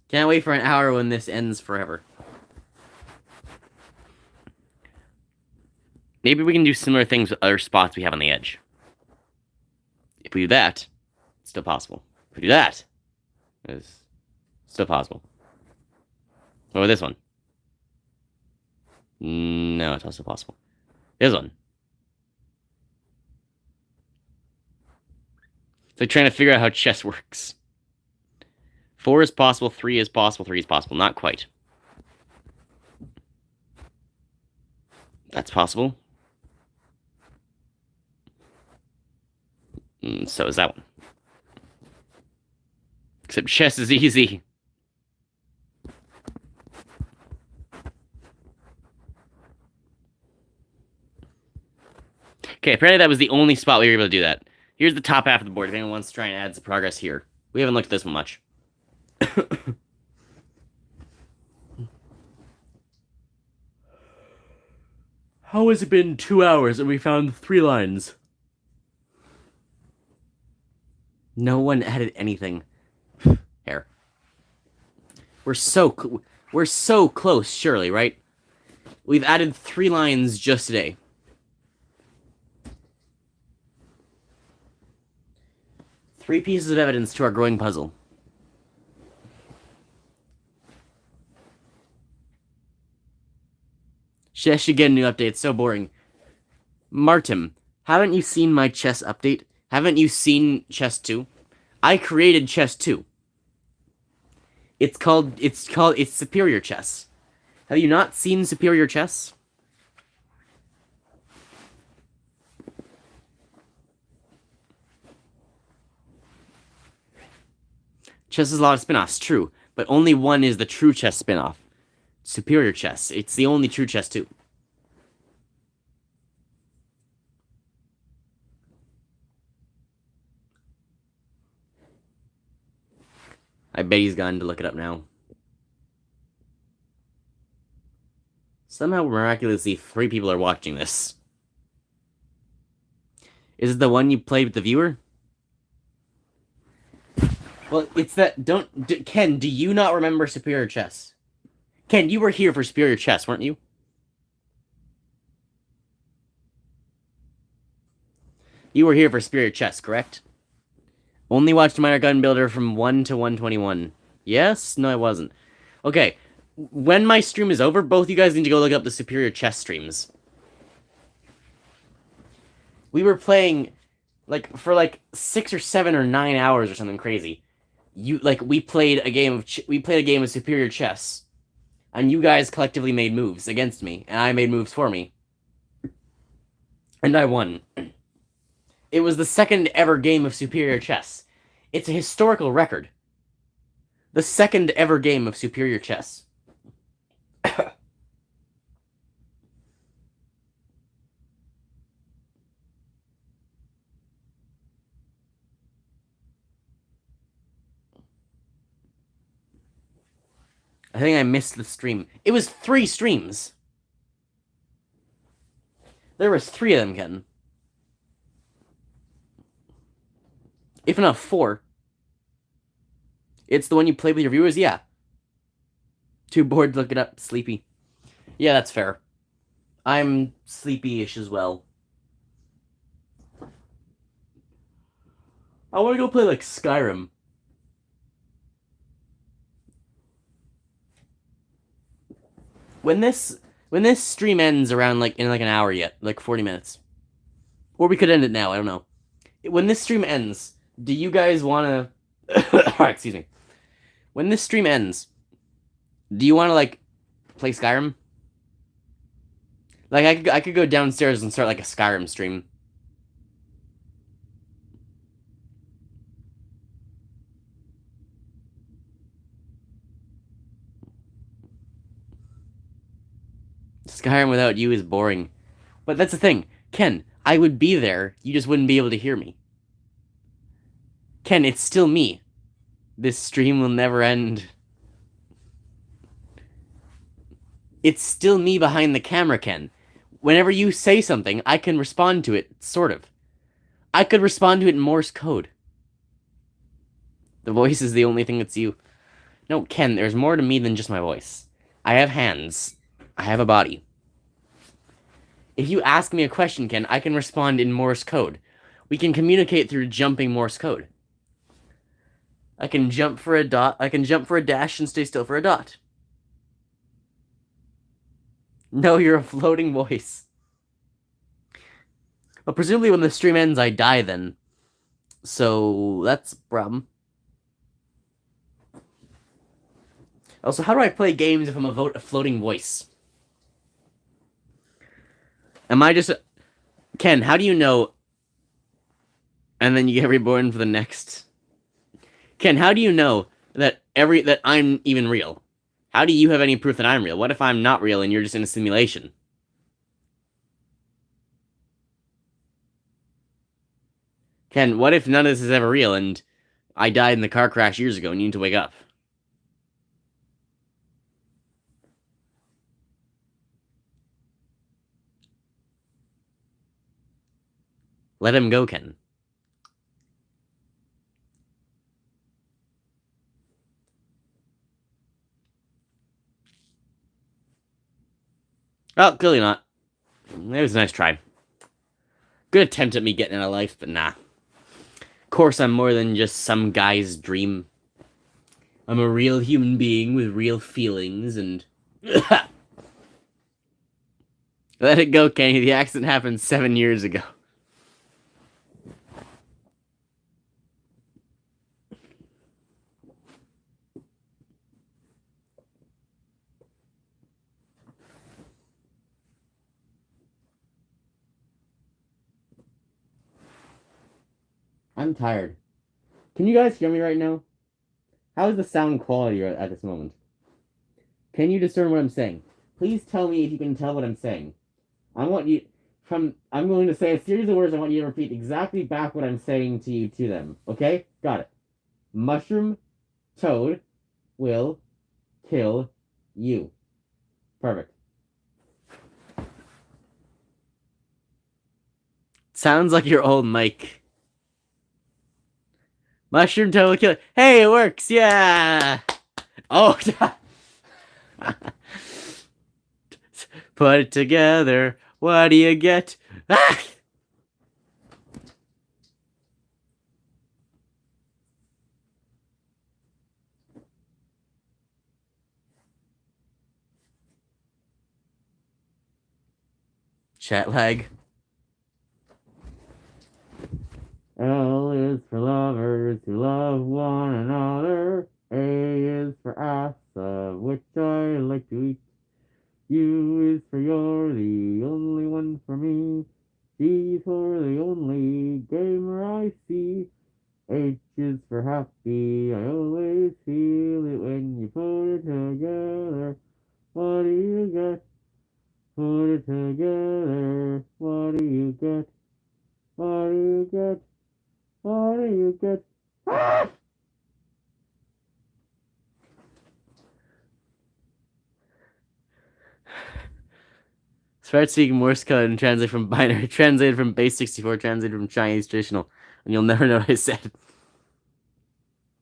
Can't wait for an hour when this ends forever. Maybe we can do similar things with other spots we have on the edge. If we do that, it's still possible. If we do that, it's still possible. What about this one? No, it's also possible. This one. It's like trying to figure out how chess works. 4 is possible, 3 is possible, 3 is possible. Not quite. That's possible. So is that one. Except chess is easy. Okay, apparently that was the only spot we were able to do that. Here's the top half of the board, if anyone wants to try and add some progress here. We haven't looked at this one much. How has it been 2 hours and we found 3 lines? No one added anything. Here. We're so close, surely, right? We've added 3 lines just today. Three pieces of evidence to our growing puzzle. Chess should get a new update. It's so boring. Martin, haven't you seen my chess update? Haven't you seen chess 2? I created chess 2. It's Superior Chess. Have you not seen Superior Chess? Chess has a lot of spin-offs, true, but only one is the true chess spin-off. Superior Chess. It's the only true chess 2. I bet he's gone to look it up now. Somehow, miraculously, 3 people are watching this. Is it the one you played with the viewer? Well, it's that... Ken, do you not remember Superior Chess? Ken, you were here for Superior Chess, weren't you? You were here for Superior Chess, correct? Only watched Minor Gun Builder from 1 to 121. Yes? No, I wasn't. Okay. When my stream is over, both you guys need to go look up the Superior Chess streams. We were playing, for 6 or 7 or 9 hours or something crazy. We played a game of Superior Chess. And you guys collectively made moves against me, and I made moves for me. And I won. It was the second ever game of Superior Chess. It's a historical record. The second ever game of Superior Chess. I think I missed the stream. It was 3 streams. There was 3 of them, Ken. If not 4. It's the one you played with your viewers? Yeah. Too bored to look it up. Sleepy. Yeah, that's fair. I'm sleepy-ish as well. I want to go play, Skyrim. When this stream ends around, in an hour yet. 40 minutes. Or we could end it now, I don't know. When this stream ends, do you guys want to... Excuse me. When this stream ends, do you want to, play Skyrim? I could go downstairs and start, a Skyrim stream. Skyrim without you is boring. But that's the thing. Ken, I would be there, you just wouldn't be able to hear me. Ken, it's still me. This stream will never end. It's still me behind the camera, Ken. Whenever you say something, I can respond to it, sort of. I could respond to it in Morse code. The voice is the only thing that's you. No, Ken, there's more to me than just my voice. I have hands. I have a body. If you ask me a question, Ken, I can respond in Morse code. We can communicate through jumping Morse code. I can jump for a dot, I can jump for a dash and stay still for a dot. No, you're a floating voice. Well, presumably when the stream ends, I die then. So, that's a problem. Also, how do I play games if I'm a floating voice? Am I just Ken? How do you know? And then you get reborn for the next. Ken, how do you know that I'm even real? How do you have any proof that I'm real? What if I'm not real and you're just in a simulation? Ken, what if none of this is ever real and I died in the car crash years ago and you need to wake up? Let him go, Ken. Oh, clearly not. It was a nice try. Good attempt at me getting out of life, but nah. Of course, I'm more than just some guy's dream. I'm a real human being with real feelings and. Let it go, Kenny. The accident happened 7 years ago. I'm tired. Can you guys hear me right now? How is the sound quality at this moment? Can you discern what I'm saying? Please tell me if you can tell what I'm saying. I want you I'm going to say a series of words. I want you to repeat exactly back what I'm saying to you to them. Okay? Got it. Mushroom toad will kill you. Perfect. Sounds like your old mic. Mushroom toad will kill you. Hey, it works. Yeah. Oh. Put it together. What do you get? Ah! Chat lag. L is for lovers who love one another. A is for ass, of which I like to eat. U is for you're the only one for me. G for the only gamer I see. H is for happy, I always feel it when you put it together. What do you get? Put it together. What do you get? What do you get? What do you get? Ah! Start speaking Morse code and translate from binary, translated from base 64, translated from Chinese traditional, and you'll never know what I said.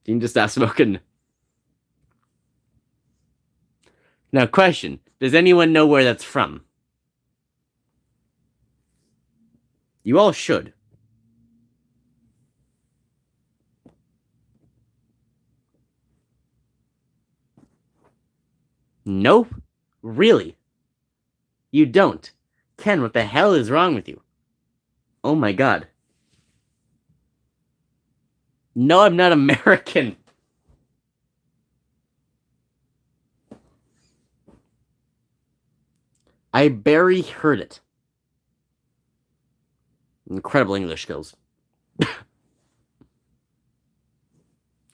You can just stop smoking. Now, question: does anyone know where that's from? You all should. Nope. Really? You don't. Ken, what the hell is wrong with you? Oh my god. No, I'm not American. I barely heard it. Incredible English skills. I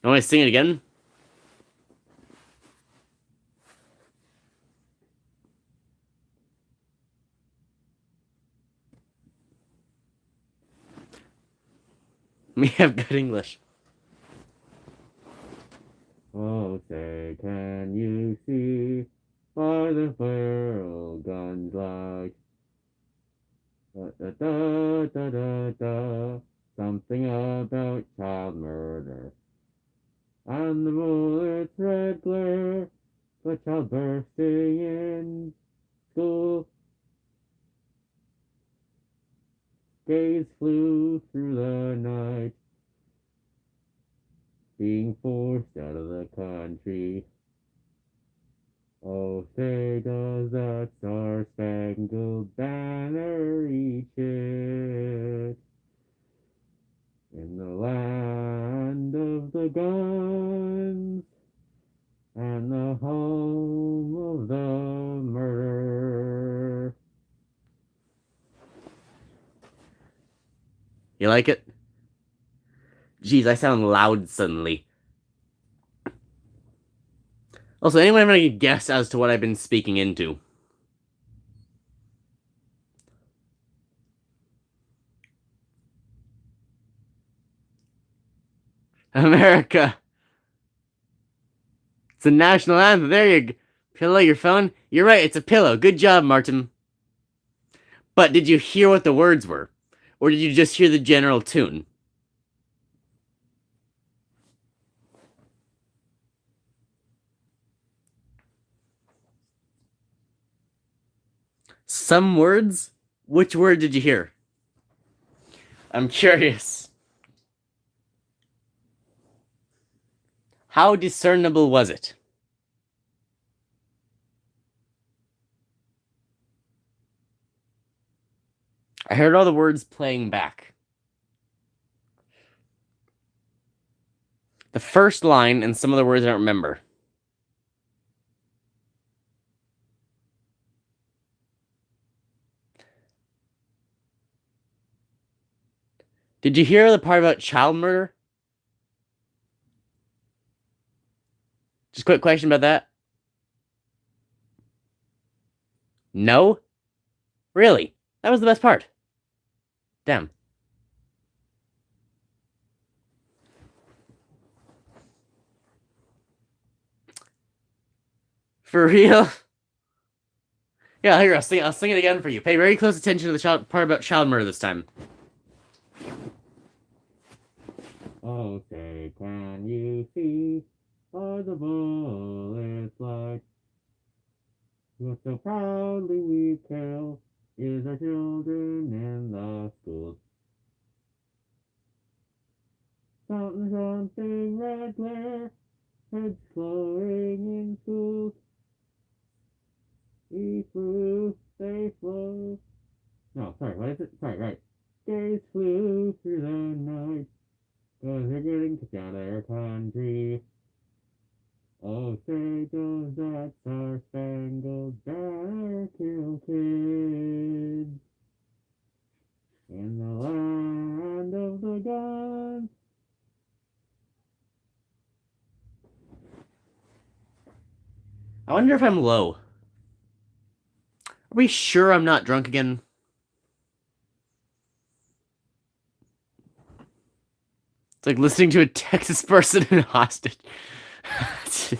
want to sing it again? We have good English. Oh, say, can you see by the barrel guns like da da da da da da something about child murder and the bullets red glare, the child bursting in school. Gaze flew through the night, being forced out of the country. Oh, say does that star-spangled banner reach it in the land of the guns and the You like it? Jeez, I sound loud suddenly. Also, anyone have any guess as to what I've been speaking into? America. It's the national anthem. There you go. Pillow your phone. You're right, it's a pillow. Good job, Martin. But did you hear what the words were? Or did you just hear the general tune? Some words? Which word did you hear? I'm curious. How discernible was it? I heard all the words playing back. The first line and some of the words I don't remember. Did you hear the part about child murder? Just a quick question about that. No? Really? That was the best part. Damn. For real? Yeah, here, I'll sing it again for you. Pay very close attention to the part about child murder this time. Okay, can you see all the bullets like? Look so proudly we kill is our children in the schools. Something red glare, heads glowing in schools. We flew, they flew. No, sorry, what is it? Sorry, right. They flew through the night, 'cause they're getting kicked out of their country. Oh, say does that star-spangled banner kill kids in the land of the gods? I wonder if I'm low. Are we sure I'm not drunk again? It's like listening to a Texas person in hostage. Has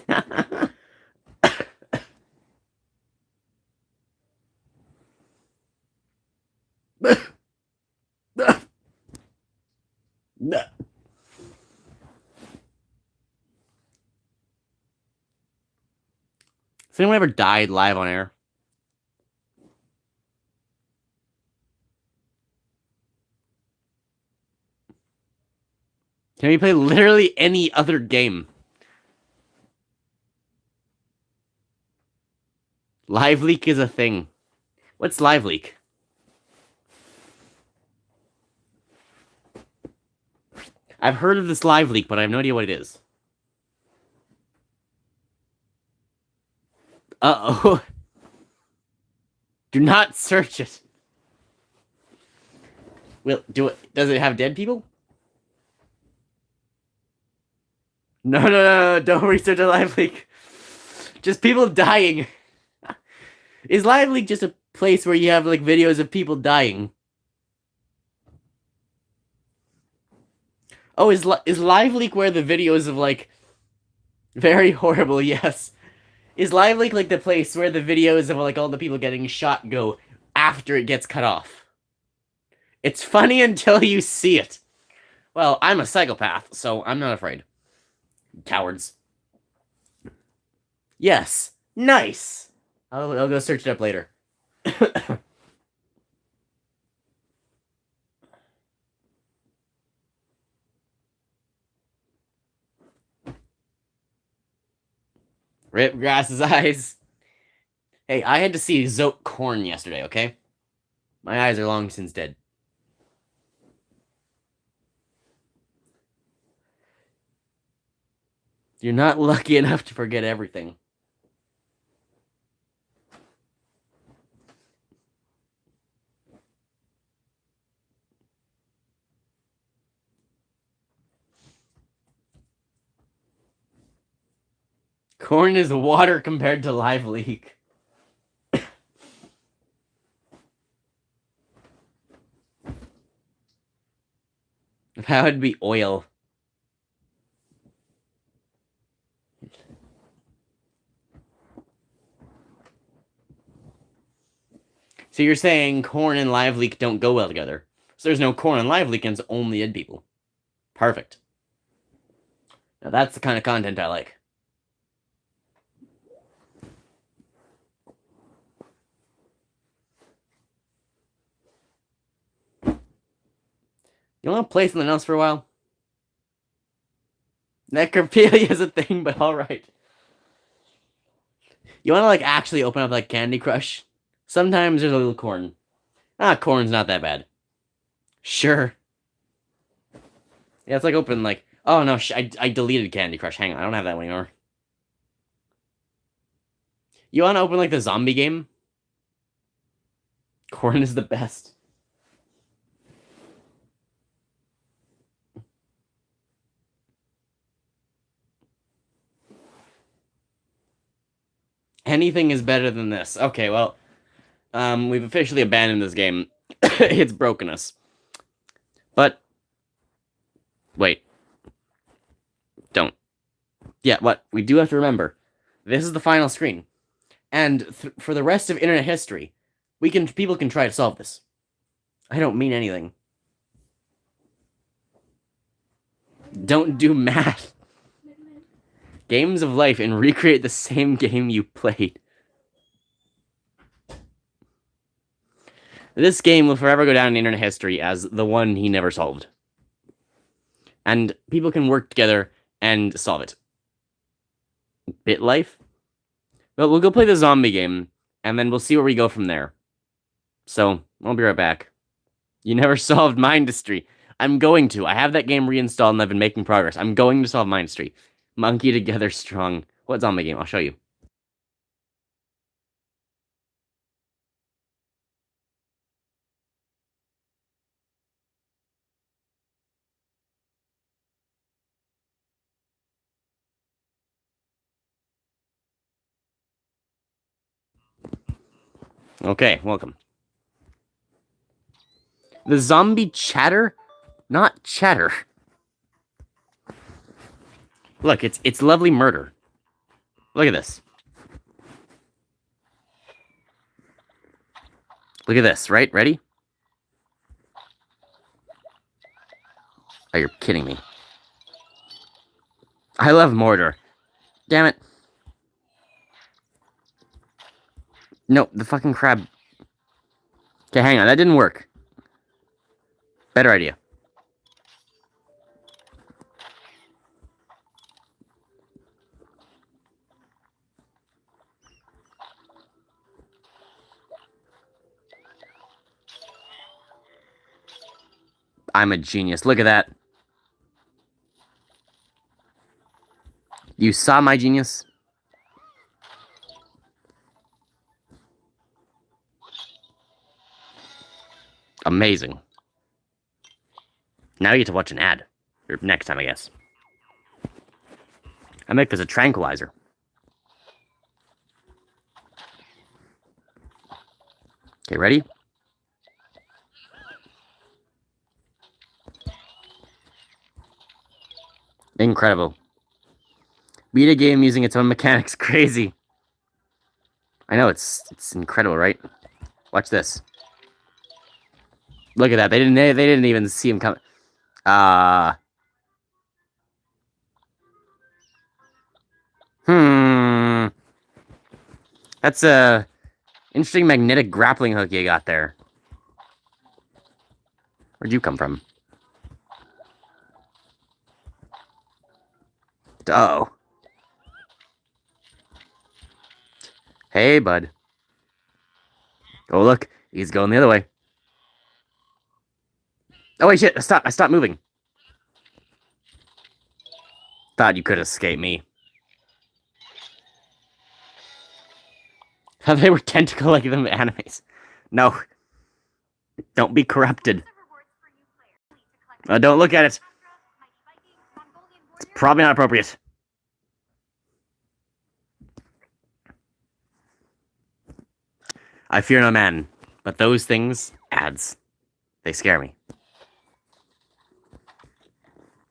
anyone ever died live on air? Can we play literally any other game? Live leak is a thing. What's live leak? I've heard of this live leak, but I have no idea what it is. Uh-oh. Do not search it. Does it have dead people? No, don't research a live leak. Just people dying. Is live leak just a place where you have like videos of people dying? Oh, is live leak where the videos of like very horrible, yes. Is live leak like the place where the videos of like all the people getting shot go after it gets cut off? It's funny until you see it. Well, I'm a psychopath, so I'm not afraid. Cowards. Yes. Nice. I'll go search it up later. Rip Grass's eyes. Hey, I had to see Zote Corn yesterday, okay? My eyes are long since dead. You're not lucky enough to forget everything. Corn is water compared to Live Leak. That would be oil. So you're saying corn and Live Leak don't go well together. So there's no corn and Live Leak, and it's only dead people. Perfect. Now that's the kind of content I like. You want to play something else for a while? Necrophilia is a thing, but alright. You want to, like, actually open up, like, Candy Crush? Sometimes there's a little corn. Corn's not that bad. Sure. Yeah, it's like open, like... Oh, no, I deleted Candy Crush. Hang on, I don't have that one anymore. You want to open, like, the zombie game? Corn is the best. Anything is better than this. Okay, well, we've officially abandoned this game. It's broken us. But, wait. Don't. Yeah, what? We do have to remember. This is the final screen. And for the rest of internet history, people can try to solve this. I don't mean anything. Don't do math. Games of life and recreate the same game you played. This game will forever go down in internet history as the one he never solved. And people can work together and solve it. BitLife? Well, we'll go play the zombie game, and then we'll see where we go from there. So, I'll be right back. You never solved Mindustry. I'm going to. I have that game reinstalled, and I've been making progress. I'm going to solve Mindustry. Monkey together strong. What zombie game? I'll show you. Okay, welcome. The zombie chatter? Not chatter. Look, it's lovely murder. Look at this. Look at this, right? Ready? Oh, you're kidding me. I love mortar. Damn it. No, the fucking crab. Okay, hang on. That didn't work. Better idea. I'm a genius. Look at that. You saw my genius? Amazing. Now you get to watch an ad. Or next time, I guess. I make this a tranquilizer. Okay, ready? Incredible. Beat a game using its own mechanics. Crazy. I know, it's incredible, right? Watch this. Look at that. They didn't even see him coming. That's a interesting magnetic grappling hook you got there. Where'd you come from? Oh. Hey, bud. Oh, look. He's going the other way. Oh, wait, shit. I stopped moving. Thought you could escape me. Thought they were tentacle like them animes. No. Don't be corrupted. Don't look at it. It's probably not appropriate. I fear no man, but those things, ads, they scare me.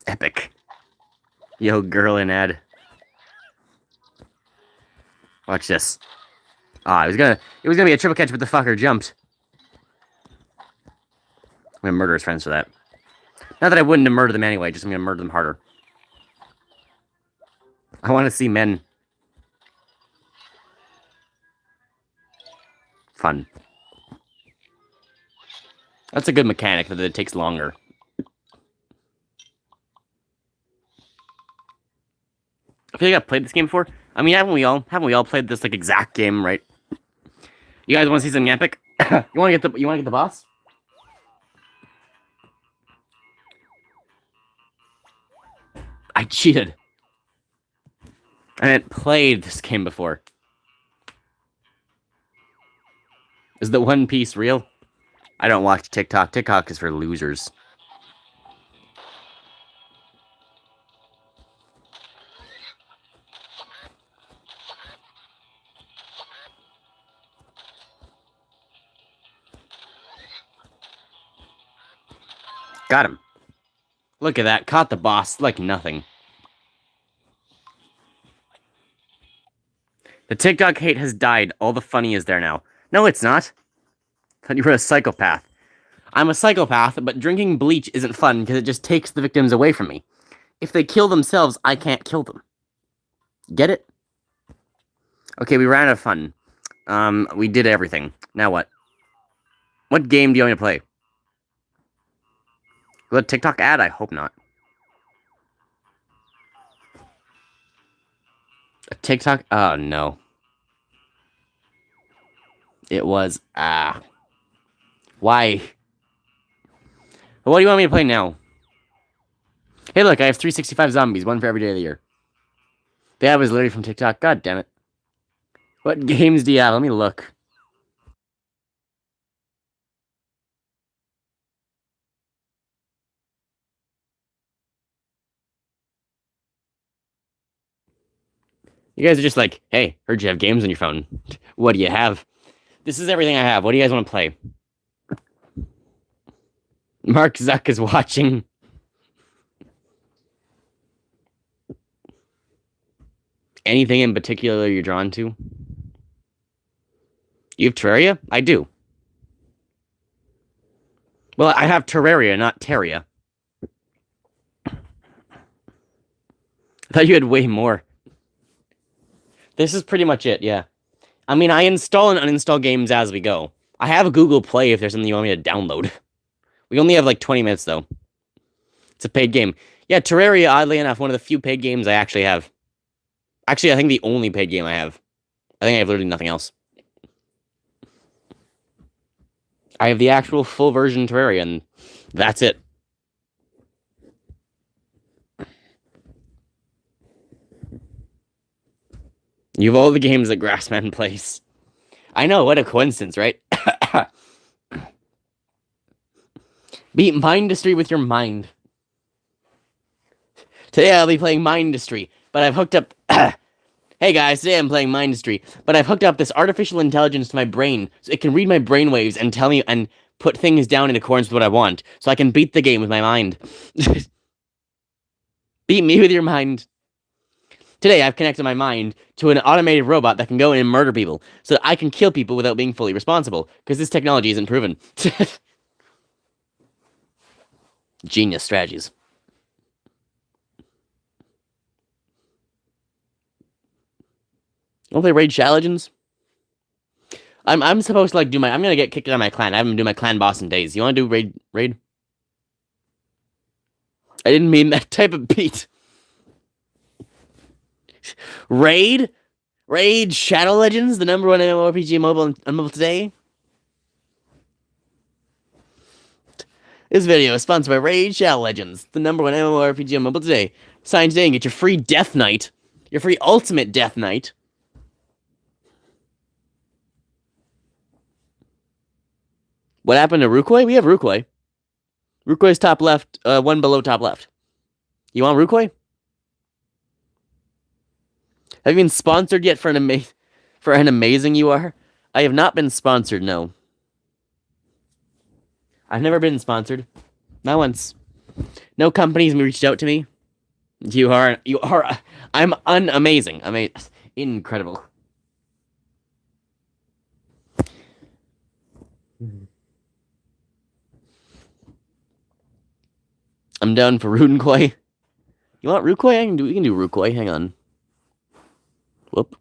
Epic. Yo, girl in ad. Watch this. Ah, it was gonna be a triple catch, but the fucker jumped. I'm gonna murder his friends for that. Not that I wouldn't have murdered them anyway, just I'm gonna murder them harder. I want to see men. Fun. That's a good mechanic, but it takes longer. I feel like I've played this game before. I mean, haven't we all played this like exact game, right? You guys want to see something epic? you want to get the boss? I cheated. I hadn't played this game before. Is the One Piece real? I don't watch TikTok. TikTok is for losers. Got him. Look at that. Caught the boss like nothing. The TikTok hate has died. All the funny is there now. No, it's not. Thought you were a psychopath. I'm a psychopath, but drinking bleach isn't fun because it just takes the victims away from me. If they kill themselves, I can't kill them. Get it? Okay, we ran out of fun. We did everything. Now what? What game do you want me to play? Will a TikTok ad? I hope not. A TikTok? Oh, no. It was, Why? What do you want me to play now? Hey, look, I have 365 zombies, one for every day of the year. The ad was literally from TikTok. God damn it. What games do you have? Let me look. You guys are just like, hey, heard you have games on your phone. What do you have? This is everything I have. What do you guys want to play? Mark Zuck is watching. Anything in particular you're drawn to? You have Terraria? I do. Well, I have Terraria, not Terraria. I thought you had way more. This is pretty much it, yeah. I mean, I install and uninstall games as we go. I have a Google Play if there's something you want me to download. We only have like 20 minutes, though. It's a paid game. Yeah, Terraria, oddly enough, one of the few paid games I actually have. Actually, I think the only paid game I have. I think I have literally nothing else. I have the actual full version Terraria, and that's it. You have all the games that Grassman plays. I know, what a coincidence, right? Beat Mindustry with your mind. Today I'll be playing Mindustry, but I've hooked up... Hey guys, today I'm playing Mindustry, but I've hooked up this artificial intelligence to my brain, so it can read my brainwaves and tell me and put things down in accordance with what I want, so I can beat the game with my mind. Beat me with your mind. Today I've connected my mind to an automated robot that can go in and murder people, so that I can kill people without being fully responsible, because this technology isn't proven. Genius strategies. Don't play Raid Shadow Legends? I'm supposed to like do my... I'm gonna get kicked out of my clan. I haven't do my clan boss in days. You wanna do Raid? I didn't mean that type of beat. Raid Shadow Legends, the #1 MMORPG mobile today. This video is sponsored by Raid Shadow Legends, the #1 MMORPG mobile today. Sign today and get your free Death Knight, your free Ultimate Death Knight. What happened to Rukoi? We have Rukoi. Rukoi's top left, one below top left. You want Rukoi? Have you been sponsored yet for an amazing you are? I have not been sponsored, no. I've never been sponsored. Not once. No companies reached out to me. I'm unamazing. Incredible. I'm down for Rudenkoi. You want Rukoi? We can do Rukoi. Hang on. Whoop.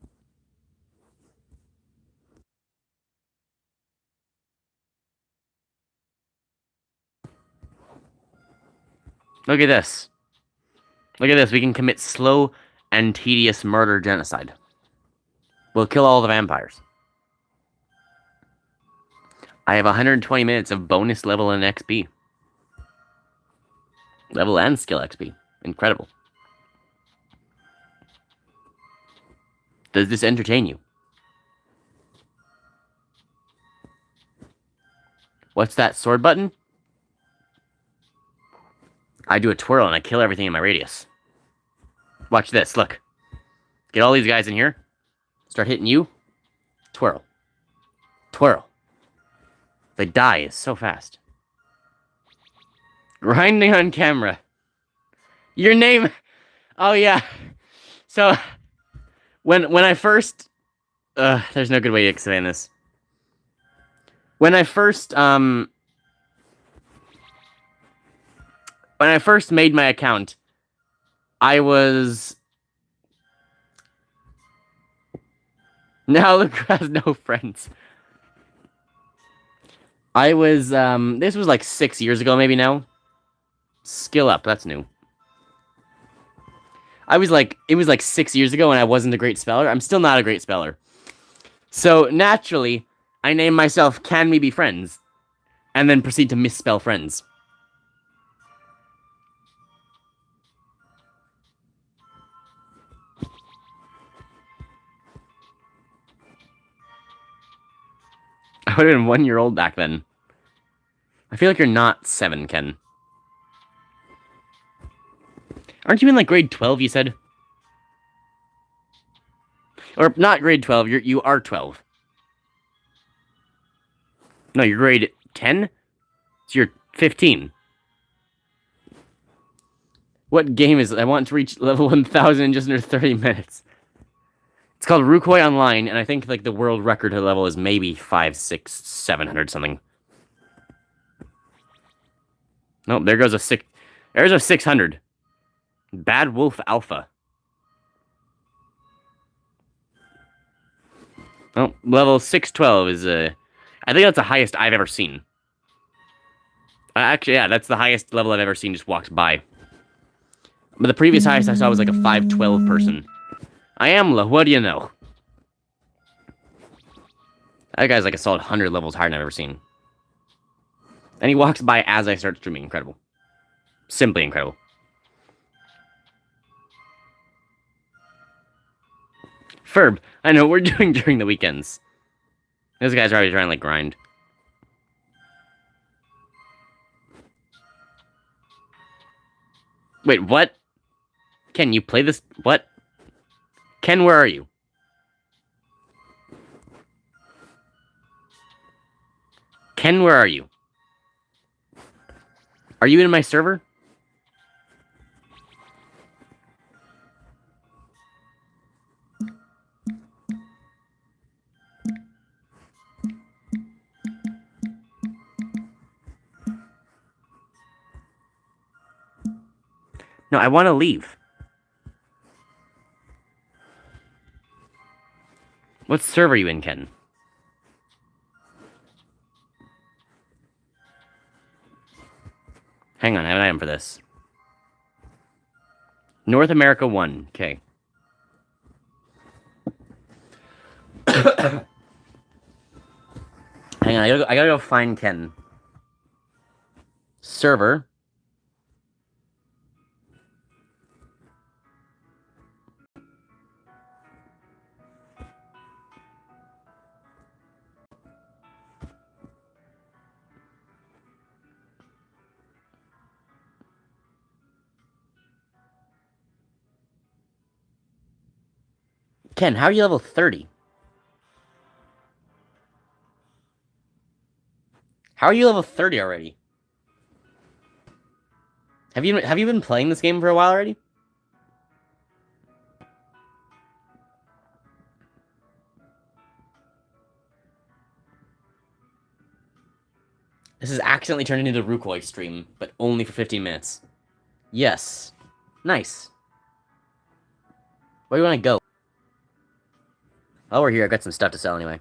Look at this. Look at this. We can commit slow and tedious murder genocide. We'll kill all the vampires. I have 120 minutes of bonus level and XP. Level and skill XP. Incredible. Does this entertain you? What's that sword button? I do a twirl and I kill everything in my radius. Watch this, look. Get all these guys in here. Start hitting you. Twirl. Twirl. They die so fast. Grinding on camera. Your name... Oh, yeah. So, when I first... there's no good way to explain this. When I first made my account, I was... Now Luke has no friends. I was, this was like 6 years ago, maybe now. Skill up, that's new. It was like 6 years ago and I wasn't a great speller. I'm still not a great speller. So, naturally, I named myself Can We Be Friends? And then proceed to misspell friends. I would have been 1 year old back then. I feel like you're not 7, Ken. Aren't you in like grade 12, you said? Or not grade 12, you are 12. No, you're grade 10? So you're 15. What game is it? I want to reach level 1000 in just under 30 minutes. It's called Rukoi Online, and I think like the world record level is maybe 500, 600, 700 something. No, there goes a 6. There's a 600. Bad Wolf Alpha. Oh, level 612 is I think that's the highest I've ever seen. Actually, yeah, that's the highest level I've ever seen just walked by. But the previous highest I saw was like a 512 person. I am low, what do you know? That guy's like a solid 100 levels higher than I've ever seen. And he walks by as I start streaming. Incredible. Simply incredible. Ferb, I know what we're doing during the weekends. Those guys are already trying to like grind. Wait, what? Ken, you play this? What? Ken, where are you? Ken, where are you? Are you in my server? No, I want to leave. What server are you in, Ken? Hang on, I have an item for this. North America 1. Okay. Hang on, I gotta go find Ken. Server. Ken, how are you level 30? How are you level 30 already? Have you been playing this game for a while already? This is accidentally turned into the Rukoi stream, but only for 15 minutes. Yes. Nice. Where do you want to go? Oh, we're here. I got some stuff to sell anyway.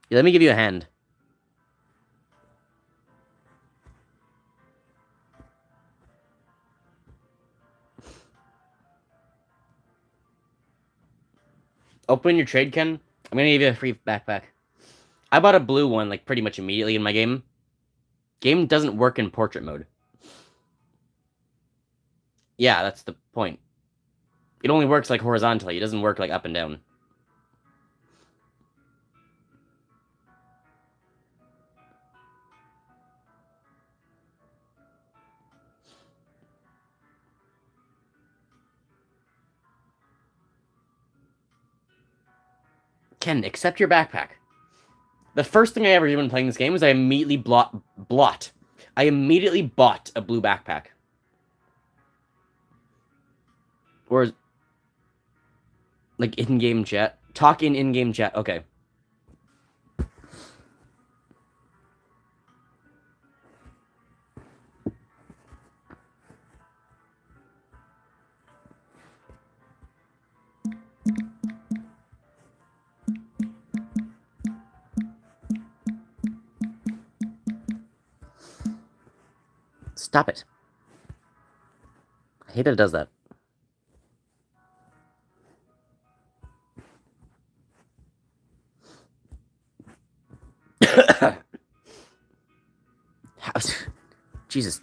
Yeah, let me give you a hand. Open your trade, Ken. I'm gonna give you a free backpack. I bought a blue one, like, pretty much immediately in my game. Game doesn't work in portrait mode. Yeah, that's the point. It only works, like, horizontally. It doesn't work, like, up and down. Ken, accept your backpack. The first thing I ever did when playing this game was I immediately I immediately bought a blue backpack. Or, like, in-game chat. Talk in in-game chat. Okay. Stop it. I hate that it does that. Jesus.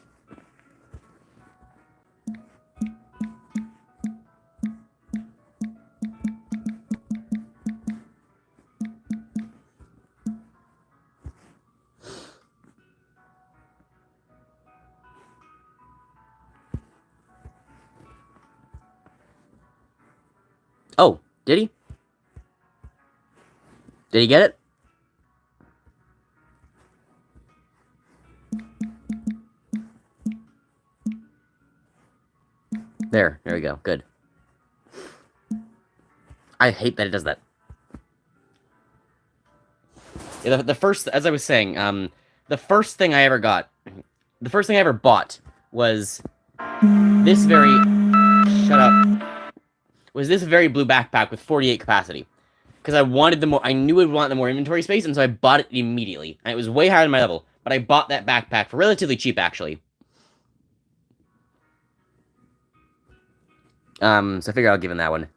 Oh, did he? Did he get it? There we go. Good. I hate that it does that. Yeah, the first, as I was saying, the first thing I ever bought was this very, shut up, was this very blue backpack with 48 capacity. Because I knew I'd want the more inventory space, and so I bought it immediately. And it was way higher than my level, but I bought that backpack for relatively cheap, actually. So I figure I'll give him that one.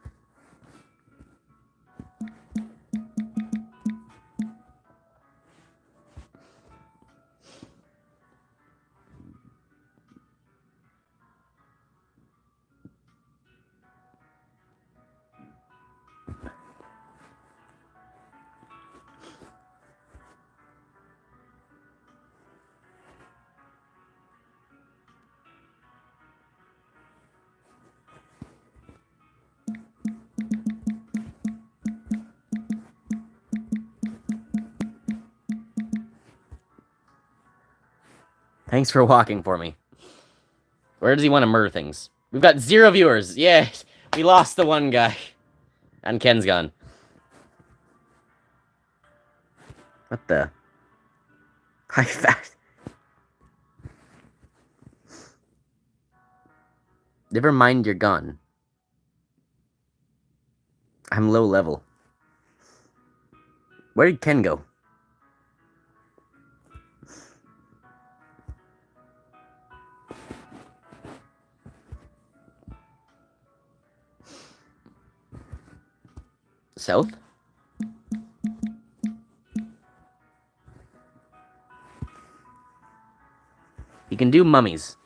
Thanks for walking for me. Where does he want to murder things? We've got 0 viewers. Yeah, we lost the one guy. And Ken's gone. What the? High fast. Never mind, you're gone. I'm low level. Where did Ken go? South? You can do mummies.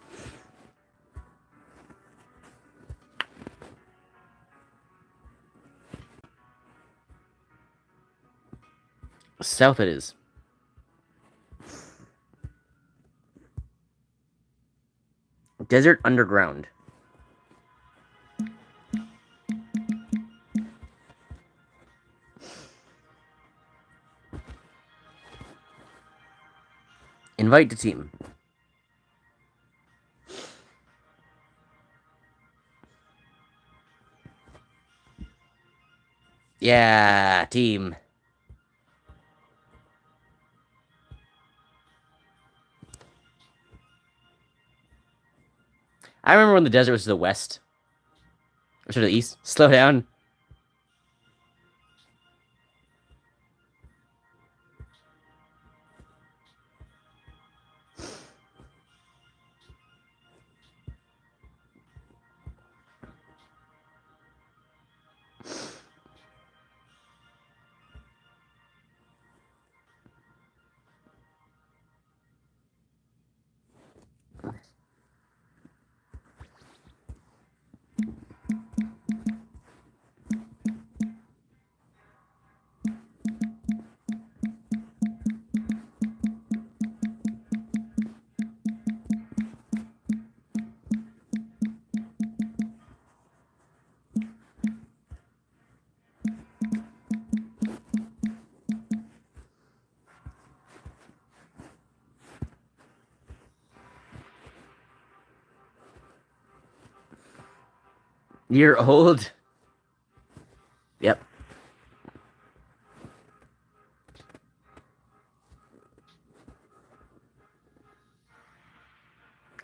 South it is. Desert underground. Invite to team. Yeah, team. I remember when the desert was to the west. Or to the east. Slow down. You're old. Yep.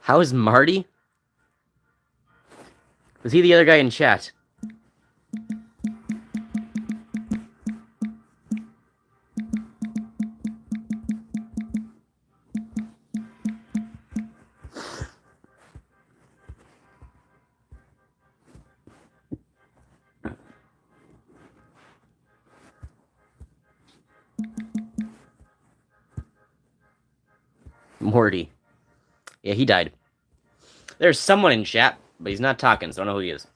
How is Marty? Was he the other guy in chat? Morty. Yeah, he died. There's someone in chat, but he's not talking, so I don't know who he is.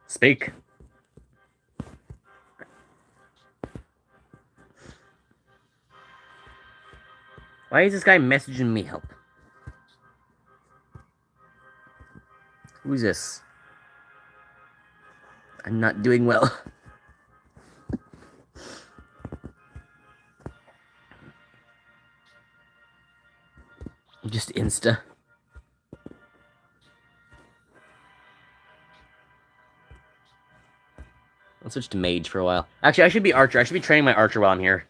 Speak. Why is this guy messaging me help? Who's this? I'm not doing well. Just Insta. I'll switch to mage for a while. Actually, I should be archer. I should be training my archer while I'm here.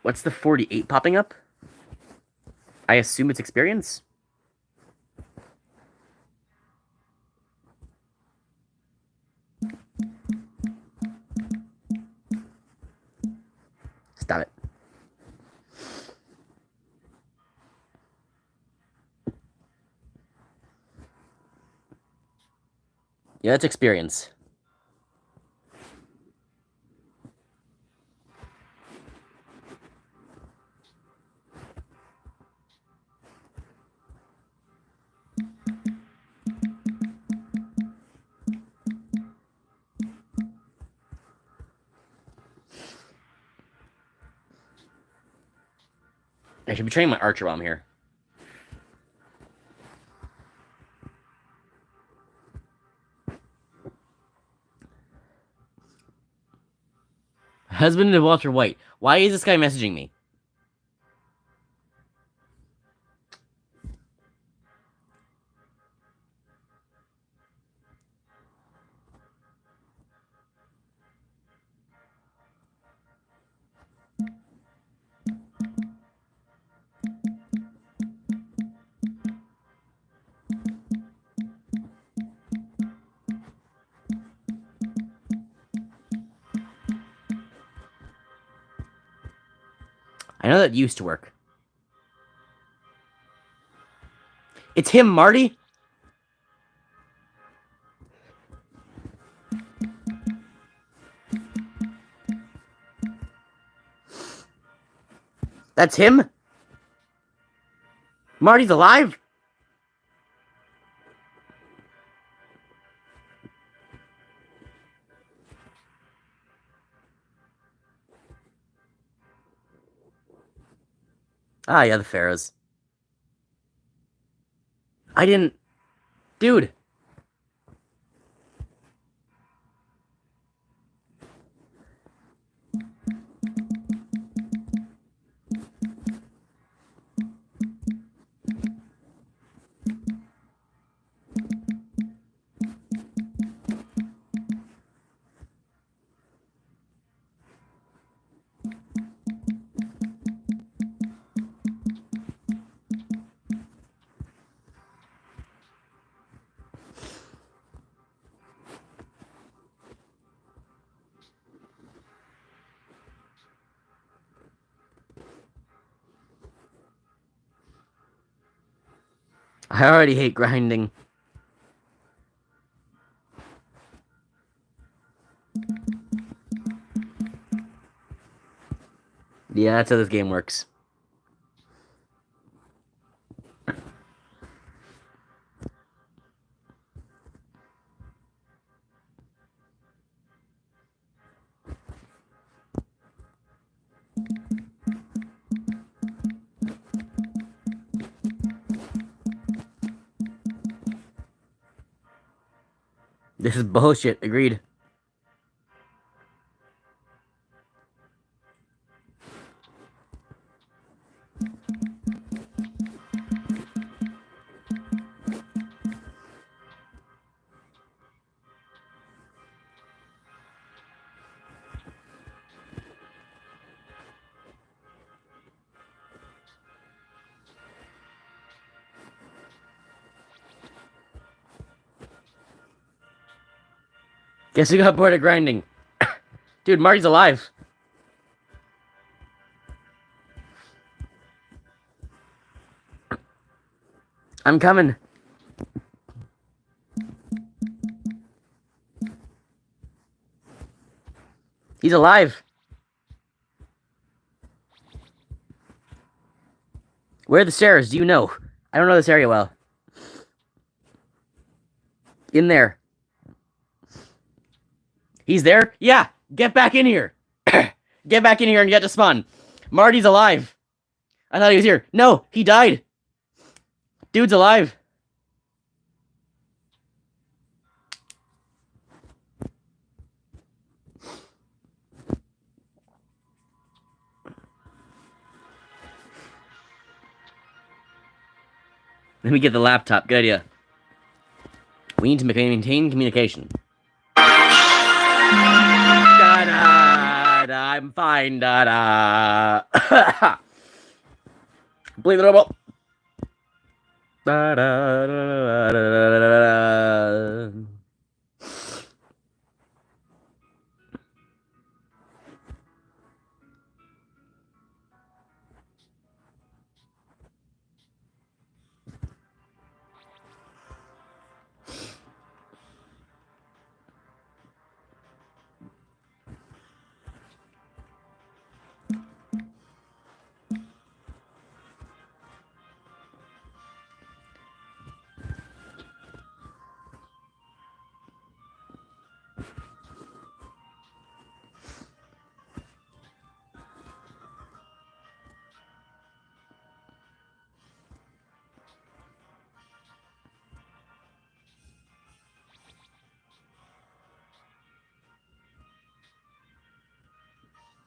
What's the 48 popping up? I assume it's experience? Stop it. Yeah, that's experience. I should be training my archer while I'm here. Husband of Walter White. Why is this guy messaging me? I know that used to work. It's him, Marty? That's him? Marty's alive? Ah, yeah, the pharaohs. I didn't... Dude! I already hate grinding. Yeah, that's how this game works. This is bullshit. Agreed. Guess who got bored of grinding? Dude, Marty's alive. I'm coming. He's alive. Where are the stairs? Do you know? I don't know this area well. In there. He's there? Yeah! Get back in here! Get back in here and get to spawn. Marty's alive. I thought he was here. No, he died. Dude's alive. Let me get the laptop. Good idea. We need to maintain communication. Da-da, I'm fine. Da-da. Complete the robot. Da-da-da-da-da-da-da.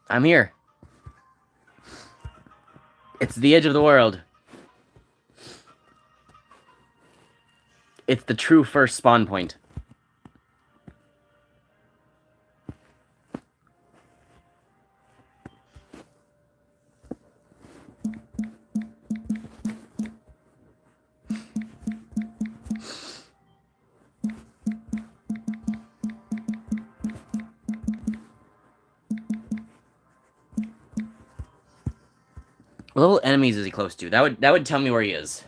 I'm here. It's the edge of the world. It's the true first spawn point. What level enemies is he close to? That would tell me where he is.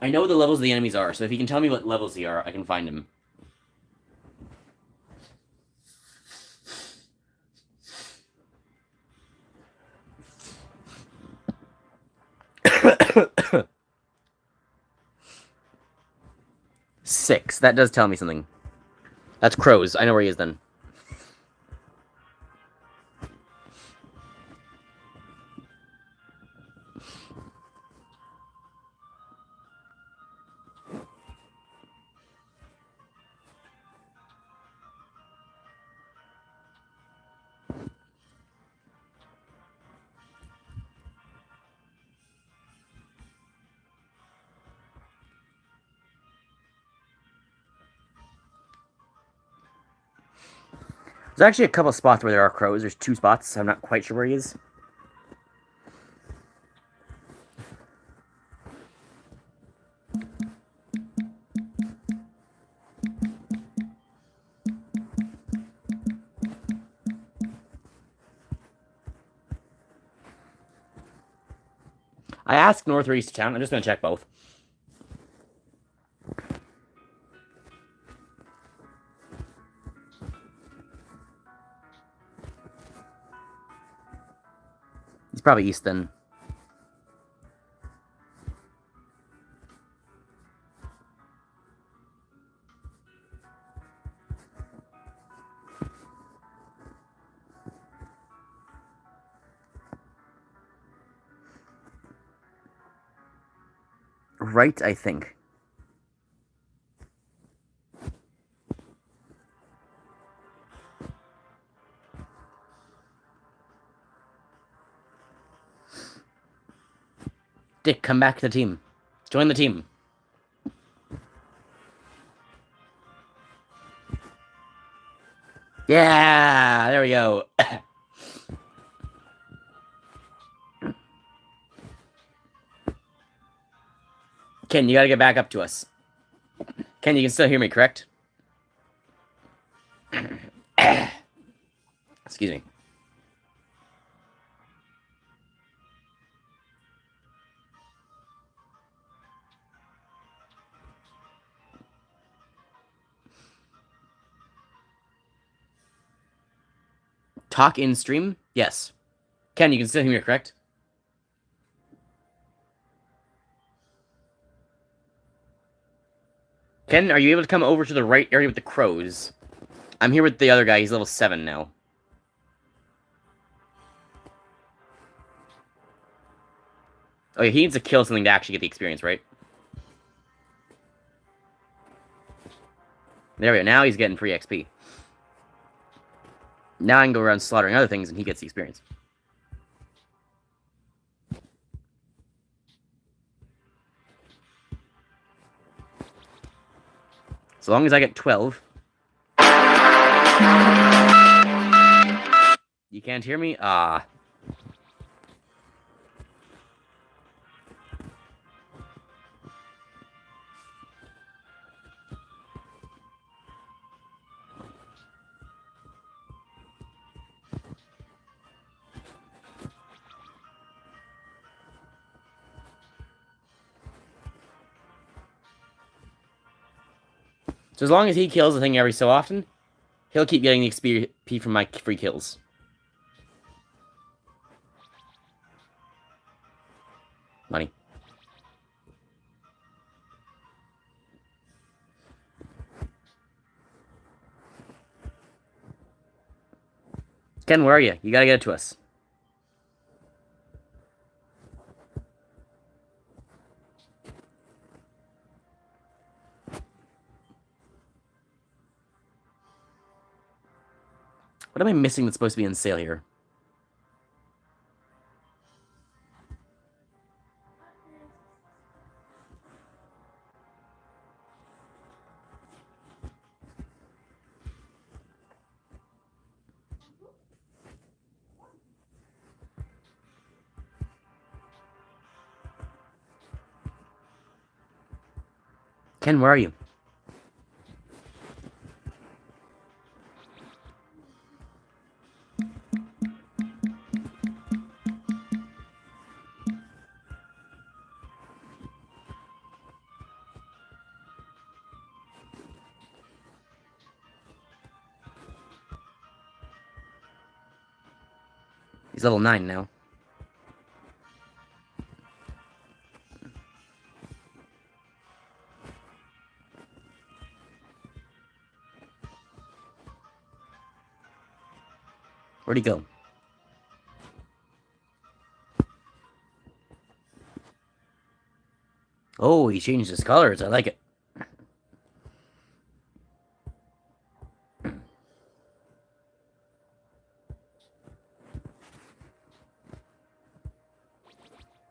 I know what the levels of the enemies are, so if he can tell me what levels they are, I can find him. Six. That does tell me something. That's crows. I know where he is then. There's actually a couple spots where there are crows. There's 2 spots. I'm not quite sure where he is. I asked north or east of town. I'm just going to check both. He's probably east then. Right, I think. Dick, come back to the team. Join the team. Yeah, there we go. Ken, you gotta get back up to us. Ken, you can still hear me, correct? Excuse me. Talk in stream? Yes. Ken, you can still hear me, correct? Ken, are you able to come over to the right area with the crows? I'm here with the other guy. He's level 7 now. Oh, yeah, he needs to kill something to actually get the experience, right? There we go. Now he's getting free XP. Now I can go around slaughtering other things and he gets the experience. As long as I get 12. You can't hear me? Ah. So as long as he kills the thing every so often, he'll keep getting the XP from my free kills. Money. Ken, where are you? You gotta get it to us. What am I missing that's supposed to be in sale here? Ken, where are you? He's level 9 now. Where'd he go? Oh, he changed his colors. I like it.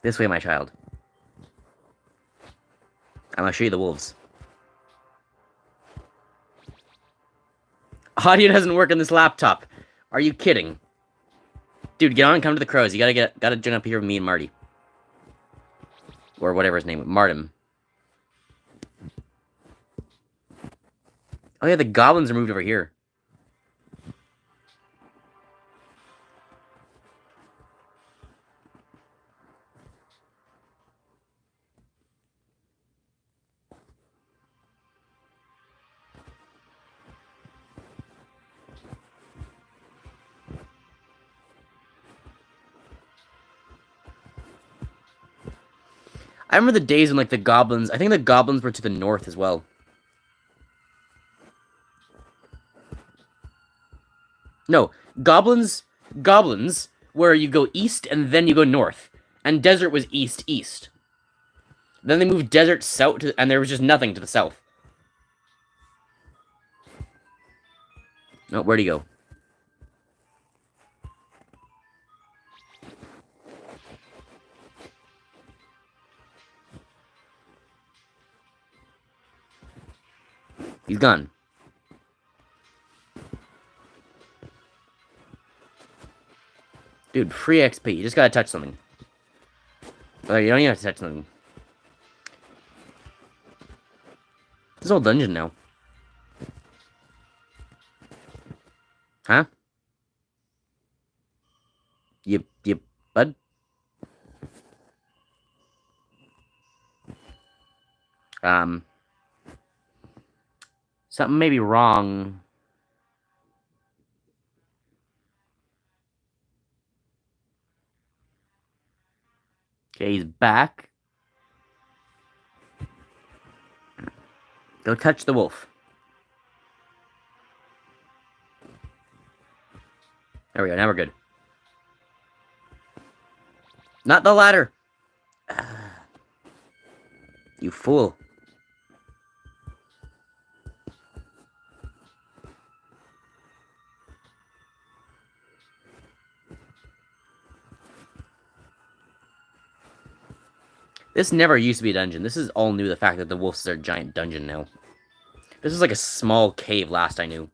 This way, my child. I'm gonna show you the wolves. Audio doesn't work on this laptop. Are you kidding? Dude, get on and come to the crows. You gotta join up here with me and Marty. Or whatever his name was. Martin. Oh yeah, the goblins are moved over here. I remember the days when, like, the goblins... I think the goblins were to the north as well. No, goblins where you go east and then you go north. And desert was east. Then they moved desert south, and there was just nothing to the south. Oh, where'd he go? He's gone. Dude, free XP. You just gotta touch something. Oh, you don't even have to touch something. This whole dungeon now. Huh? Yep, bud. Something may be wrong. Okay, he's back. Go touch the wolf. There we go, now we're good. Not the ladder! You fool. This never used to be a dungeon. This is all new, the fact that the wolves are a giant dungeon now. This was like a small cave last I knew.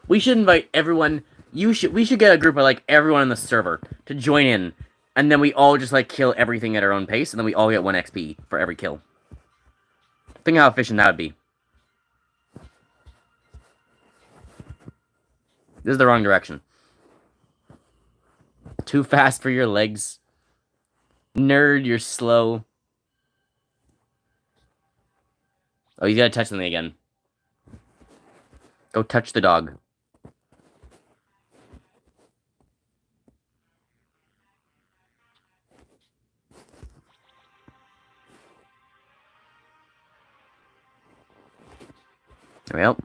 We should invite everyone. We should get a group of, like, everyone on the server to join in, and then we all just, like, kill everything at our own pace, and then we all get 1 XP for every kill. Think how efficient that would be. This is the wrong direction. Too fast for your legs. Nerd, you're slow. Oh, you gotta touch something again. Go touch the dog. Well.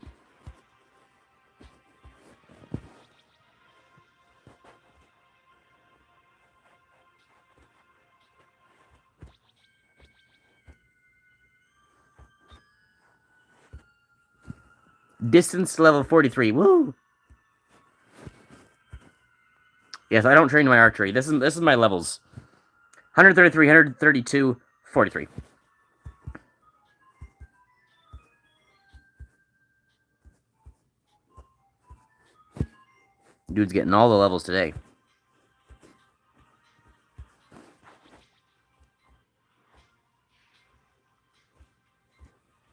Distance level 43. Woo! Yes, I don't train my archery. This is my levels. 133, 132, 43. Dude's getting all the levels today.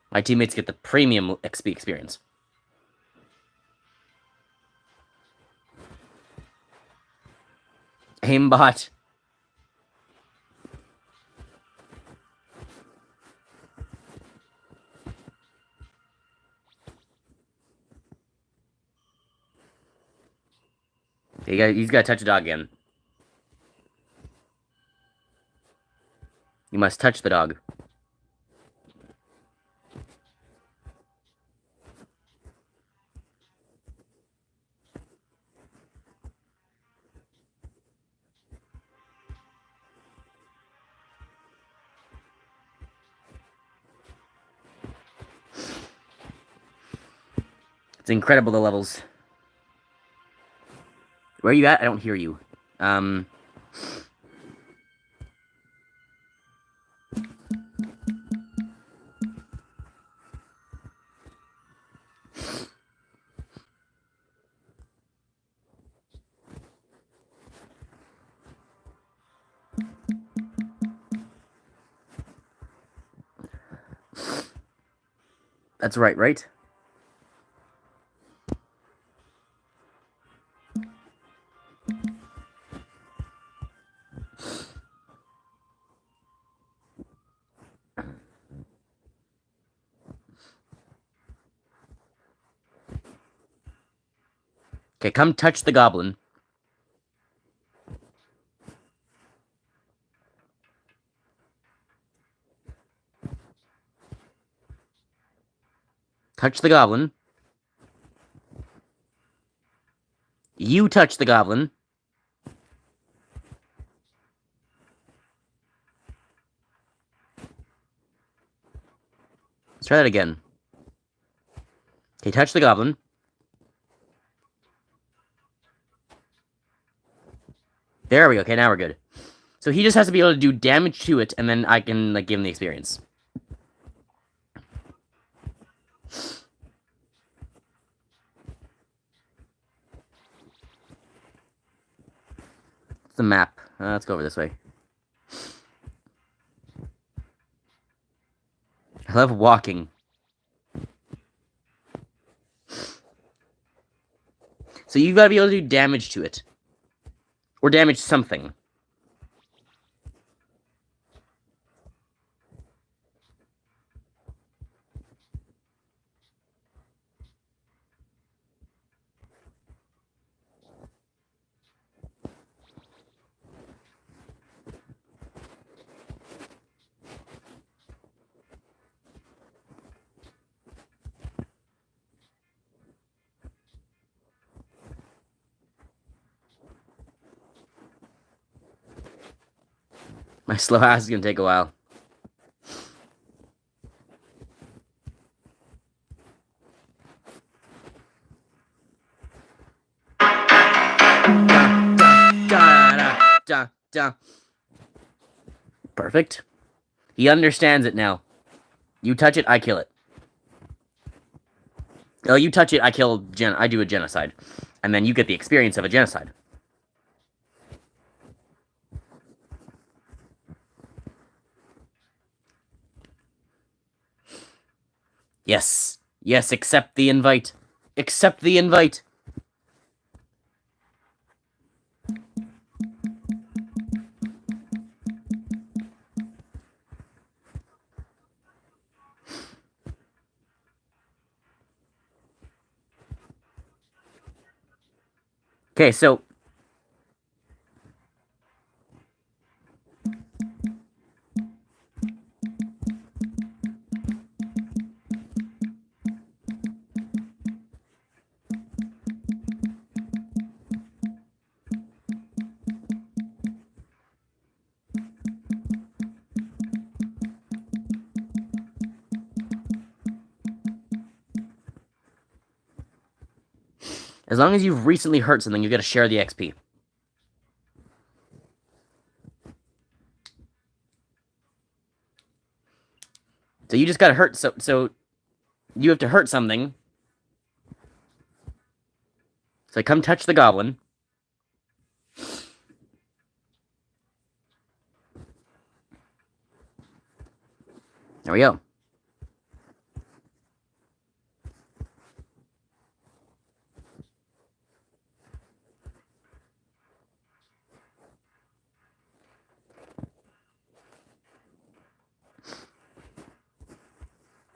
My teammates get the premium XP experience. Aimbot. He's got to touch a dog again. You must touch the dog. It's incredible, the levels. Where are you at? I don't hear you. That's right? Okay, come touch the goblin. Touch the goblin. You touch the goblin. Let's try that again. Okay, touch the goblin. There we go. Okay, now we're good. So he just has to be able to do damage to it, and then I can, like, give him the experience. It's the map. Let's go over this way. I love walking. So you've got to be able to do damage to it. Or damage something. My slow ass is gonna take a while. Perfect. He understands it now. You touch it, I kill it. Oh, you touch it, I do a genocide. And then you get the experience of a genocide. Yes. Yes, accept the invite. Accept the invite. Okay, so... as long as you've recently hurt something, you get to share the XP. So you just gotta hurt, so you have to hurt something. So come touch the goblin. There we go.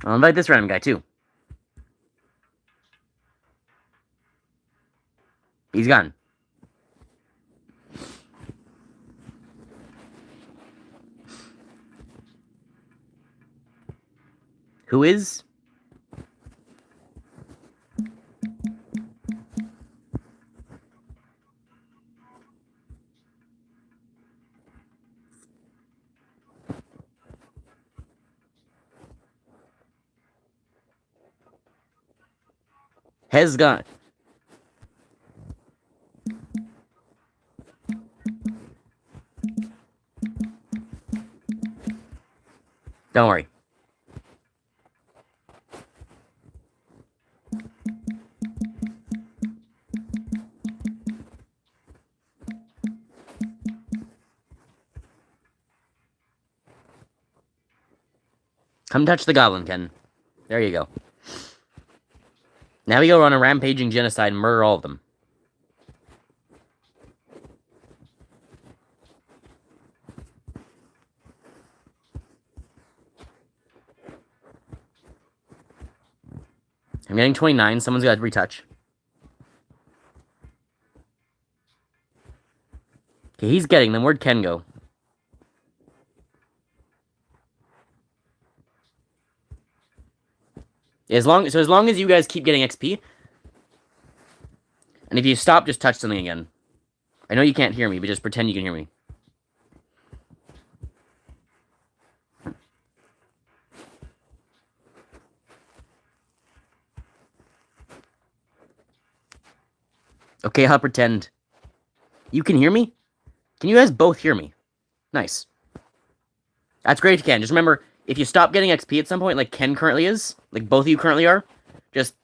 I'll invite this random guy, too. He's gone. Who is? Has gone. Don't worry. Come touch the goblin, Ken. There you go. Now we go on a rampaging genocide and murder all of them. I'm getting 29. Someone's got to retouch. Okay, he's getting them. Where'd Ken go? As long as you guys keep getting XP, and if you stop, just touch something again. I know you can't hear me, but just pretend you can hear me. Okay, I'll pretend. You can hear me? Can you guys both hear me? Nice. That's great if you can. Just remember, if you stop getting XP at some point, like Ken currently is, like both of you currently are, just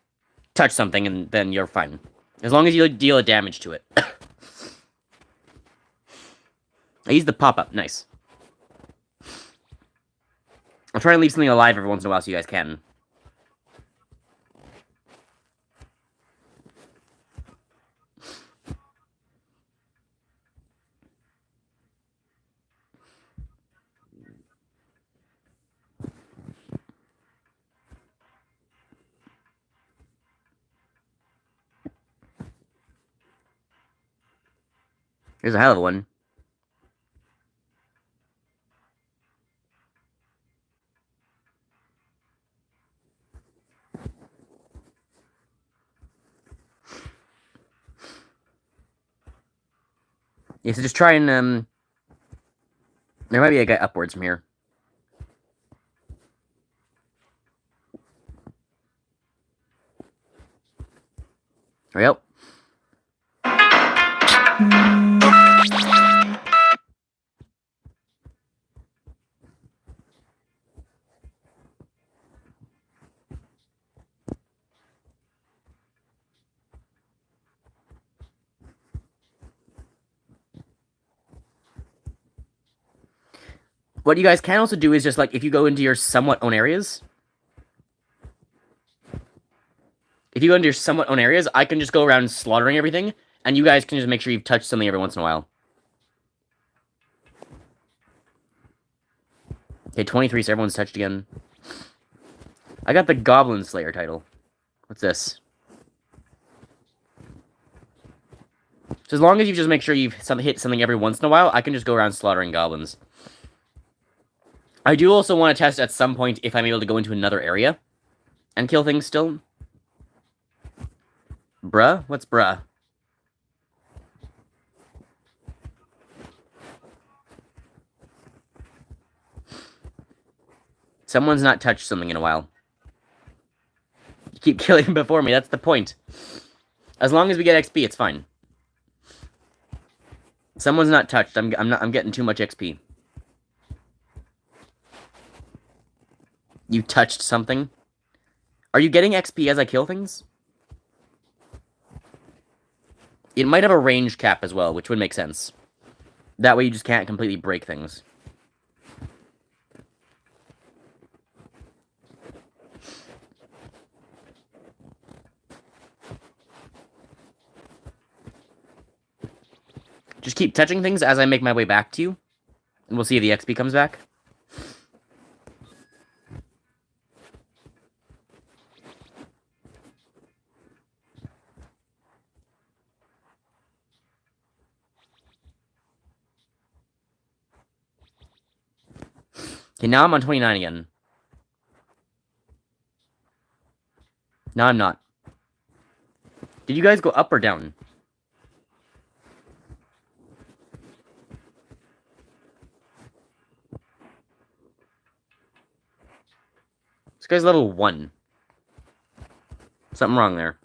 touch something and then you're fine. As long as you deal a damage to it. I used the pop-up. Nice. I'll try and leave something alive every once in a while so you guys can. Here's a hell of a one. Yeah, so just try and, there might be a guy upwards from here. Yep. What you guys can also do is just, like, if you go into your somewhat own areas... If you go into your somewhat own areas, I can just go around slaughtering everything, and you guys can just make sure you've touched something every once in a while. Okay, 23, so everyone's touched again. I got the Goblin Slayer title. What's this? So as long as you just make sure you've hit something every once in a while, I can just go around slaughtering goblins. I do also want to test at some point if I'm able to go into another area and kill things still. Bruh? What's bruh? Someone's not touched something in a while. You keep killing before me, that's the point. As long as we get XP, it's fine. Someone's not touched. I'm getting too much XP. You touched something? Are you getting XP as I kill things? It might have a range cap as well, which would make sense. That way you just can't completely break things. Just keep touching things as I make my way back to you. And we'll see if the XP comes back. Okay, now I'm on 29 again. No, I'm not. Did you guys go up or down? This guy's level 1. Something wrong there.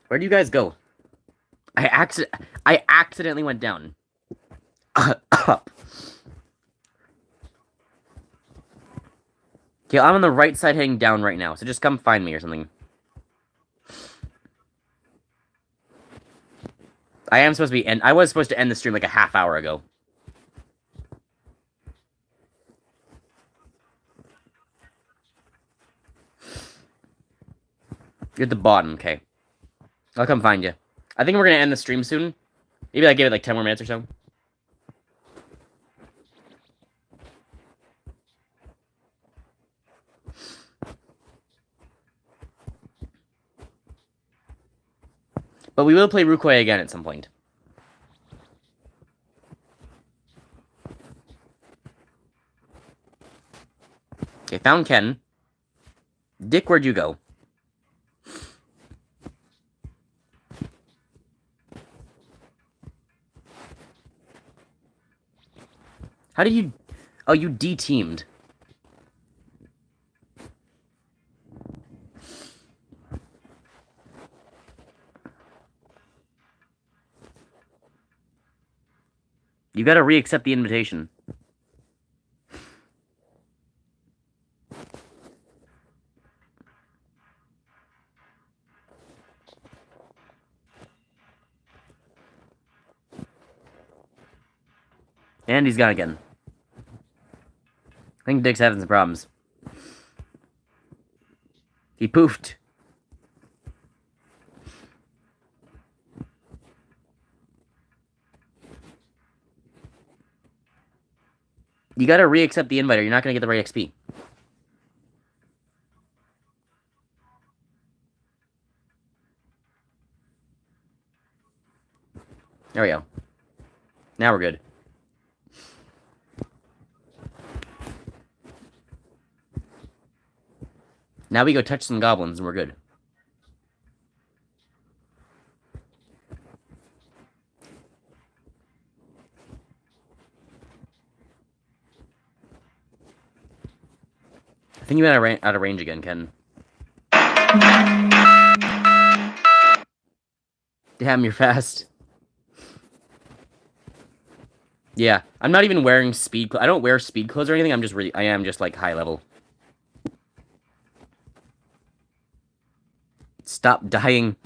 Where do you guys go? I accidentally went down. Up. Okay, I'm on the right side heading down right now, so just come find me or something. I was supposed to end the stream like a half hour ago. You're at the bottom, okay. I'll come find you. I think we're gonna end the stream soon. Maybe I give it like 10 more minutes or so. But we will play Rukoy again at some point. Okay, found Ken. Dick, where'd you go? How did you... Oh, you D-teamed. You gotta re-accept the invitation. And he's gone again. I think Dick's having some problems. He poofed. You gotta re-accept the invite or you're not gonna get the right XP. There we go. Now we're good. Now we go touch some goblins and we're good. I think you're out of range again, Ken. Damn, you're fast. Yeah, I'm not even wearing speed clothes. I don't wear speed clothes or anything. I am just like high level. Stop dying.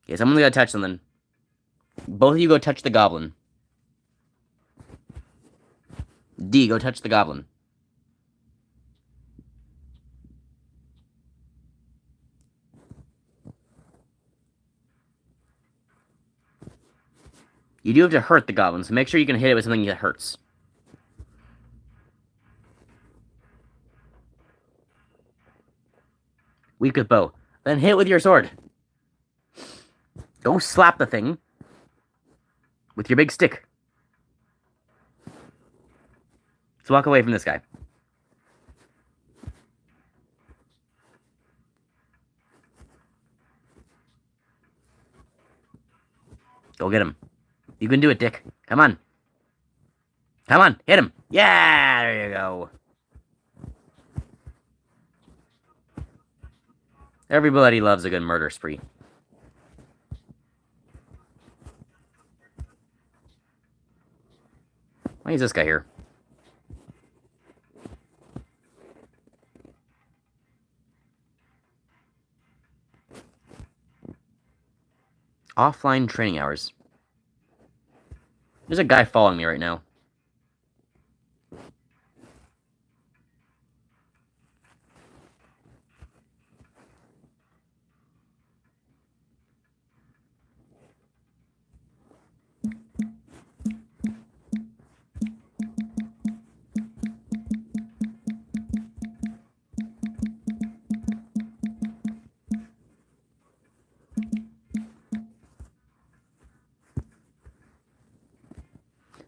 Okay, someone's gotta touch something. Both of you go touch the goblin. D, go touch the goblin. You do have to hurt the goblin, so make sure you can hit it with something that hurts. Weak with bow. Then hit with your sword. Go slap the thing with your big stick. Let's walk away from this guy. Go get him. You can do it, Dick. Come on. Come on, hit him. Yeah, there you go. Everybody loves a good murder spree. Why is this guy here? Offline training hours. There's a guy following me right now.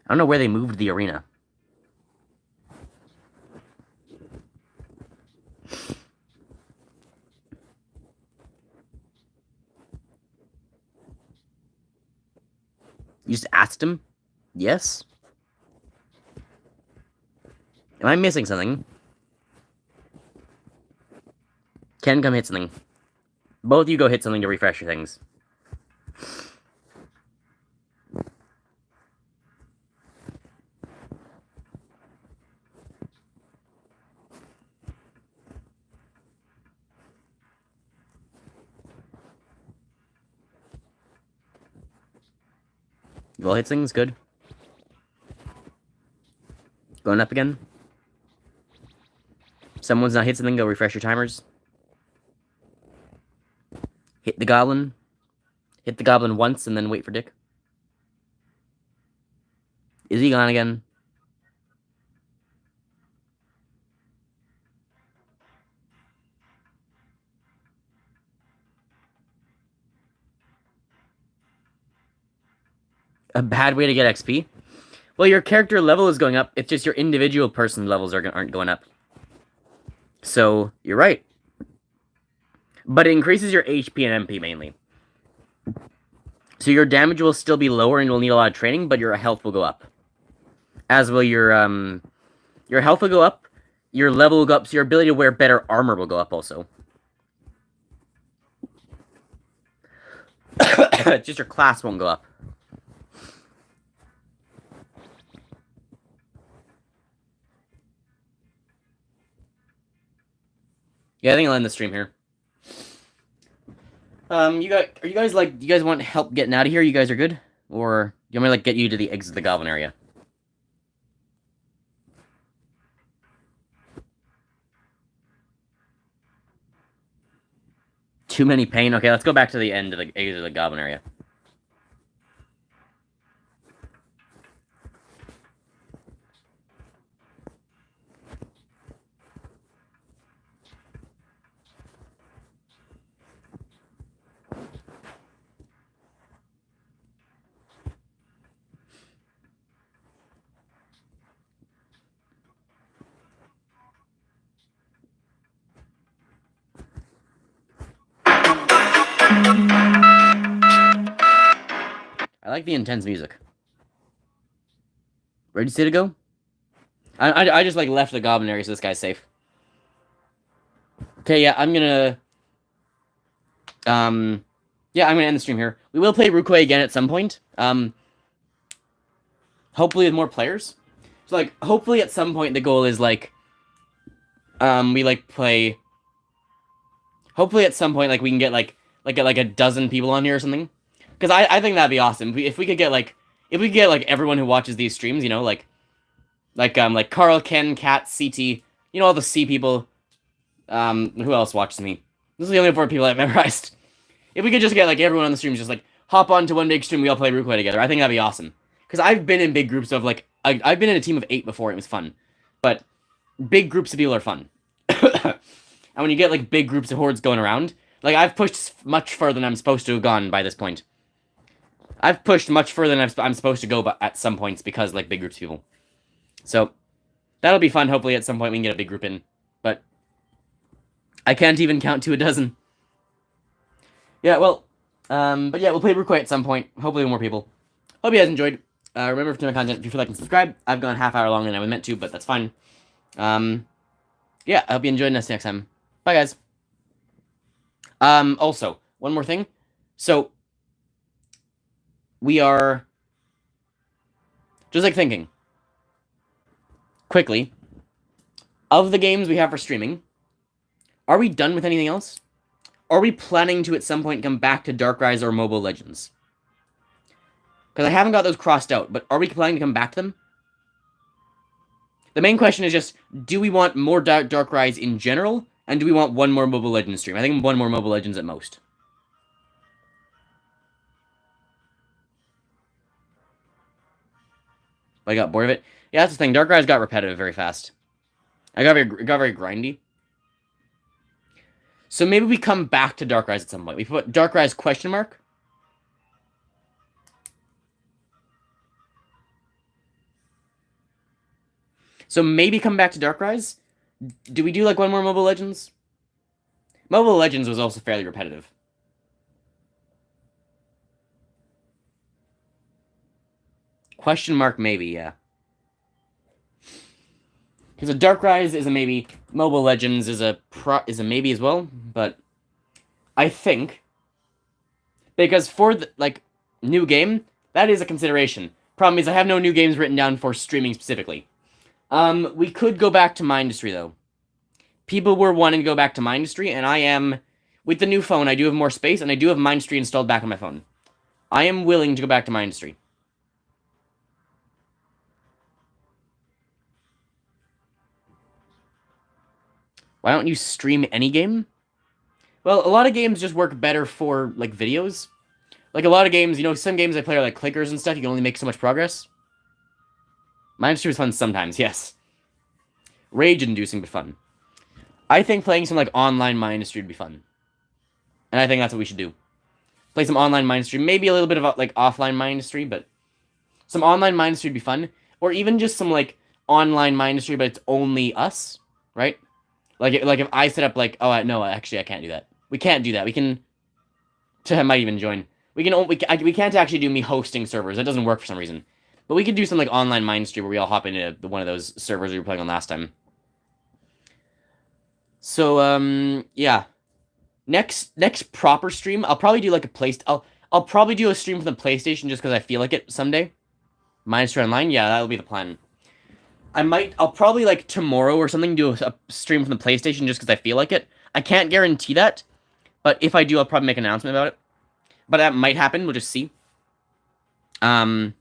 I don't know where they moved the arena. You just asked him? Yes? Am I missing something? Ken, come hit something. Both of you go hit something to refresh your things. You all hit things? Good. Going up again. Someone's not hit something, go refresh your timers. Hit the goblin. Hit the goblin once and then wait for Dick. Is he gone again? A bad way to get XP? Well, your character level is going up. It's just your individual person levels aren't going up. So, you're right. But it increases your HP and MP mainly. So your damage will still be lower and you'll need a lot of training, but your health will go up. As will your health will go up, your level will go up, so your ability to wear better armor will go up also. Just your class won't go up. Yeah, I think I'll end the stream here. Are you guys want help getting out of here? You guys are good? Or do you want me to get you to the exit of the goblin area? Too many pain? Okay, let's go back to the end of the exit of the goblin area. I like the intense music. Where'd you say to go? I just left the goblin area so this guy's safe. Okay, yeah, I'm gonna end the stream here. We will play Rukway again at some point. Hopefully with more players. So hopefully at some point the goal is we play. Hopefully at some point we can get a dozen people on here or something. Because I think that'd be awesome. If we could get everyone who watches these streams, Carl, Ken, Kat, CT, all the C people. Who else watches me? This is the only 4 people I've memorized. If we could just get everyone on the stream just hop onto one big stream, we all play Rukway together. I think that'd be awesome. Because I've been in big groups of I've been in a team of 8 before. It was fun, but big groups of people are fun. And when you get big groups of hordes going around, I've pushed much further than I'm supposed to have gone by this point. I've pushed much further than I'm supposed to go, but at some points because big groups of people. So that'll be fun. Hopefully at some point we can get a big group in, but I can't even count to a dozen. Yeah, well, but yeah, we'll play Rukway at some point. Hopefully with more people. Hope you guys enjoyed. Remember to my content if you feel like and subscribe. I've gone half hour longer than I was meant to, but that's fine. Yeah, I hope you enjoyed next time. Bye, guys. Also, one more thing. So, we are just thinking quickly of the games we have for streaming. Are we done with anything else? Are we planning to at some point come back to Darkrise or Mobile Legends? Because I haven't got those crossed out, but are we planning to come back to them? The main question is just, do we want more Darkrise in general, and do we want one more Mobile Legends stream? I think one more Mobile Legends at most. But I got bored of it. Yeah, that's the thing. Darkrise got repetitive very fast. I got very grindy. So maybe we come back to Darkrise at some point. We put Darkrise question mark. So maybe come back to Darkrise. Do we do one more Mobile Legends? Mobile Legends was also fairly repetitive. Question mark maybe, yeah. Because a Darkrise is a maybe. Mobile Legends is a maybe as well. But I think because for the new game, that is a consideration. Problem is I have no new games written down for streaming specifically. We could go back to Mindustry though. People were wanting to go back to Mindustry, and I am with the new phone. I do have more space, and I do have Mindustry installed back on my phone. I am willing to go back to Mindustry. Why don't you stream any game? Well, a lot of games just work better for, like, videos. Like, a lot of games, you know, some games I play are, like, clickers and stuff. You can only make so much progress. Mindustry was fun sometimes, yes. Rage-inducing, but fun. I think playing some, like, online Mindustry would be fun. And I think that's what we should do. Play some online Mindustry. Maybe a little bit of, like, offline Mindustry, but some online Mindustry would be fun. Or even just some, like, online Mindustry, but it's only us, right? Like if I set up, like, oh, no, actually, I can't do that. We can't do that. We can... I might even join. We can't actually do me hosting servers. That doesn't work for some reason. But we could do some, like, online Mindustry where we all hop into one of those servers we were playing on last time. So, yeah. Next proper stream, I'll probably do, like, I'll probably do a stream from the PlayStation just because I feel like it someday. Mindustry Online? Yeah, that'll be the plan. I'll probably, like, tomorrow or something do a stream from the PlayStation just because I feel like it. I can't guarantee that, but if I do, I'll probably make an announcement about it. But that might happen, we'll just see. So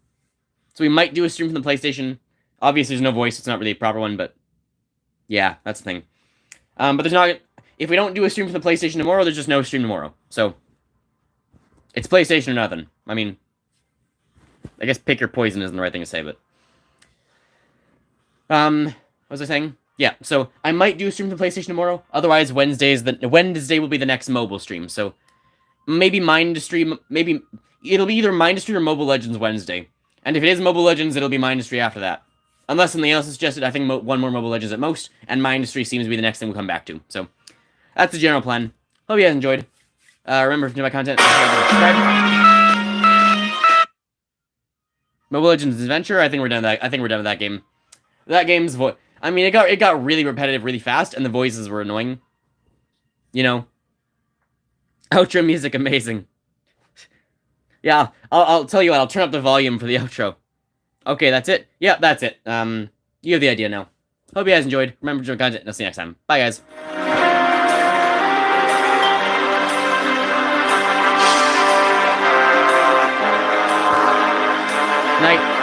we might do a stream from the PlayStation. Obviously, there's no voice, it's not really a proper one, but yeah, that's the thing. But there's not... If we don't do a stream from the PlayStation tomorrow, there's just no stream tomorrow. So, it's PlayStation or nothing. I mean, I guess pick your poison isn't the right thing to say, but... what was I saying? Yeah, so I might do a stream from PlayStation tomorrow. Otherwise, Wednesday will be the next mobile stream. So maybe Mindustry, maybe it'll be either Mindustry or Mobile Legends Wednesday. And if it is Mobile Legends, it'll be Mindustry after that. Unless something else is suggested, I think one more Mobile Legends at most, and Mindustry seems to be the next thing we'll come back to. So that's the general plan. Hope you guys enjoyed. Remember, if you enjoy my content, subscribe. Mobile Legends Adventure. I think we're done with that. I think we're done with that game. That game's voice. I mean, it got really repetitive really fast, and the voices were annoying. You know. Outro music, amazing. Yeah, I'll tell you what, I'll turn up the volume for the outro. Okay, that's it? Yeah, that's it. You have the idea now. Hope you guys enjoyed. Remember to enjoy content, and I'll see you next time. Bye, guys. Night.